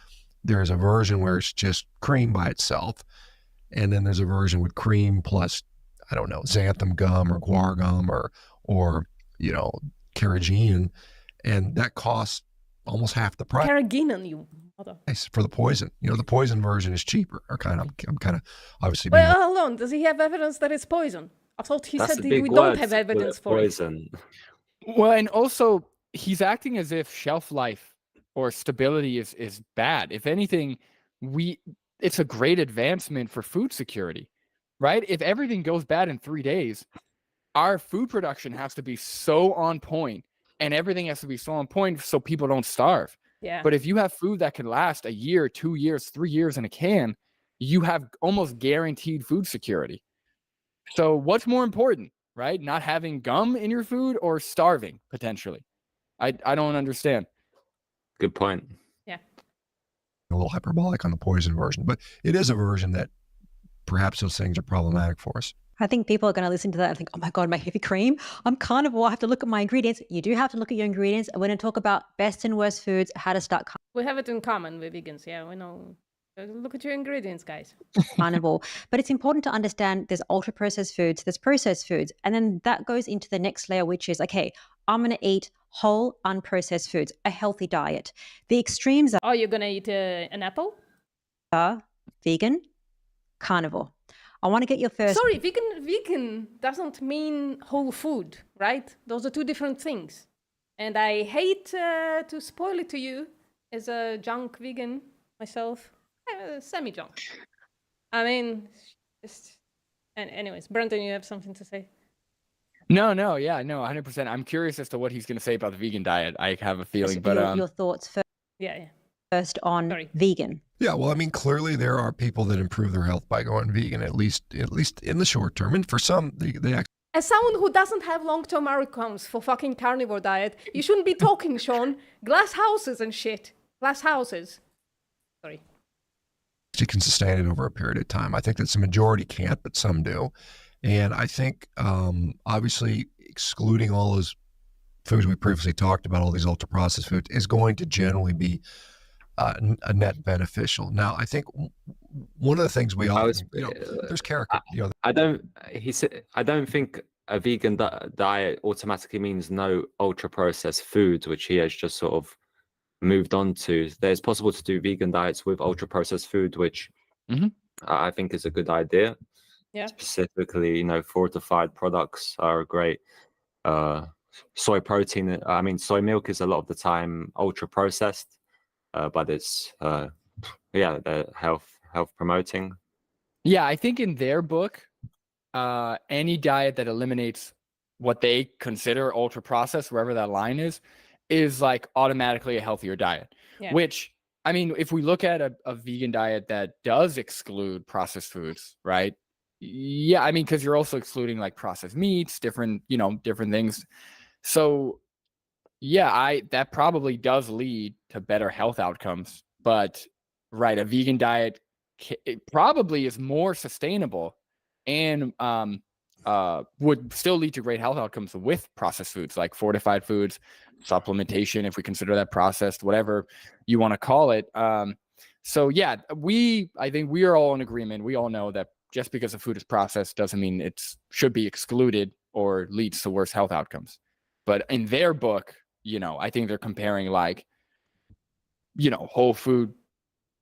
[SPEAKER 4] there's a version where it's just cream by itself, and then there's a version with cream plus, I don't know, xanthan gum or guar gum or carrageenan, and that costs almost half the price.
[SPEAKER 1] Carrageenan, you mother.
[SPEAKER 4] For the poison, the poison version is cheaper. Or I'm kind of obviously.
[SPEAKER 1] Well, hold on. Does he have evidence that it's poison? I thought he said we don't have evidence for
[SPEAKER 3] poison.
[SPEAKER 2] Well, and also he's acting as if shelf life or stability is bad. If anything, it's a great advancement for food security, right? If everything goes bad in 3 days, our food production has to be so on point, and everything has to be so on point so people don't starve.
[SPEAKER 1] Yeah.
[SPEAKER 2] But if you have food that can last a year, 2 years, 3 years in a can, you have almost guaranteed food security. So what's more important, right? Not having gum in your food or starving potentially? I don't understand.
[SPEAKER 3] Good point.
[SPEAKER 1] Yeah.
[SPEAKER 4] A little hyperbolic on the poison version, but it is a version that perhaps those things are problematic for us.
[SPEAKER 8] I think people are going to listen to that and think, oh my God, my heavy cream. I'm carnivore. I have to look at my ingredients. You do have to look at your ingredients. We're going to talk about best and worst foods, how to start
[SPEAKER 1] We have it in common with vegans. Yeah, we know. Look at your ingredients, guys.
[SPEAKER 8] carnivore. But it's important to understand there's ultra processed foods, there's processed foods. And then that goes into the next layer, which is, okay, I'm going to eat whole, unprocessed foods, a healthy diet. The extremes
[SPEAKER 1] Oh, you're going to eat an apple?
[SPEAKER 8] are vegan, carnivore. I want to get your first.
[SPEAKER 1] Sorry, vegan doesn't mean whole food, right? Those are two different things. And I hate to spoil it to you as a junk vegan myself, semi-junk. I mean, anyways, Brendan, you have something to say?
[SPEAKER 2] No, 100%. I'm curious as to what he's going to say about the vegan diet. I have a feeling, but
[SPEAKER 8] your thoughts first.
[SPEAKER 1] Yeah.
[SPEAKER 8] first on
[SPEAKER 1] Sorry.
[SPEAKER 8] vegan?
[SPEAKER 4] Yeah, well, I mean, clearly there are people that improve their health by going vegan, at least in the short term. And for some, they actually.
[SPEAKER 1] As someone who doesn't have long-term outcomes for fucking carnivore diet, you shouldn't be talking, Shawn. Glass houses and shit. Glass houses. Sorry.
[SPEAKER 4] Can sustain it over a period of time. I think that the majority can't, but some do. And I think, obviously, excluding all those foods we previously talked about, all these ultra-processed foods, is going to generally be a net beneficial. Now, I think one of the things we often, there's character.
[SPEAKER 3] I don't think a vegan diet automatically means no ultra-processed foods, which he has just sort of moved on to. There's possible to do vegan diets with ultra-processed food, which I think is a good idea.
[SPEAKER 1] Yeah.
[SPEAKER 3] Specifically, fortified products are great. Soy protein, I mean, soy milk is a lot of the time ultra-processed, but it's they're health promoting.
[SPEAKER 2] Yeah, I think in their book, any diet that eliminates what they consider ultra processed, wherever that line is like automatically a healthier diet.
[SPEAKER 1] Yeah.
[SPEAKER 2] Which, I mean, if we look at a vegan diet that does exclude processed foods, right? Yeah, I mean, because you're also excluding like processed meats, different things. So yeah, that probably does lead to better health outcomes. But right, a vegan diet it probably is more sustainable and would still lead to great health outcomes with processed foods, like fortified foods, supplementation, if we consider that processed, whatever you want to call it. So yeah, I think we are all in agreement. We all know that just because a food is processed doesn't mean it should be excluded or leads to worse health outcomes. But in their book, I think they're comparing like, whole food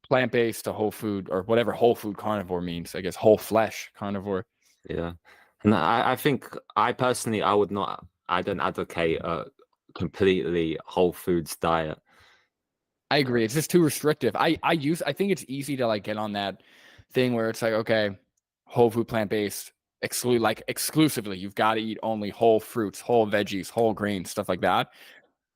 [SPEAKER 2] plant-based to whole food, or whatever whole food carnivore means, I guess whole flesh carnivore.
[SPEAKER 3] Yeah. And I think I personally, I don't advocate a completely whole foods diet.
[SPEAKER 2] I agree. It's just too restrictive. I think it's easy to like get on that thing where it's like, okay, whole food plant-based, exclusively, you've got to eat only whole fruits, whole veggies, whole grains, stuff like that.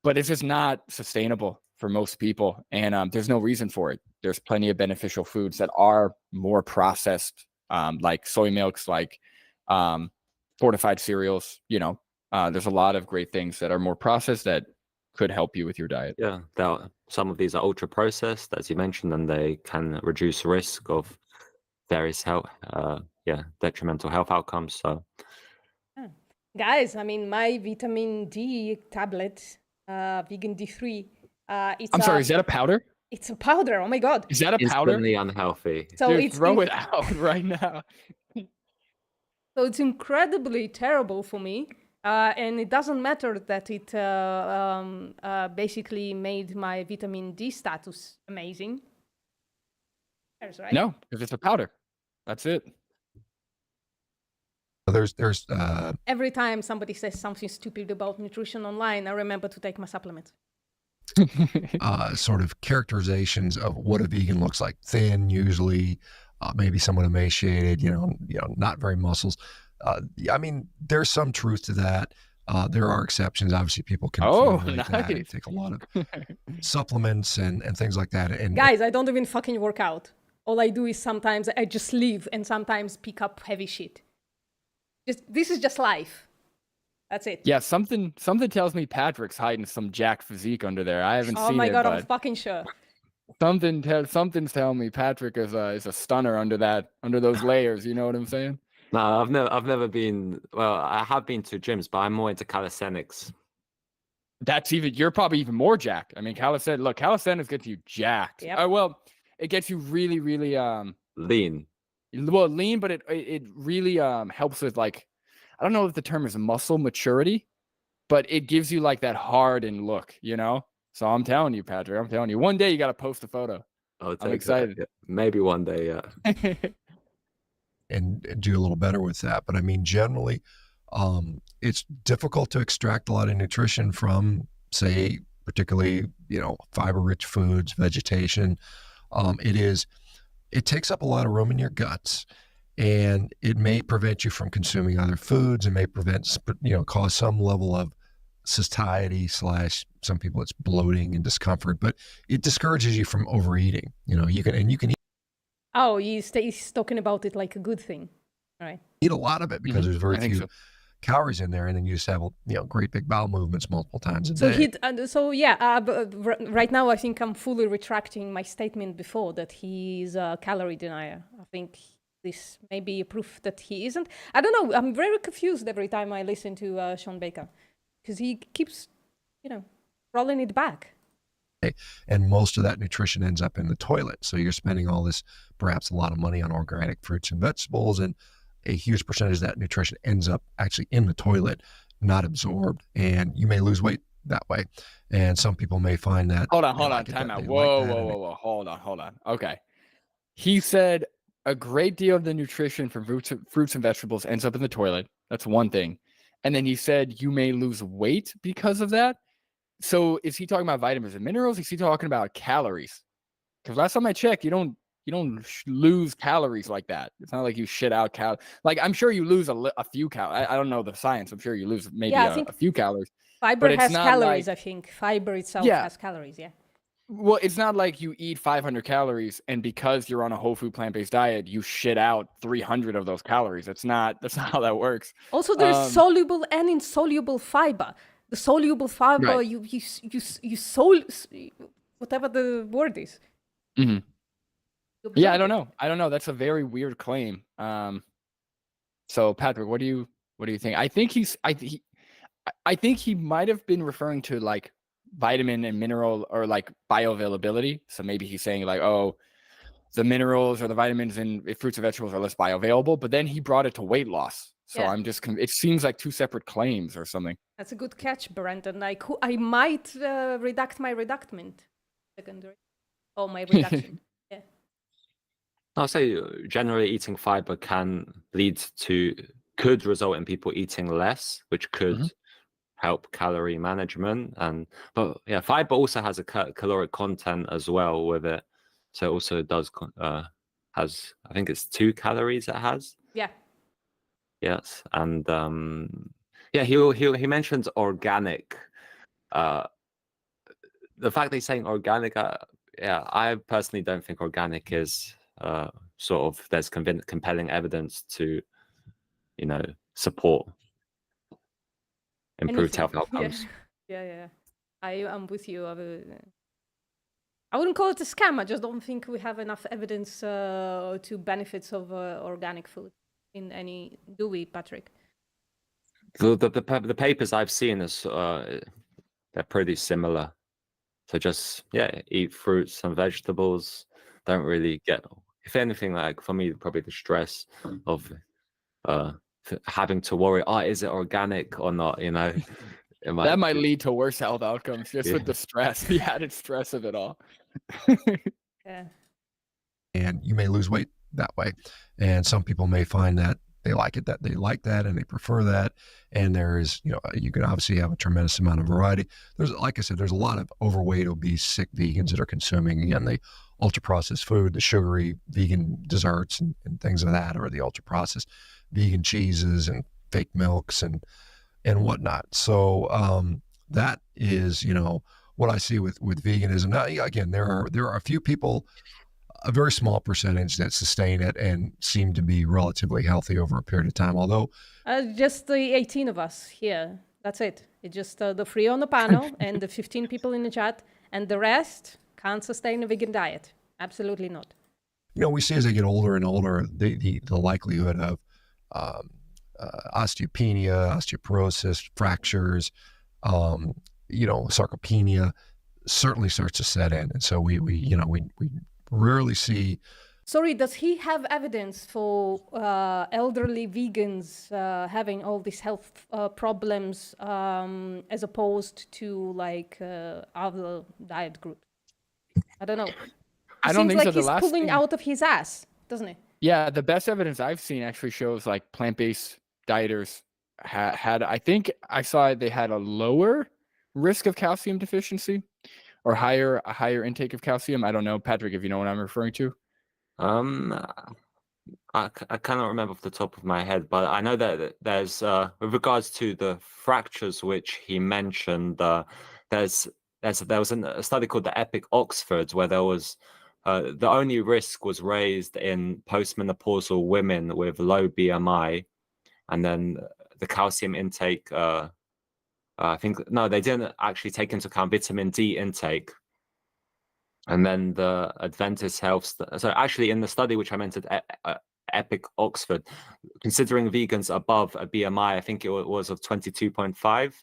[SPEAKER 2] But it's just not sustainable for most people. And there's no reason for it. There's plenty of beneficial foods that are more processed, like soy milks, like fortified cereals. There's a lot of great things that are more processed that could help you with your diet.
[SPEAKER 3] Yeah, some of these are ultra processed, as you mentioned, and they can reduce risk of various detrimental health outcomes. So,
[SPEAKER 1] guys, I mean, my vitamin D tablet, vegan D3.
[SPEAKER 2] I'm sorry, is that a powder?
[SPEAKER 1] It's a powder. Oh my god!
[SPEAKER 2] Is that a powder?
[SPEAKER 3] Instantly unhealthy.
[SPEAKER 1] So
[SPEAKER 2] Dude, throw it out right now.
[SPEAKER 1] So it's incredibly terrible for me. And it doesn't matter that it basically made my vitamin D status amazing. That's right.
[SPEAKER 2] No, because it's a powder. That's it.
[SPEAKER 4] There's
[SPEAKER 1] Every time somebody says something stupid about nutrition online, I remember to take my supplements.
[SPEAKER 4] sort of characterizations of what a vegan looks like. Thin, usually, maybe somewhat emaciated, not very muscles. I mean, there's some truth to that. There are exceptions. Obviously, people can
[SPEAKER 2] nice.
[SPEAKER 4] that and take a lot of supplements and things like that. And
[SPEAKER 1] guys, I don't even fucking work out. All I do is sometimes I just leave and sometimes pick up heavy shit. This is just life. That's it.
[SPEAKER 2] Yeah, something tells me Patrick's hiding some jacked physique under there. I haven't seen it.
[SPEAKER 1] Oh my god, I'm fucking sure.
[SPEAKER 2] Something's telling me Patrick is a stunner under those layers. You know what I'm saying?
[SPEAKER 3] No, I've never been. Well, I have been to gyms, but I'm more into calisthenics.
[SPEAKER 2] You're probably even more jacked. I mean, calisthenics gets you jacked.
[SPEAKER 1] Yep.
[SPEAKER 2] Well, it gets you really, really
[SPEAKER 3] lean.
[SPEAKER 2] Well, lean, but it really helps with, like, I don't know if the term is muscle maturity, but it gives you like that hardened look, So I'm telling you, Patrick, one day you got to post a photo. I'm excited.
[SPEAKER 3] Yeah. Maybe one day, yeah.
[SPEAKER 4] and do a little better with that. But I mean, generally, it's difficult to extract a lot of nutrition from, say, particularly, fiber-rich foods, vegetation. It takes up a lot of room in your guts, and it may prevent you from consuming other foods. It may cause some level of satiety / some people it's bloating and discomfort, but it discourages you from overeating. You can
[SPEAKER 1] Oh, he's talking about it like a good thing. All right.
[SPEAKER 4] eat a lot of it because there's very
[SPEAKER 2] I think
[SPEAKER 4] few
[SPEAKER 2] so.
[SPEAKER 4] calories in there, and then you just have great big bowel movements multiple times a
[SPEAKER 1] So
[SPEAKER 4] day.
[SPEAKER 1] right now I think I'm fully retracting my statement before that he's a calorie denier. I think this may be a proof that he isn't. I don't know. I'm very confused every time I listen to Shawn Baker because he keeps, rolling it back.
[SPEAKER 4] And most of that nutrition ends up in the toilet. So you're spending perhaps a lot of money on organic fruits and vegetables, and a huge percentage of that nutrition ends up actually in the toilet, not absorbed, and you may lose weight that way. And some people may find that.
[SPEAKER 2] Hold on, time out. Whoa. Hold on. Okay. He said a great deal of the nutrition from fruits and vegetables ends up in the toilet. That's one thing. And then he said you may lose weight because of that. So is he talking about vitamins and minerals? Is he talking about calories? Because last time I checked, you don't lose calories like that. It's not like you shit out like I'm sure you lose a few calories. I don't know the science. I'm sure you lose maybe a few calories.
[SPEAKER 1] Fiber
[SPEAKER 2] but
[SPEAKER 1] has
[SPEAKER 2] it's not
[SPEAKER 1] calories,
[SPEAKER 2] like,
[SPEAKER 1] I think. Fiber itself has calories, yeah.
[SPEAKER 2] Well, it's not like you eat 500 calories and because you're on a whole food plant-based diet, you shit out 300 of those calories. That's not how that works.
[SPEAKER 1] Also, there's soluble and insoluble fiber. The soluble fiber,
[SPEAKER 2] right.
[SPEAKER 1] you whatever the word is.
[SPEAKER 2] Mm-hmm. Yeah, I don't know. That's a very weird claim. So Patrick, what do you think? I think he might have been referring to like vitamin and mineral or like bioavailability. So maybe he's saying like, oh, the minerals or the vitamins in fruits and vegetables are less bioavailable. But then he brought it to weight loss. So I'm just, it seems like two separate claims or something.
[SPEAKER 1] That's a good catch, Brandon. Like, I might redact my redactment. Secondary. Oh, my reduction. Yeah.
[SPEAKER 3] I'll say generally eating fiber could result in people eating less, which could help calorie management. But yeah, fiber also has a caloric content as well with it. So it also does has, I think it's 2 calories it has.
[SPEAKER 1] Yeah.
[SPEAKER 3] Yes, and yeah, he mentions organic. The fact that he's saying organic, yeah, I personally don't think organic is sort of there's compelling evidence to, support improved health outcomes.
[SPEAKER 1] Yeah. I am with you. I wouldn't call it a scam. I just don't think we have enough evidence to benefits of organic food in any. Do we, Patrick?
[SPEAKER 3] The papers I've seen is they're pretty similar. So just eat fruits and vegetables. Don't really get, if anything, like for me, probably the stress of having to worry, is it organic or not?
[SPEAKER 2] That might lead to worse health outcomes just with the stress, the added stress of it all.
[SPEAKER 1] Yeah.
[SPEAKER 4] And you may lose weight that way. And some people may find that they like that and they prefer that. And there's, you can obviously have a tremendous amount of variety. There's, like I said, there's a lot of overweight, obese, sick vegans that are consuming, again, the ultra-processed food, the sugary vegan desserts and things of that, or the ultra-processed vegan cheeses and fake milks and whatnot. So that is, what I see with veganism. Now, again, there are a few people, a very small percentage that sustain it and seem to be relatively healthy over a period of time, although...
[SPEAKER 1] just the 18 of us here. That's it. It's just the 3 on the panel and the 15 people in the chat, and the rest can't sustain a vegan diet. Absolutely not.
[SPEAKER 4] We see as they get older and older, the likelihood of osteopenia, osteoporosis, fractures, sarcopenia certainly starts to set in. And so we rarely see.
[SPEAKER 1] Sorry, does he have evidence for elderly vegans having all these health problems as opposed to like other diet groups? I don't know.
[SPEAKER 2] I don't think so.
[SPEAKER 1] He's pulling out of his ass, doesn't he?
[SPEAKER 2] Yeah, the best evidence I've seen actually shows like plant-based dieters had. I think I saw they had a lower risk of calcium deficiency, or a higher intake of calcium. I don't know, Patrick, if you know what I'm referring to.
[SPEAKER 3] I cannot remember off the top of my head, but I know that there's with regards to the fractures which he mentioned, there was a study called the Epic Oxford where there was the only risk was raised in postmenopausal women with low BMI, and then the calcium intake. I think no, they didn't actually take into account vitamin D intake. And then the Adventist Health. So actually, in the study which I mentioned, Epic Oxford, considering vegans above a BMI, I think it was of 22.5,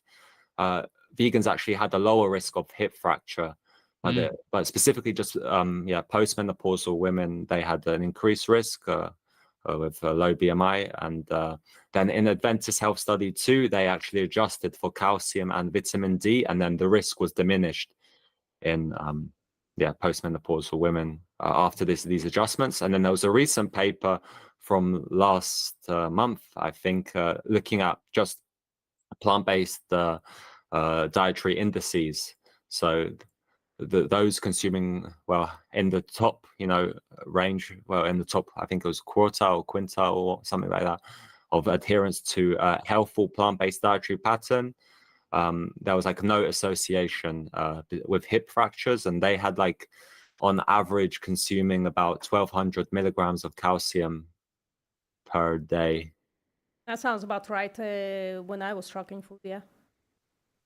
[SPEAKER 3] vegans actually had a lower risk of hip fracture. But specifically just postmenopausal women, they had an increased risk with low BMI. And then in Adventist Health Study 2, they actually adjusted for calcium and vitamin D, and then the risk was diminished in postmenopausal women after these adjustments. And then there was a recent paper from last month, I think, looking at just plant-based dietary indices. So those consuming, in the top, range, in the top, I think it was quartile, quintile, or something like that, of adherence to a healthful plant-based dietary pattern. There was like no association with hip fractures, and they had like on average consuming about 1,200 milligrams of calcium per day.
[SPEAKER 1] That sounds about right. When I was tracking food,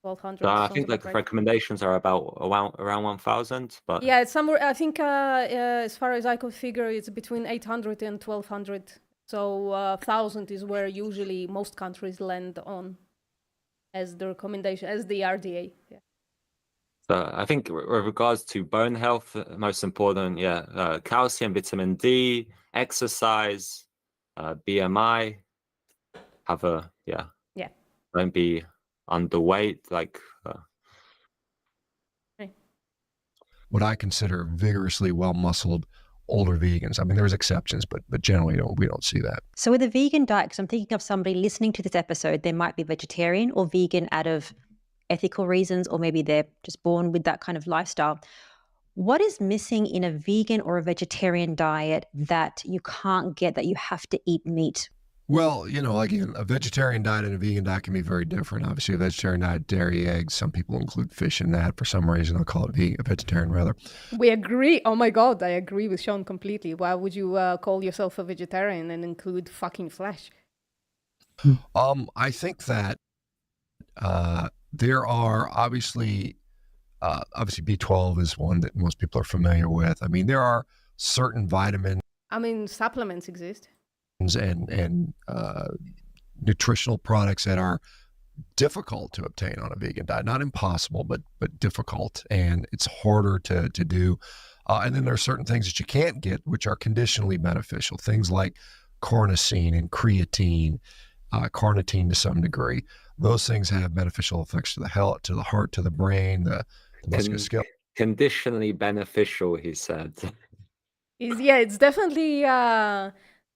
[SPEAKER 1] 1,200.
[SPEAKER 3] So I
[SPEAKER 1] sounds
[SPEAKER 3] think
[SPEAKER 1] about
[SPEAKER 3] like
[SPEAKER 1] right.
[SPEAKER 3] recommendations are about around 1,000, but
[SPEAKER 1] Yeah, it's somewhere. I think as far as I could figure, it's between 800 and 1,200. So 1,000 is where usually most countries land on as the recommendation, as the RDA. Yeah.
[SPEAKER 3] So I think with regards to bone health, most important, calcium, vitamin D, exercise, BMI, have a don't be underweight, like
[SPEAKER 4] What I consider vigorously well-muscled older vegans. I mean, there's exceptions, but generally we don't see that.
[SPEAKER 8] So with a vegan diet, because I'm thinking of somebody listening to this episode, they might be vegetarian or vegan out of ethical reasons, or maybe they're just born with that kind of lifestyle. What is missing in a vegan or a vegetarian diet that you can't get, that you have to eat meat?
[SPEAKER 4] Well, again, a vegetarian diet and a vegan diet can be very different. Obviously, a vegetarian diet, dairy, eggs. Some people include fish in that. For some reason, they'll call it vegetarian rather.
[SPEAKER 1] We agree. Oh my God, I agree with Shawn completely. Why would you call yourself a vegetarian and include fucking flesh?
[SPEAKER 4] I think that there are obviously B12 is one that most people are familiar with. I mean, there are certain vitamins.
[SPEAKER 1] I mean, supplements exist.
[SPEAKER 4] And nutritional products that are difficult to obtain on a vegan diet. Not impossible, but difficult, and it's harder to do. And then there are certain things that you can't get, which are conditionally beneficial. Things like carnosine and creatine, carnitine to some degree. Those things have beneficial effects to the heart, to the brain, the musculoskeletal.
[SPEAKER 3] Conditionally beneficial, he said.
[SPEAKER 1] It's definitely.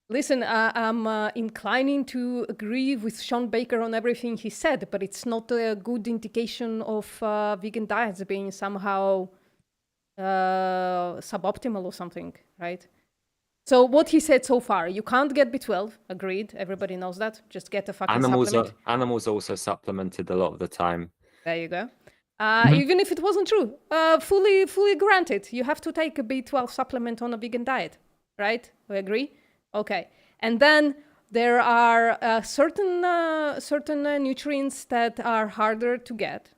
[SPEAKER 1] Listen, I'm inclining to agree with Shawn Baker on everything he said, but it's not a good indication of vegan diets being somehow suboptimal or something, right? So what he said so far, you can't get B12, agreed. Everybody knows that. Just get a fucking supplement.
[SPEAKER 3] Animals are also supplemented a lot of the time.
[SPEAKER 1] There you go. Even if it wasn't true, fully granted, you have to take a B12 supplement on a vegan diet, right? We agree? Okay, and then there are certain nutrients that are harder to get.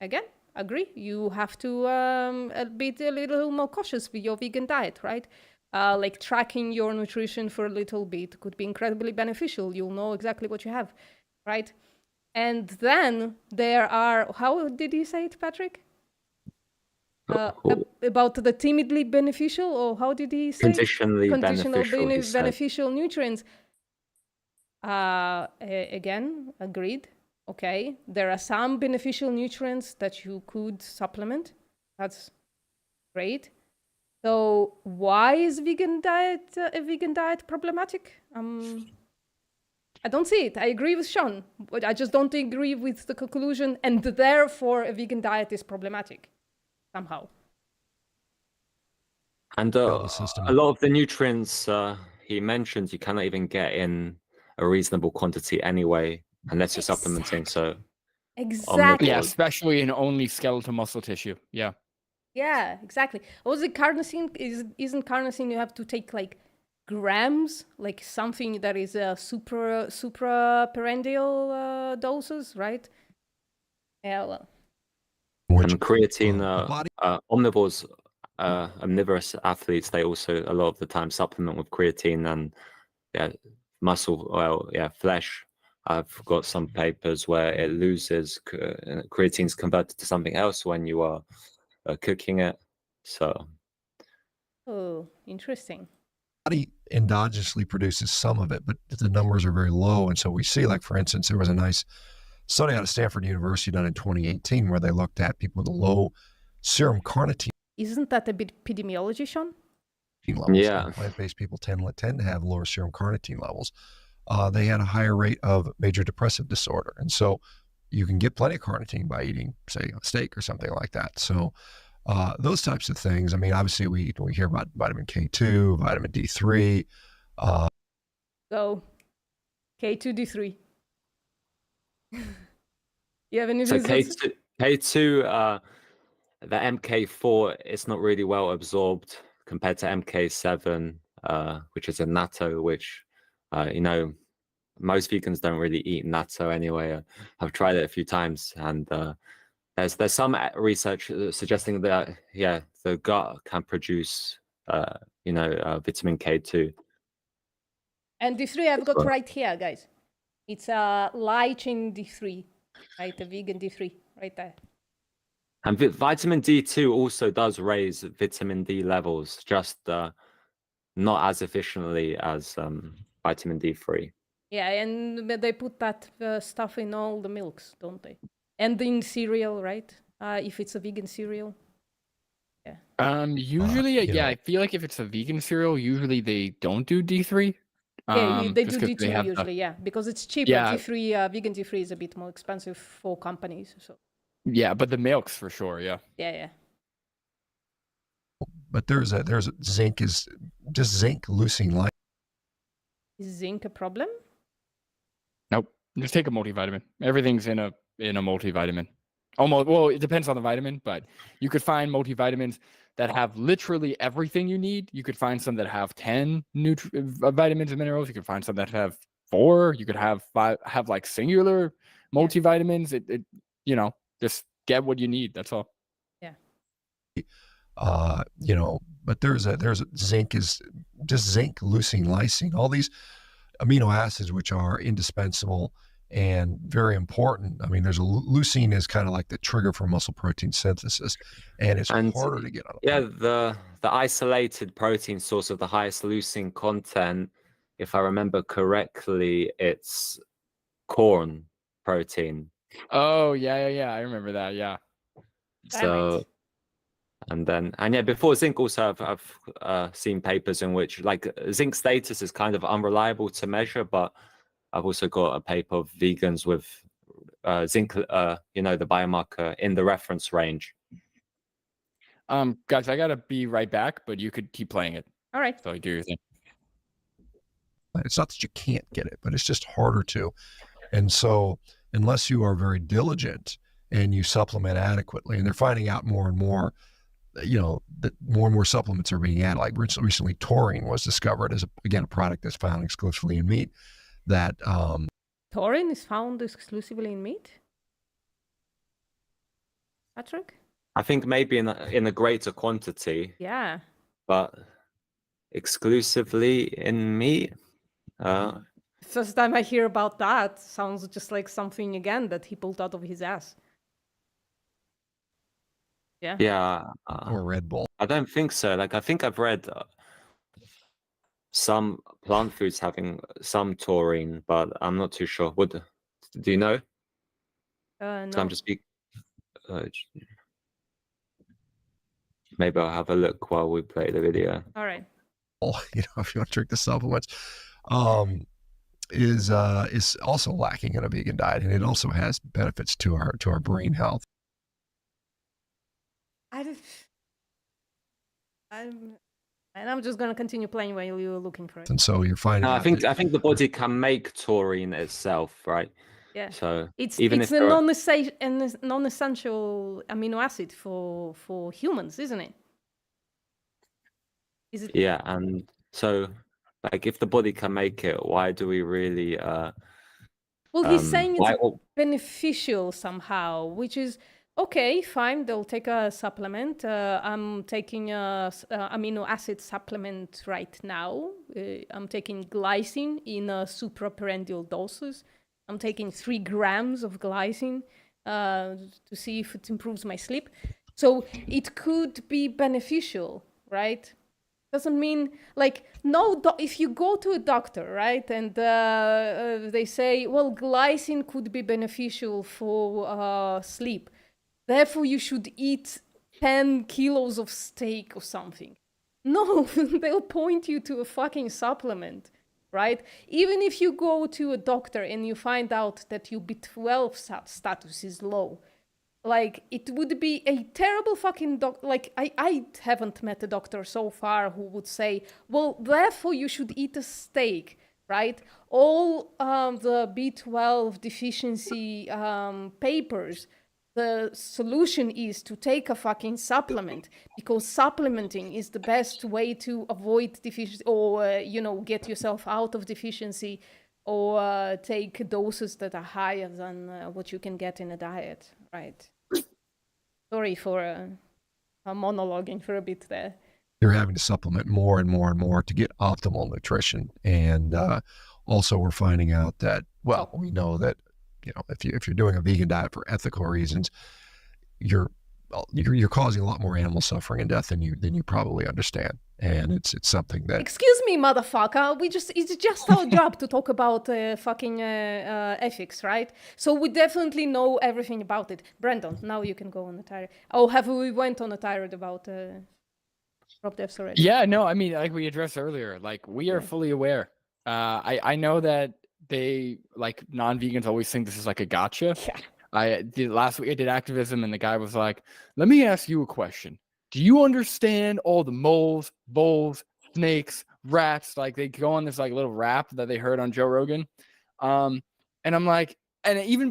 [SPEAKER 1] Again, agree. You have to be a little more cautious with your vegan diet, right? Like tracking your nutrition for a little bit could be incredibly beneficial. You'll know exactly what you have, right? And then there are, how did he say it, Patrick? About the timidly beneficial, or how did he say?
[SPEAKER 3] Conditionally
[SPEAKER 1] beneficial nutrients. Again, agreed. Okay, there are some beneficial nutrients that you could supplement. That's great. So why is a vegan diet problematic? I don't see it. I agree with Shawn, but I just don't agree with the conclusion, and therefore a vegan diet is problematic somehow.
[SPEAKER 3] And a lot of the nutrients he mentions you cannot even get in a reasonable quantity anyway, unless you're supplementing. So
[SPEAKER 1] Exactly.
[SPEAKER 2] Yeah, especially in only skeletal muscle tissue. Yeah.
[SPEAKER 1] Yeah, exactly. Also, carnosine isn't carnosine. You have to take like grams, like something that is supraperennial doses, right? Yeah. Well.
[SPEAKER 3] and creatine,
[SPEAKER 4] the body
[SPEAKER 3] omnivores, omnivorous athletes, they also a lot of the time supplement with creatine and muscle oil, flesh. I've got some papers where it loses creatine's converted to something else when you are cooking it. So,
[SPEAKER 1] Oh, interesting.
[SPEAKER 4] body endogenously produces some of it, but the numbers are very low. And so we see, like, for instance, there was a nice study out of Stanford University done in 2018 where they looked at people with low serum carnitine
[SPEAKER 1] Isn't that a bit epidemiology, Sean?
[SPEAKER 4] levels.
[SPEAKER 3] Yeah.
[SPEAKER 4] And plant-based people tend to have lower serum carnitine levels. They had a higher rate of major depressive disorder. And so you can get plenty of carnitine by eating, say, a steak or something like that. So those types of things. I mean, obviously we hear about vitamin K2, vitamin D3.
[SPEAKER 1] Go. K2D3. You have any
[SPEAKER 3] so
[SPEAKER 1] results?
[SPEAKER 3] K2, the MK4 is not really well absorbed compared to MK7, which is a natto, which most vegans don't really eat natto anyway. I've tried it a few times, and there's some research suggesting that the gut can produce vitamin K2.
[SPEAKER 1] And D3 I've got
[SPEAKER 3] Well.
[SPEAKER 1] right here, guys. It's a light chain D3, right? A vegan D3, right there.
[SPEAKER 3] And vitamin D2 also does raise vitamin D levels, just not as efficiently as vitamin D3.
[SPEAKER 1] Yeah, and they put that stuff in all the milks, don't they? And in cereal, right? If it's a vegan cereal. Yeah.
[SPEAKER 2] Usually,
[SPEAKER 4] you know.
[SPEAKER 2] I feel like if it's a vegan cereal, usually they don't do D3.
[SPEAKER 1] Yeah, they
[SPEAKER 2] just
[SPEAKER 1] do
[SPEAKER 2] 'cause they
[SPEAKER 1] D2
[SPEAKER 2] have
[SPEAKER 1] usually, yeah, because it's cheaper.
[SPEAKER 2] Yeah.
[SPEAKER 1] D3, vegan D3 is a bit more expensive for companies. So
[SPEAKER 2] Yeah, but the milks for sure. Yeah.
[SPEAKER 1] yeah.
[SPEAKER 4] But there's zinc, is just zinc, leucine, light.
[SPEAKER 1] Is zinc a problem?
[SPEAKER 2] Nope. Just take a multivitamin. Everything's in a multivitamin. Almost. Well, it depends on the vitamin, but you could find multivitamins that have literally everything you need. You could find some that have 10 vitamins and minerals. You could find some that have 4. You could have 5, have like singular multivitamins. It just get what you need. That's all.
[SPEAKER 1] Yeah.
[SPEAKER 4] But there's zinc, is just zinc, leucine, lysine, all these amino acids which are indispensable and very important. I mean, there's leucine is kind of like the trigger for muscle protein synthesis, and it's harder to get on.
[SPEAKER 3] The isolated protein source of the highest leucine content, if I remember correctly, it's corn protein.
[SPEAKER 2] Oh yeah. I remember that. Yeah.
[SPEAKER 3] So, before zinc, also I've seen papers in which like zinc status is kind of unreliable to measure, but I've also got a paper of vegans with zinc, the biomarker in the reference range.
[SPEAKER 2] Guys, I gotta be right back, but you could keep playing it.
[SPEAKER 1] All right.
[SPEAKER 2] So do your thing.
[SPEAKER 4] It's not that you can't get it, but it's just harder to. And so unless you are very diligent and you supplement adequately, and they're finding out more and more, that more and more supplements are being added. Like recently, taurine was discovered as a product that's found exclusively in meat. That
[SPEAKER 1] taurine is found exclusively in meat? Patrick?
[SPEAKER 3] I think maybe in a greater quantity.
[SPEAKER 1] Yeah.
[SPEAKER 3] But exclusively in meat.
[SPEAKER 1] First time I hear about that, sounds just like something again that he pulled out of his ass. Yeah.
[SPEAKER 3] Yeah.
[SPEAKER 4] Or Red Bull.
[SPEAKER 3] I don't think so. Like I think I've read some plant foods having some taurine, but I'm not too sure. Do you know?
[SPEAKER 1] No.
[SPEAKER 3] So I'm just maybe I'll have a look while we play the video.
[SPEAKER 1] All right.
[SPEAKER 4] If you want to drink the supplements, is also lacking in a vegan diet, and it also has benefits to our brain health.
[SPEAKER 1] And I'm just gonna continue playing while you're looking for it.
[SPEAKER 4] And so you're finding
[SPEAKER 3] No, I
[SPEAKER 4] out
[SPEAKER 3] think
[SPEAKER 4] that-
[SPEAKER 3] I think the body can make taurine itself, right?
[SPEAKER 1] Yeah.
[SPEAKER 3] So
[SPEAKER 1] It's
[SPEAKER 3] even
[SPEAKER 1] it's
[SPEAKER 3] if
[SPEAKER 1] a
[SPEAKER 3] there are-
[SPEAKER 1] non-essential amino acid for humans, isn't it? Is it?
[SPEAKER 3] yeah, and so like if the body can make it, why do we really
[SPEAKER 1] Well, he's saying it's
[SPEAKER 3] why
[SPEAKER 1] beneficial somehow, which is okay, fine. They'll take a supplement. I'm taking a amino acid supplement right now. I'm taking glycine in supraprendial doses. I'm taking 3 grams of glycine to see if it improves my sleep. So it could be beneficial, right? Doesn't mean like no. If you go to a doctor, right, and they say, well, glycine could be beneficial for sleep, therefore you should eat 10 kilos of steak or something. No, they'll point you to a fucking supplement, right? Even if you go to a doctor and you find out that your B12 status is low, like it would be a terrible fucking like I haven't met a doctor so far who would say, well, therefore you should eat a steak, right? All the B12 deficiency papers, the solution is to take a fucking supplement, because supplementing is the best way to avoid deficiency or get yourself out of deficiency, or take doses that are higher than what you can get in a diet, right? Sorry for monologuing for a bit there.
[SPEAKER 4] you're having to supplement more and more and more to get optimal nutrition. And also we're finding out that, well, we know that, if you're doing a vegan diet for ethical reasons, you're causing a lot more animal suffering and death than you probably understand. And it's something that,
[SPEAKER 1] Excuse me, motherfucker. It's just our job to talk about fucking ethics, right? So we definitely know everything about it. Brandon, now you can go on a tirade. Oh, have we went on a tirade about crop deaths already?
[SPEAKER 2] Yeah, no, I mean, like we addressed earlier, like we are fully aware. I know that they, like, non-vegans always think this is like a gotcha.
[SPEAKER 1] Yeah.
[SPEAKER 2] Last week I did activism and the guy was like, let me ask you a question. Do you understand all the moles, voles, snakes, rats? Like they go on this like little rap that they heard on Joe Rogan. And I'm like, and even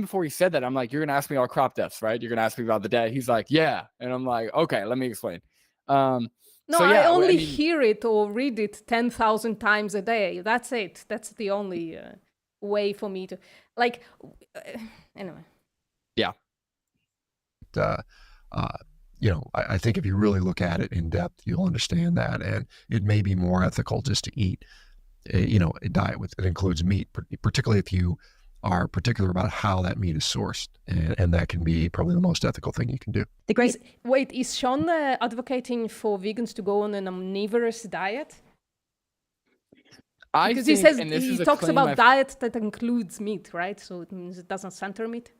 [SPEAKER 2] before he said that, I'm like, you're gonna ask me all crop deaths, right? You're gonna ask me about the dead. He's like, yeah. And I'm like, okay, let me explain.
[SPEAKER 1] No,
[SPEAKER 2] so yeah,
[SPEAKER 1] I only
[SPEAKER 2] I mean,
[SPEAKER 1] hear it or read it 10,000 times a day. That's it. That's the only way for me to, like, anyway.
[SPEAKER 2] Yeah.
[SPEAKER 4] I think if you really look at it in depth, you'll understand that. And it may be more ethical just to eat, a diet that includes meat, particularly if you are particular about how that meat is sourced. And that can be probably the most ethical thing you can do.
[SPEAKER 1] Is Shawn advocating for vegans to go on an omnivorous diet? Because he says he talks about diet that includes meat, right? So it means it doesn't center meat.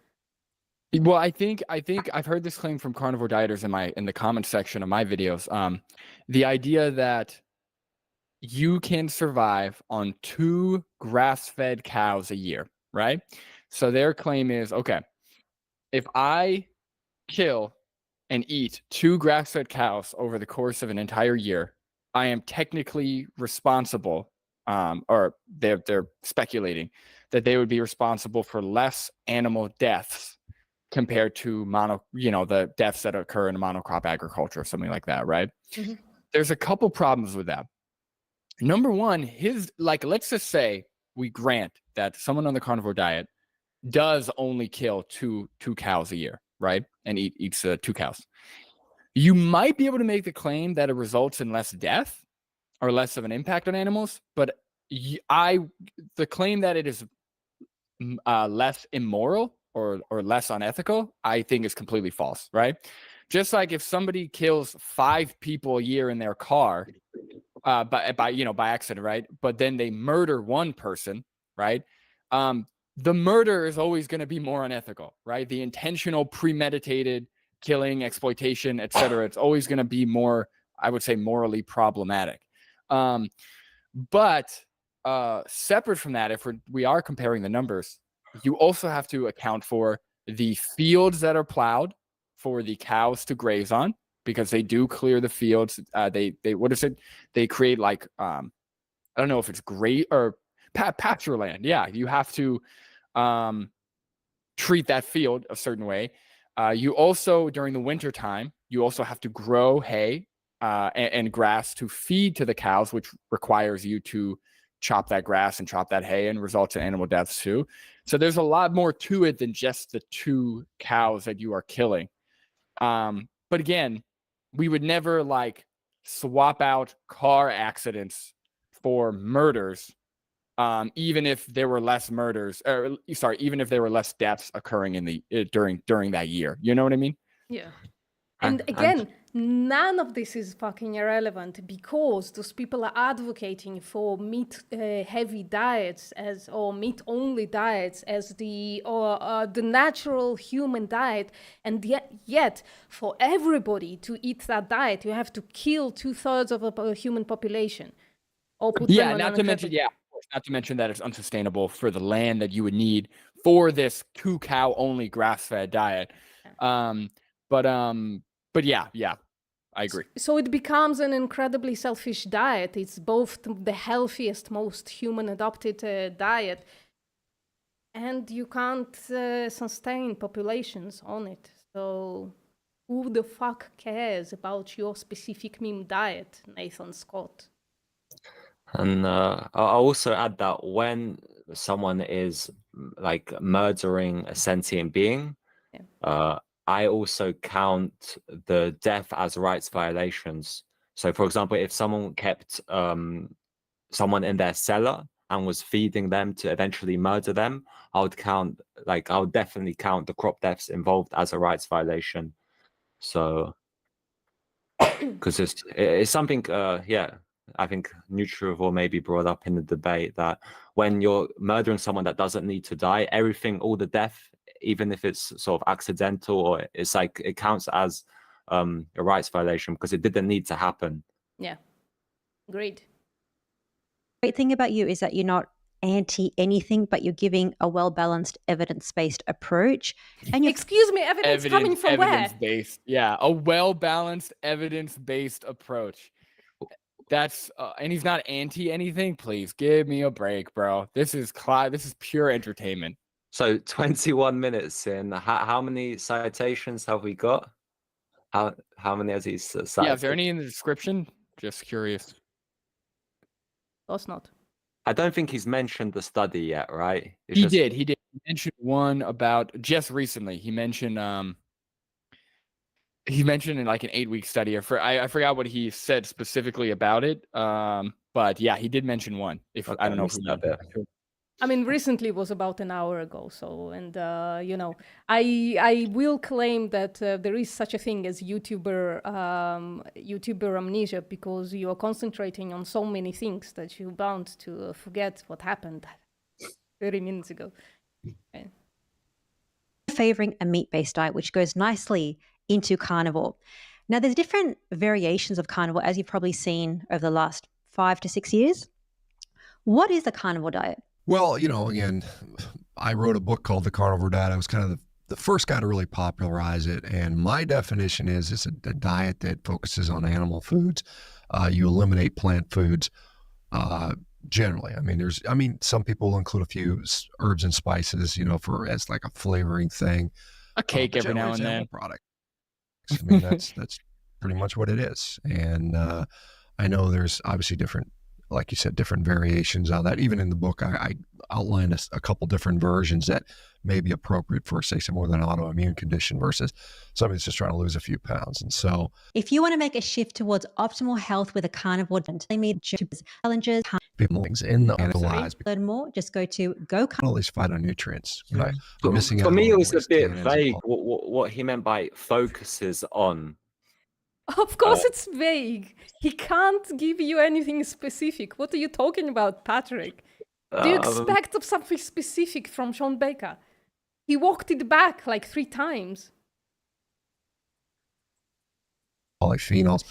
[SPEAKER 2] Well, I think I've heard this claim from carnivore dieters in the comment section of my videos. The idea that you can survive on 2 grass-fed cows a year, right? So their claim is, okay, if I kill and eat 2 grass-fed cows over the course of an entire year, I am technically responsible, or they're speculating that they would be responsible for less animal deaths compared to the deaths that occur in monocrop agriculture or something like that, right?
[SPEAKER 1] Mm-hmm.
[SPEAKER 2] There's a couple problems with that. Number one, let's just say we grant that someone on the carnivore diet does only kill two cows a year, right? And eats 2 cows. You might be able to make the claim that it results in less death or less of an impact on animals, but the claim that it is less immoral or less unethical, I think is completely false, right? Just like if somebody kills 5 people a year in their car, by accident, right? But then they murder 1 person, right? The murder is always going to be more unethical, right? The intentional, premeditated killing, exploitation, etc. It's always going to be more, I would say, morally problematic. But separate from that, if we are comparing the numbers, you also have to account for the fields that are plowed for the cows to graze on, because they do clear the fields. They what is it? They create like I don't know if it's great or pasture land. Yeah, you have to treat that field a certain way. You also, during the winter time, you also have to grow hay and grass to feed to the cows, which requires you to chop that grass and chop that hay, and results in animal deaths too. So there's a lot more to it than just the 2 cows that you are killing. But again, we would never like swap out car accidents for murders, even if there were less murders, or sorry, even if there were less deaths occurring in the during that year. You know what I mean?
[SPEAKER 1] Yeah. And again, none of this is fucking irrelevant, because those people are advocating for meat heavy diets or meat only diets as the natural human diet, and yet for everybody to eat that diet, you have to kill 2/3 of the human population. Or put them on
[SPEAKER 2] not to mention, not to mention that it's unsustainable for the land that you would need for this 2 cow only grass fed diet. But yeah, I agree.
[SPEAKER 1] So it becomes an incredibly selfish diet. It's both the healthiest, most human adopted diet, and you can't sustain populations on it. So who the fuck cares about your specific meme diet, Nathan Scott?
[SPEAKER 3] And I'll also add that when someone is like murdering a sentient being, I also count the death as rights violations. So, for example, if someone kept someone in their cellar and was feeding them to eventually murder them, I would definitely count the crop deaths involved as a rights violation. So, because it's something, I think Nutrivore maybe brought up in the debate that when you're murdering someone that doesn't need to die, all the death, even if it's sort of accidental, or it's like it counts as a rights violation because it didn't need to happen.
[SPEAKER 1] Yeah, agreed.
[SPEAKER 8] Great thing about you is that you're not anti anything, but you're giving a well-balanced, evidence-based approach. And
[SPEAKER 1] Excuse me, evidence coming from where?
[SPEAKER 2] Evidence-based, yeah, a well-balanced, evidence-based approach. That's and he's not anti anything. Please give me a break, bro. This is pure entertainment.
[SPEAKER 3] So 21 minutes in. How many citations have we got? How many has he cited?
[SPEAKER 2] Yeah, is there any in the description? Just curious.
[SPEAKER 1] Of course not.
[SPEAKER 3] I don't think he's mentioned the study yet, right?
[SPEAKER 2] He did. He mentioned one about just recently. He mentioned in like an 8-week study. I forgot what he said specifically about it. But yeah, he did mention one. I don't know if
[SPEAKER 1] I mean, recently was about an hour ago. So, and I will claim that there is such a thing as YouTuber amnesia, because you are concentrating on so many things that you're bound to forget what happened 30 minutes ago. Okay.
[SPEAKER 8] Favoring a meat-based diet, which goes nicely into carnivore. Now, there's different variations of carnivore, as you've probably seen over the last 5 to 6 years. What is a carnivore diet?
[SPEAKER 4] Well, again, I wrote a book called The Carnivore Diet. I was kind of the first guy to really popularize it. And my definition is it's a diet that focuses on animal foods. You eliminate plant foods generally. I mean, some people include a few herbs and spices, as like a flavoring thing.
[SPEAKER 2] A cake every now and then.
[SPEAKER 4] Product. I mean, that's pretty much what it is. And I know there's obviously different, like you said, different variations on that. Even in the book, I outlined a couple different versions that may be appropriate for, say, someone with an autoimmune condition versus somebody that's just trying to lose a few pounds. And so,
[SPEAKER 8] if you want to make a shift towards optimal health with a carnivore diet, they meet challenges.
[SPEAKER 4] People things in the analyze.
[SPEAKER 8] Learn more, just go to
[SPEAKER 4] all these phytonutrients. Right?
[SPEAKER 3] For me, it was a bit vague what he meant by focuses on.
[SPEAKER 1] Of course it's vague. He can't give you anything specific. What are you talking about, Patrick? Do you expect something specific from Shawn Baker? He walked it back like 3 times.
[SPEAKER 4] Polyphenols.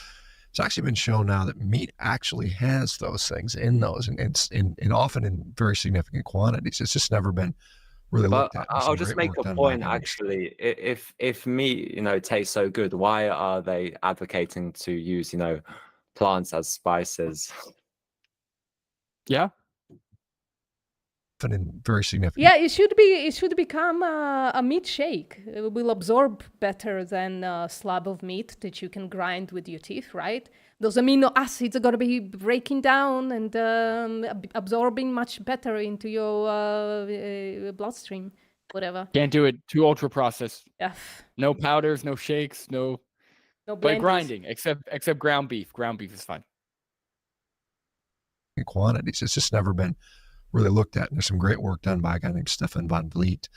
[SPEAKER 4] It's actually been shown now that meat actually has those things in those, and often in very significant quantities. It's just never been where they
[SPEAKER 3] But
[SPEAKER 4] looked at. There's
[SPEAKER 3] I'll
[SPEAKER 4] some
[SPEAKER 3] just
[SPEAKER 4] great
[SPEAKER 3] make
[SPEAKER 4] work
[SPEAKER 3] a
[SPEAKER 4] done by
[SPEAKER 3] point
[SPEAKER 4] Adventist.
[SPEAKER 3] actually. If meat, tastes so good, why are they advocating to use, plants as spices?
[SPEAKER 2] Yeah.
[SPEAKER 4] And very significant.
[SPEAKER 1] Yeah, it should become a meat shake. It will absorb better than a slab of meat that you can grind with your teeth, right? Those amino acids are gonna be breaking down and absorbing much better into your bloodstream, whatever.
[SPEAKER 2] Can't do it. Too ultra processed.
[SPEAKER 1] Yeah,
[SPEAKER 2] No powders, no shakes, no.
[SPEAKER 1] no
[SPEAKER 2] But
[SPEAKER 1] blendies.
[SPEAKER 2] grinding, except ground beef. Ground beef is fine.
[SPEAKER 4] In quantities. It's just never been really looked at. And there's some great work done by a guy named Stefan van Vliet,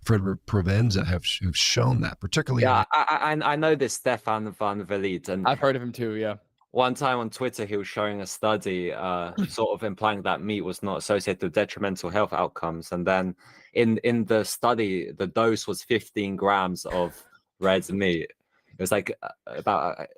[SPEAKER 4] Frederick Provenza who've shown that, particularly.
[SPEAKER 3] Yeah, I know this Stefan van Vliet, and
[SPEAKER 2] I've heard of him too. Yeah.
[SPEAKER 3] one time on Twitter he was showing a study, sort of implying that meat was not associated with detrimental health outcomes, and then in the study the dose was 15 grams of red meat. It was like about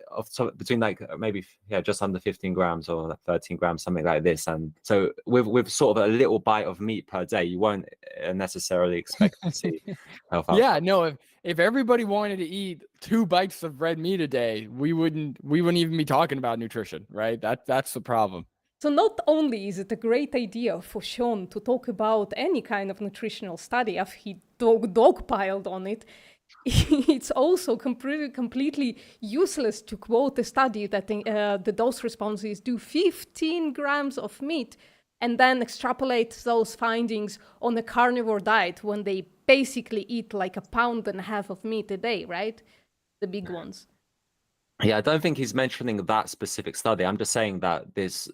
[SPEAKER 3] between maybe just under 15 grams or 13 grams, something like this. And so with sort of a little bite of meat per day, you won't necessarily expect to see health outcomes.
[SPEAKER 2] Yeah, no, if everybody wanted to eat 2 bites of red meat a day, we wouldn't even be talking about nutrition, right? That's the problem.
[SPEAKER 1] So not only is it a great idea for Shawn to talk about any kind of nutritional study after he dogpiled on it, it's also completely useless to quote a study that the dose responses do 15 grams of meat and then extrapolate those findings on a carnivore diet when they basically eat like 1.5 pounds of meat a day, right? The big ones.
[SPEAKER 3] Yeah, I don't think he's mentioning that specific study. I'm just saying that this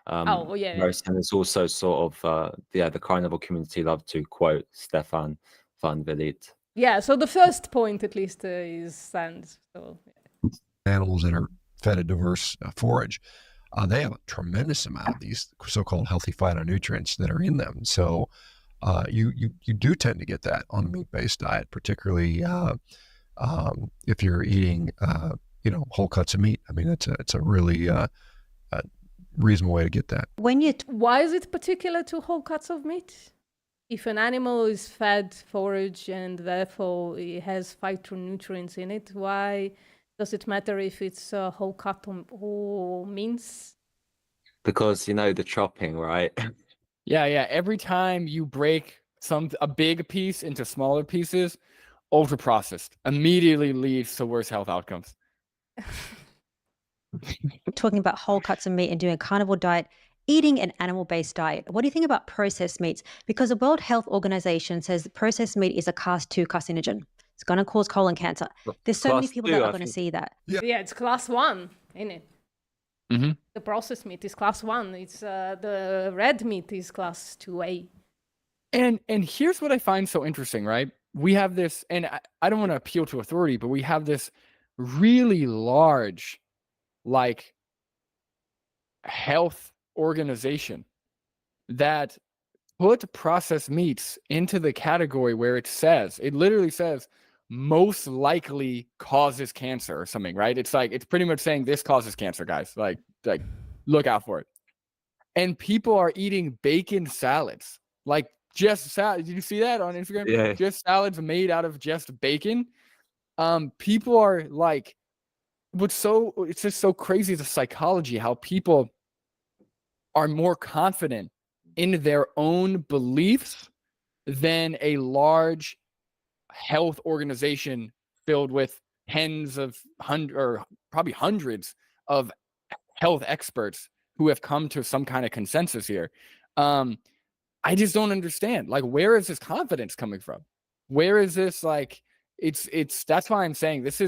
[SPEAKER 3] person is also sort of the carnivore community love to quote Stefan van Vliet.
[SPEAKER 1] Yeah, so the first point at least is sand. So
[SPEAKER 4] animals that are fed a diverse forage, they have a tremendous amount of these so-called healthy phytonutrients that are in them. So you do tend to get that on a meat-based diet, particularly if you're eating whole cuts of meat. I mean, it's a really reasonable way to get that.
[SPEAKER 1] Why is it particular to whole cuts of meat? If an animal is fed forage and therefore it has phytonutrients in it, why does it matter if it's a whole cut or mince?
[SPEAKER 3] Because the chopping, right?
[SPEAKER 2] Yeah. Every time you break a big piece into smaller pieces, ultra processed immediately leads to worse health outcomes.
[SPEAKER 8] Talking about whole cuts of meat and doing a carnivore diet, eating an animal-based diet. What do you think about processed meats? Because the World Health Organization says processed meat is a class 2 carcinogen. It's going to cause colon cancer. There's so many people that are going to see that.
[SPEAKER 1] Yeah, it's class 1, isn't it?
[SPEAKER 2] Mm-hmm.
[SPEAKER 1] The processed meat is class 1. It's the red meat is class 2A.
[SPEAKER 2] And here's what I find so interesting, right? We have this, and I don't want to appeal to authority, but we have this really large, health organization that put processed meats into the category where it literally says most likely causes cancer or something, right? It's pretty much saying this causes cancer, guys. Like look out for it. And people are eating bacon salads, just salad. Did you see that on Instagram?
[SPEAKER 3] Yeah.
[SPEAKER 2] Just salads made out of just bacon. People are it's just so crazy, the psychology, how people are more confident in their own beliefs than a large health organization filled with probably hundreds of health experts who have come to some kind of consensus here. I just don't understand. Where is this confidence coming from? Where is this it's that's why I'm saying this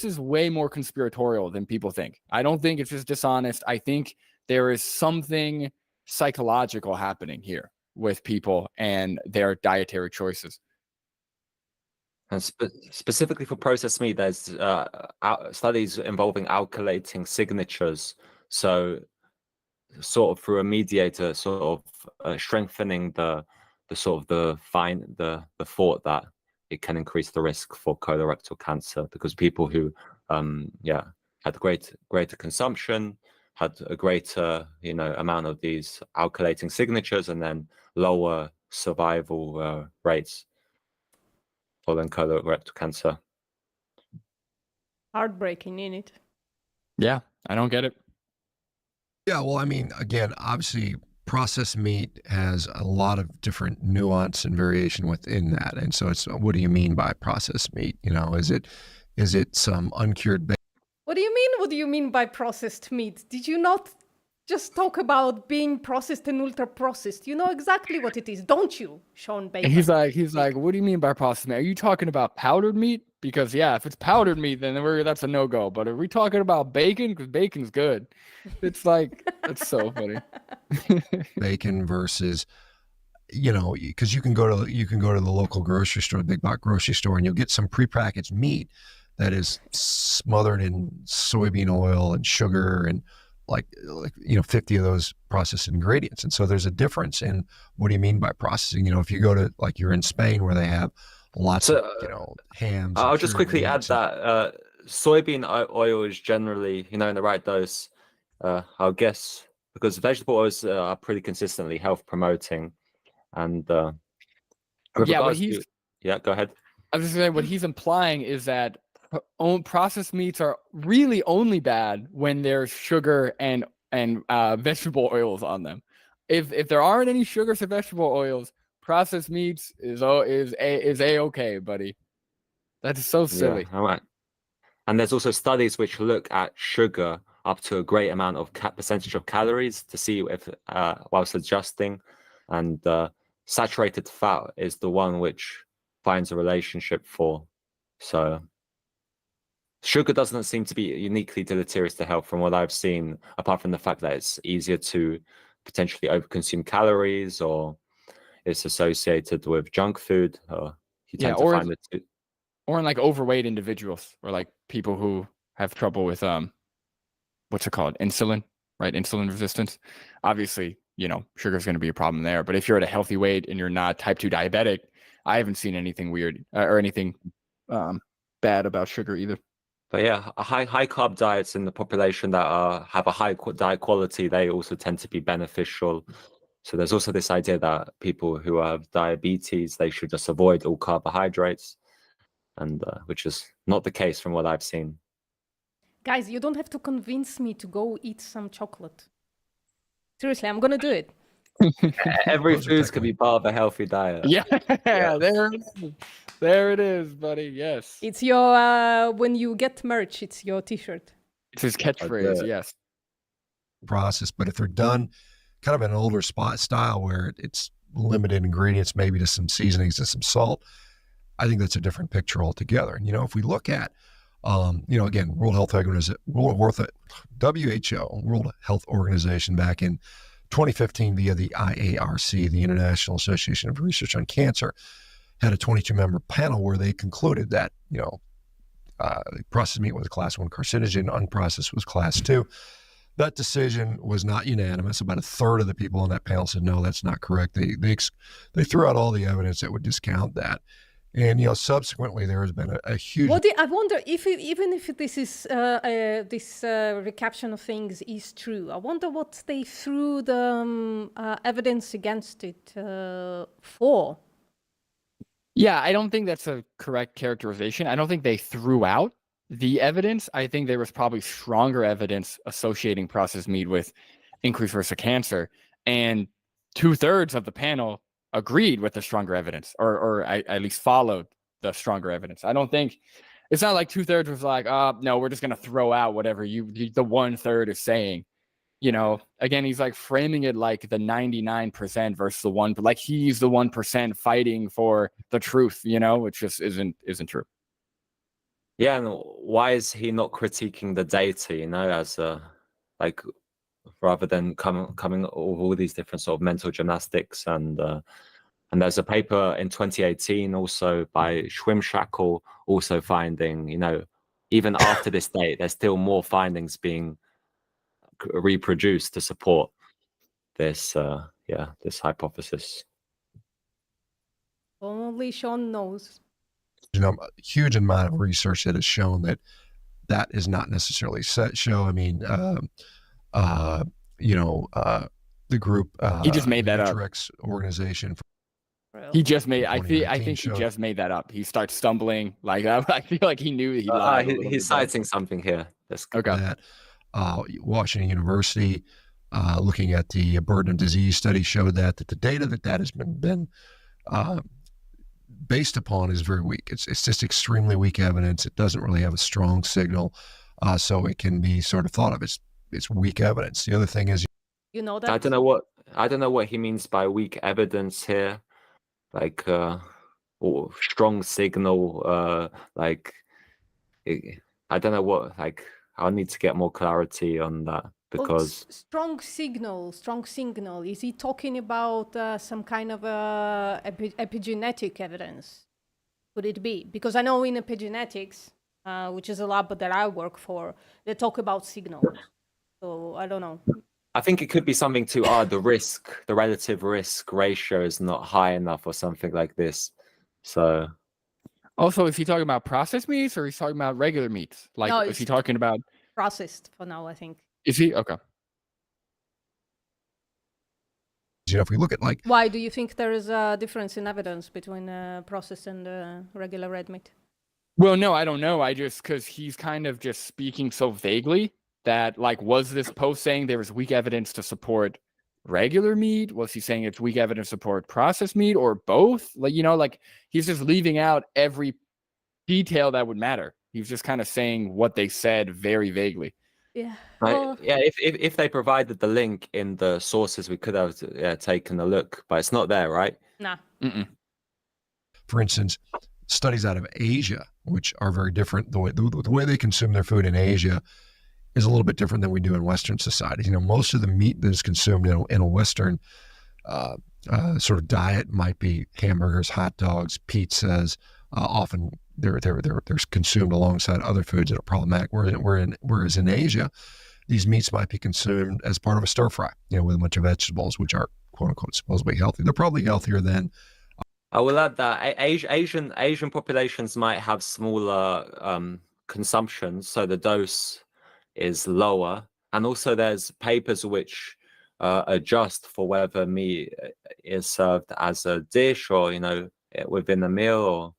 [SPEAKER 2] is way more conspiratorial than people think. I don't think it's just dishonest. I think there is something psychological happening here with people and their dietary choices.
[SPEAKER 3] And specifically for processed meat, there's studies involving alkylating signatures. So sort of through a mediator, sort of strengthening the thought that it can increase the risk for colorectal cancer, because people who had greater consumption had a greater amount of these alkylating signatures, and then lower survival rates following colorectal cancer.
[SPEAKER 1] Heartbreaking, in it.
[SPEAKER 2] Yeah, I don't get it.
[SPEAKER 4] Yeah, well, I mean, again, obviously, processed meat has a lot of different nuance and variation within that. And so it's, what do you mean by processed meat? You know, is it some uncured bacon?
[SPEAKER 1] What do you mean? What do you mean by processed meat? Did you not just talk about being processed and ultra processed? You know exactly what it is, don't you, Shawn Baker?
[SPEAKER 2] And he's like, what do you mean by processed meat? Are you talking about powdered meat? Because yeah, if it's powdered meat, then that's a no-go. But are we talking about bacon? Because bacon's good. It's like, that's so funny.
[SPEAKER 4] Bacon versus, you know, because you can go to the local grocery store, big box grocery store, and you'll get some prepackaged meat that is smothered in soybean oil and sugar and like 50 of those processed ingredients. And so there's a difference in what do you mean by processing. You know, if you go to, like, you're in Spain where they have lots of hams.
[SPEAKER 3] I'll just quickly add that soybean oil is generally, in the right dose. I'll guess because vegetable oils are pretty consistently health promoting, and go ahead.
[SPEAKER 2] I was just saying, what he's implying is that processed meats are really only bad when there's sugar and vegetable oils on them. If there aren't any sugars or vegetable oils, processed meats is a-okay, buddy. That is so silly.
[SPEAKER 3] Yeah, all right. And there's also studies which look at sugar up to a great amount of percentage of calories to see if whilst adjusting, and saturated fat is the one which finds a relationship for. So sugar doesn't seem to be uniquely deleterious to health from what I've seen, apart from the fact that it's easier to potentially overconsume calories, or it's associated with junk food, or you tend to find it
[SPEAKER 2] or in like overweight individuals, or like people who have trouble with what's it called, insulin, right? Insulin resistance. Obviously, sugar is going to be a problem there. But if you're at a healthy weight and you're not type 2 diabetic, I haven't seen anything weird or anything bad about sugar either.
[SPEAKER 3] But yeah, high carb diets in the population that have a high diet quality, they also tend to be beneficial. So there's also this idea that people who have diabetes, they should just avoid all carbohydrates, and which is not the case from what I've seen.
[SPEAKER 1] Guys, you don't have to convince me to go eat some chocolate. Seriously, I'm gonna do it.
[SPEAKER 3] Every food can be part of a healthy diet.
[SPEAKER 2] Yeah, there it is, buddy. Yes.
[SPEAKER 1] It's your when you get merch, it's your t-shirt.
[SPEAKER 2] It's his catchphrase, yes.
[SPEAKER 4] Process, but if they're done kind of in an older style where it's limited ingredients, maybe to some seasonings and some salt, I think that's a different picture altogether. And if we look at again, World Health Organization back in 2015 via the IARC, the International Association of Research on Cancer, had a 22-member panel where they concluded that, processed meat was a class 1 carcinogen, unprocessed was class 2. That decision was not unanimous. About a third of the people on that panel said, no, that's not correct. They threw out all the evidence that would discount that. And, subsequently there has been a huge...
[SPEAKER 1] I wonder if even if this is this recaption of things is true, I wonder what they threw the evidence against it for.
[SPEAKER 2] Yeah, I don't think that's a correct characterization. I don't think they threw out the evidence. I think there was probably stronger evidence associating processed meat with increased risk of cancer. And 2/3 of the panel agreed with the stronger evidence, or at least followed the stronger evidence. I don't think it's not like 2/3 was like, no, we're just going to throw out whatever the 1/3 is saying. Again, he's like framing it like the 99% versus the 1%, like he's the 1% fighting for the truth, which just isn't true.
[SPEAKER 3] Yeah, and why is he not critiquing the data, as rather than coming with all these different sort of mental gymnastics? And there's a paper in 2018 also by Schwimmschackle also finding, even after this date, there's still more findings being reproduced to support this this hypothesis.
[SPEAKER 1] Only Shawn knows.
[SPEAKER 4] A huge amount of research that has shown that is not necessarily show. I mean, the group
[SPEAKER 2] he just made that up.
[SPEAKER 4] Organization
[SPEAKER 1] Real.
[SPEAKER 2] He just made. I
[SPEAKER 4] 2019
[SPEAKER 2] think he
[SPEAKER 4] showed-
[SPEAKER 2] just made that up. He starts stumbling. Like I feel like he knew he lied. a little
[SPEAKER 3] He's
[SPEAKER 2] bit there.
[SPEAKER 3] citing something here. That's good.
[SPEAKER 2] Okay.
[SPEAKER 4] that Washington University, looking at the burden of disease study, showed that the data that has been based upon is very weak. It's just extremely weak evidence. It doesn't really have a strong signal, so it can be sort of thought of as it's weak evidence. The other thing is,
[SPEAKER 1] You know that?
[SPEAKER 3] I don't know what he means by weak evidence here, like or strong signal. Like I don't know what. Like I'll need to get more clarity on that
[SPEAKER 1] Well,
[SPEAKER 3] because
[SPEAKER 1] strong signal. Is he talking about some kind of epigenetic evidence? Could it be? Because I know in epigenetics, which is a lab that I work for, they talk about signals. So I don't know.
[SPEAKER 3] I think it could be something to the relative risk ratio is not high enough or something like this. So
[SPEAKER 2] Also, is he talking about processed meats or is he talking about regular meats? Like,
[SPEAKER 1] No,
[SPEAKER 2] is he
[SPEAKER 1] it's-
[SPEAKER 2] talking about?
[SPEAKER 1] Processed for now, I think.
[SPEAKER 2] Is he okay?
[SPEAKER 4] if we look at like
[SPEAKER 1] Why do you think there is a difference in evidence between processed and regular red meat?
[SPEAKER 2] Well, no, I don't know. I just because he's kind of just speaking so vaguely that like, was this post saying there was weak evidence to support regular meat? Was he saying it's weak evidence to support processed meat or both? Like, like he's just leaving out every detail that would matter. He was just kind of saying what they said very vaguely.
[SPEAKER 1] Yeah.
[SPEAKER 3] right,
[SPEAKER 1] Well,
[SPEAKER 3] yeah, if they provided the link in the sources, we could have taken a look, but it's not there, right?
[SPEAKER 1] nah.
[SPEAKER 2] Mm-mm.
[SPEAKER 4] for instance, studies out of Asia, which are very different. The way they consume their food in Asia is a little bit different than we do in Western societies. Most of the meat that is consumed in a Western sort of diet might be hamburgers, hot dogs, pizzas. Often they're consumed alongside other foods that are problematic. Whereas in Asia, these meats might be consumed as part of a stir fry, with a bunch of vegetables, which are quote unquote supposedly healthy. They're probably healthier than.
[SPEAKER 3] I will add that Asian populations might have smaller consumptions, so the dose is lower, and also there's papers which adjust for whether meat is served as a dish or within a meal, or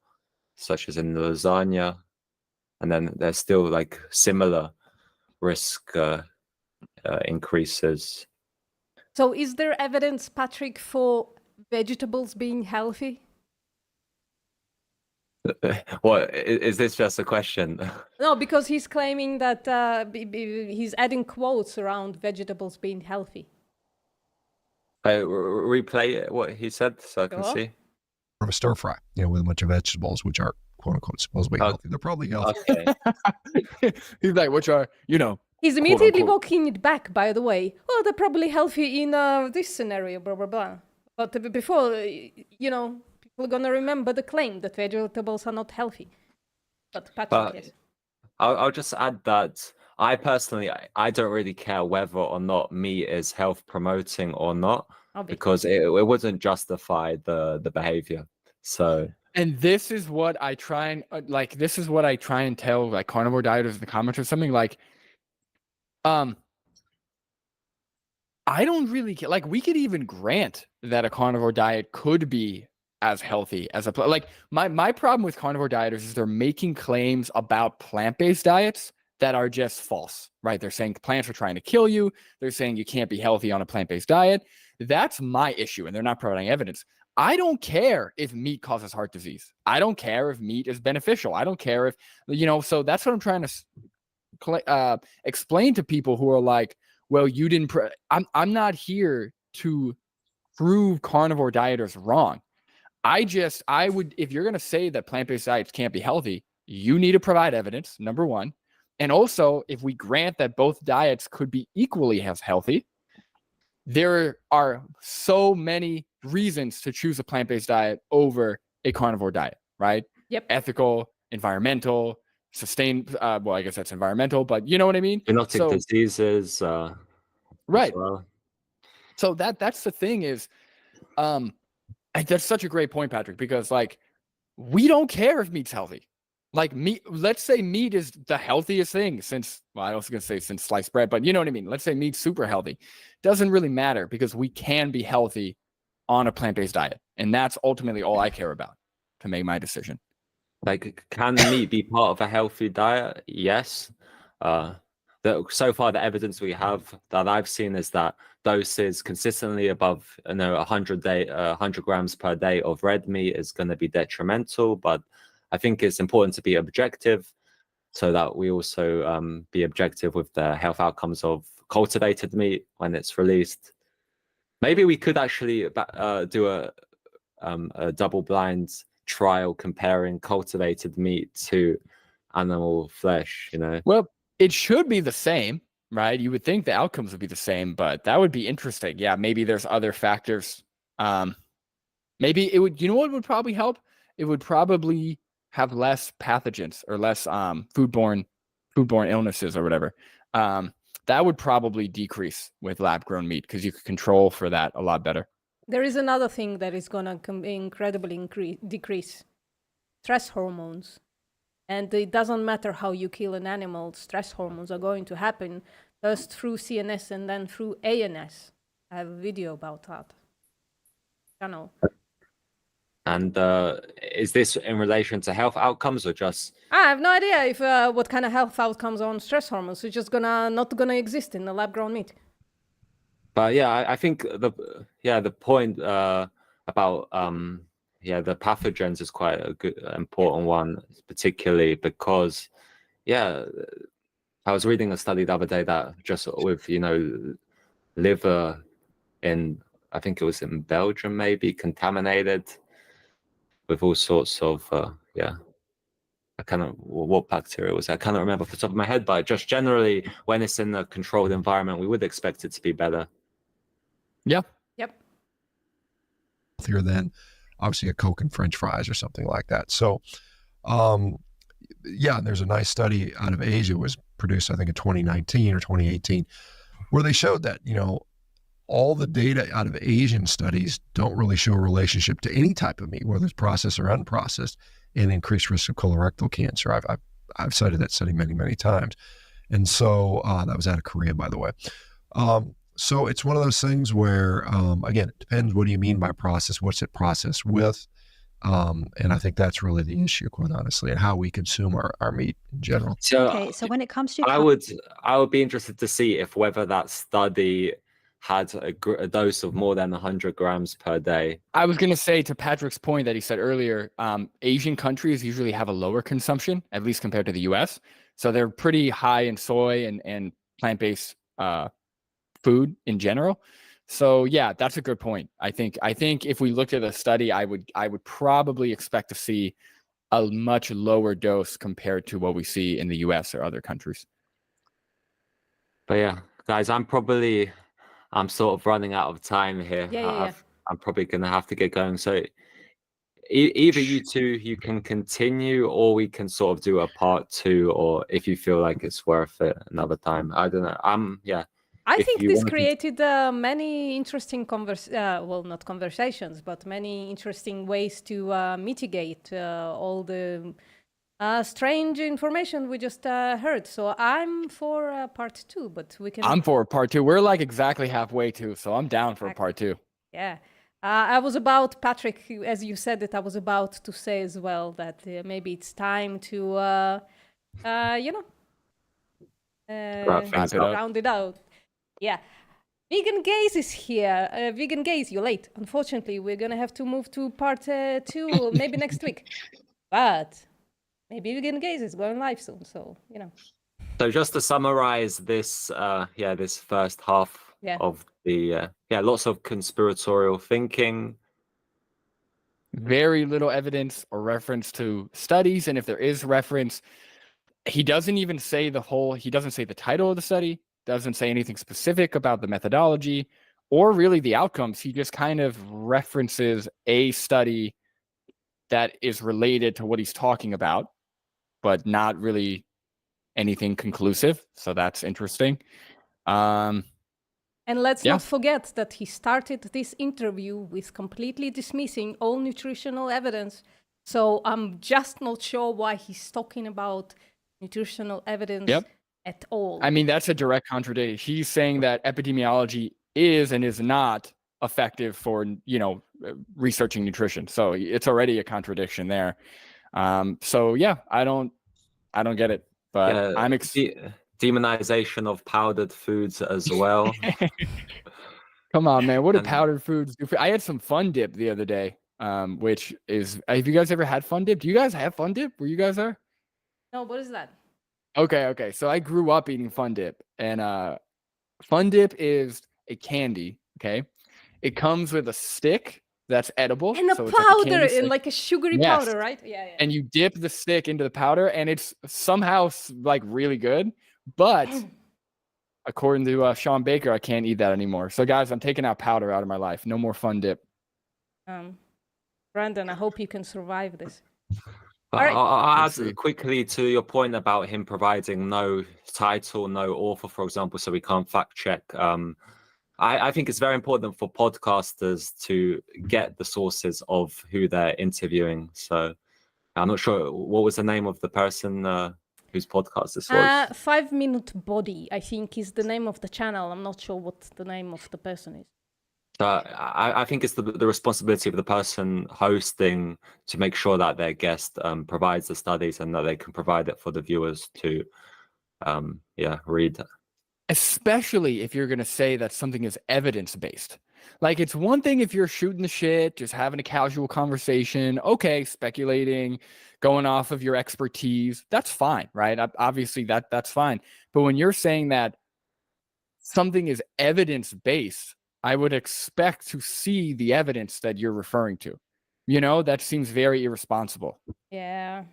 [SPEAKER 3] such as in the lasagna, and then there's still like similar risk increases.
[SPEAKER 1] So is there evidence, Patrick, for vegetables being healthy?
[SPEAKER 3] What is this just a question?
[SPEAKER 1] No, because he's claiming that he's adding quotes around vegetables being healthy.
[SPEAKER 3] Replay what he said so I can
[SPEAKER 1] Sure.
[SPEAKER 3] see.
[SPEAKER 4] Of a stir fry, with a bunch of vegetables, which are quote unquote supposedly healthy. They're probably healthy.
[SPEAKER 3] Okay.
[SPEAKER 2] He's like, which are
[SPEAKER 1] He's immediately
[SPEAKER 2] unquote.
[SPEAKER 1] walking it back, by the way. Oh, they're probably healthy in this scenario, blah, blah, blah. But before, people are going to remember the claim that vegetables are not healthy. But Patrick, yes.
[SPEAKER 3] I'll just add that I personally, I don't really care whether or not meat is health promoting or not,
[SPEAKER 1] Obviously.
[SPEAKER 3] because it wouldn't justify the behavior. So
[SPEAKER 2] And this is what I try and tell like carnivore dieters in the comments or something like, I don't really care. Like, we could even grant that a carnivore diet could be as healthy as like my problem with carnivore dieters is they're making claims about plant-based diets that are just false, right? They're saying plants are trying to kill you. They're saying you can't be healthy on a plant-based diet. That's my issue, and they're not providing evidence. I don't care if meat causes heart disease. I don't care if meat is beneficial. I don't care if, so that's what I'm trying to explain to people who are like, well, you didn't, I'm not here to prove carnivore dieters wrong. I would, if you're going to say that plant-based diets can't be healthy, you need to provide evidence, number one. And also, if we grant that both diets could be equally as healthy, there are so many reasons to choose a plant-based diet over a carnivore diet, right?
[SPEAKER 1] Yep.
[SPEAKER 2] Ethical, environmental, sustained. Well, I guess that's environmental, but you know what I mean?
[SPEAKER 3] zoonotic diseases,
[SPEAKER 2] right.
[SPEAKER 3] as well.
[SPEAKER 2] So that's the thing is, that's such a great point, Patrick, because like, we don't care if meat's healthy. Like meat, let's say meat is the healthiest thing since, well, I was going to say since sliced bread, but you know what I mean? Let's say meat's super healthy. Doesn't really matter because we can be healthy on a plant-based diet. And that's ultimately all I care about to make my decision.
[SPEAKER 3] Like, can meat be part of a healthy diet? Yes. So far, the evidence we have that I've seen is that doses consistently above 100 grams per day of red meat is going to be detrimental. But I think it's important to be objective, so that we also be objective with the health outcomes of cultivated meat when it's released. Maybe we could actually do a double-blind trial comparing cultivated meat to animal flesh, you know.
[SPEAKER 2] Well, it should be the same, right? You would think the outcomes would be the same, but that would be interesting. Yeah, maybe there's other factors. Maybe it would, you know what would probably help? It would probably have less pathogens or less foodborne illnesses or whatever. That would probably decrease with lab-grown meat because you could control for that a lot better.
[SPEAKER 1] There is another thing that is going to incredibly decrease: stress hormones. And it doesn't matter how you kill an animal, stress hormones are going to happen first through CNS and then through ANS. I have a video about that. Channel.
[SPEAKER 3] And is this in relation to health outcomes or just?
[SPEAKER 1] I have no idea if what kind of health outcomes on stress hormones. It's just not gonna exist in the lab-grown meat.
[SPEAKER 3] But yeah, I think the point about the pathogens is quite a good important one, particularly because I was reading a study the other day that just with liver in, I think it was in Belgium, maybe contaminated with all sorts of I cannot, what bacteria was that? I cannot remember off the top of my head, but just generally when it's in a controlled environment, we would expect it to be better.
[SPEAKER 2] Yeah.
[SPEAKER 1] Yep.
[SPEAKER 4] Healthier than obviously a Coke and French fries or something like that. So, there's a nice study out of Asia, was produced, I think, in 2019 or 2018, where they showed that, all the data out of Asian studies don't really show a relationship to any type of meat, whether it's processed or unprocessed, and increased risk of colorectal cancer. I've cited that study many, many times. And so that was out of Korea, by the way. So it's one of those things where, again, it depends. What do you mean by process? What's it processed with? And I think that's really the issue, quite honestly, and how we consume our meat in general.
[SPEAKER 8] Okay, so when it comes to...
[SPEAKER 3] I would be interested to see whether that study had a dose of more than 100 grams per day.
[SPEAKER 2] I was going to say, to Patrick's point that he said earlier, Asian countries usually have a lower consumption, at least compared to the US. So they're pretty high in soy and plant-based food in general. So yeah, that's a good point. I think if we looked at a study, I would probably expect to see a much lower dose compared to what we see in the US or other countries.
[SPEAKER 3] But yeah, guys, I'm sort of running out of time here. I'm probably going to have to get going. So either you two, you can continue, or we can sort of do a part 2, or if you feel like it's worth it, another time. I don't know.
[SPEAKER 1] I think this created many interesting not conversations, but many interesting ways to mitigate all the strange information we just heard. So I'm for part 2, but we can...
[SPEAKER 2] I'm for part 2. We're like exactly halfway too, so I'm down for part 2.
[SPEAKER 1] Yeah. I was about, Patrick, as you said it, I was about to say as well that maybe it's time to, round it out. Yeah. Vegan Gaze is here. Vegan Gaze, you're late. Unfortunately, we're going to have to move to part 2, maybe next week. But maybe Vegan Gaze is going live soon, so,
[SPEAKER 3] So just to summarize this, this first half of the, lots of conspiratorial thinking.
[SPEAKER 2] Very little evidence or reference to studies. And if there is reference, he doesn't even say he doesn't say the title of the study, doesn't say anything specific about the methodology or really the outcomes. He just kind of references a study that is related to what he's talking about, but not really anything conclusive. So that's interesting.
[SPEAKER 1] And let's not forget that he started this interview with completely dismissing all nutritional evidence. So I'm just not sure why he's talking about nutritional evidence at all.
[SPEAKER 2] I mean, that's a direct contradiction. He's saying that epidemiology is and is not effective for, researching nutrition. So it's already a contradiction there. So yeah, I don't get it, but I'm
[SPEAKER 3] demonization of powdered foods as well.
[SPEAKER 2] Come on, man. What do
[SPEAKER 3] And-
[SPEAKER 2] powdered foods do? I had some Fun Dip the other day, which is, have you guys ever had Fun Dip? Do you guys have Fun Dip where you guys are?
[SPEAKER 1] No, what is that?
[SPEAKER 2] Okay. So I grew up eating Fun Dip, and Fun Dip is a candy, okay? It comes with a stick that's edible.
[SPEAKER 1] And a
[SPEAKER 2] so it's
[SPEAKER 1] powder,
[SPEAKER 2] like a
[SPEAKER 1] and like a sugary
[SPEAKER 2] Yes.
[SPEAKER 1] powder, right? Yeah.
[SPEAKER 2] and you dip the stick into the powder, and it's somehow like really good. But according to Shawn Baker, I can't eat that anymore. So guys, I'm taking out powder out of my life. No more Fun Dip.
[SPEAKER 1] Brandon, I hope you can survive this.
[SPEAKER 3] But
[SPEAKER 1] All right.
[SPEAKER 3] I'll
[SPEAKER 2] Let's see.
[SPEAKER 3] add quickly to your point about him providing no title, no author, for example, so we can't fact check. I think it's very important for podcasters to get the sources of who they're interviewing. So I'm not sure, what was the name of the person whose podcast this was?
[SPEAKER 1] 5 Minute Body, I think, is the name of the channel. I'm not sure what the name of the person is.
[SPEAKER 3] I think it's the responsibility of the person hosting to make sure that their guest provides the studies and that they can provide it for the viewers to read.
[SPEAKER 2] Especially if you're going to say that something is evidence-based. Like, it's one thing if you're shooting the shit, just having a casual conversation, okay, speculating, going off of your expertise, that's fine, right? Obviously, that's fine. But when you're saying that something is evidence-based, I would expect to see the evidence that you're referring to. That seems very irresponsible.
[SPEAKER 1] Yeah.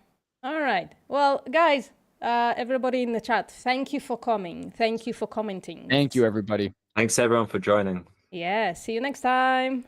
[SPEAKER 1] All right. Well, guys, everybody in the chat, thank you for coming. Thank you for commenting.
[SPEAKER 2] Thank you, everybody.
[SPEAKER 3] Thanks everyone for joining.
[SPEAKER 1] Yeah. See you next time.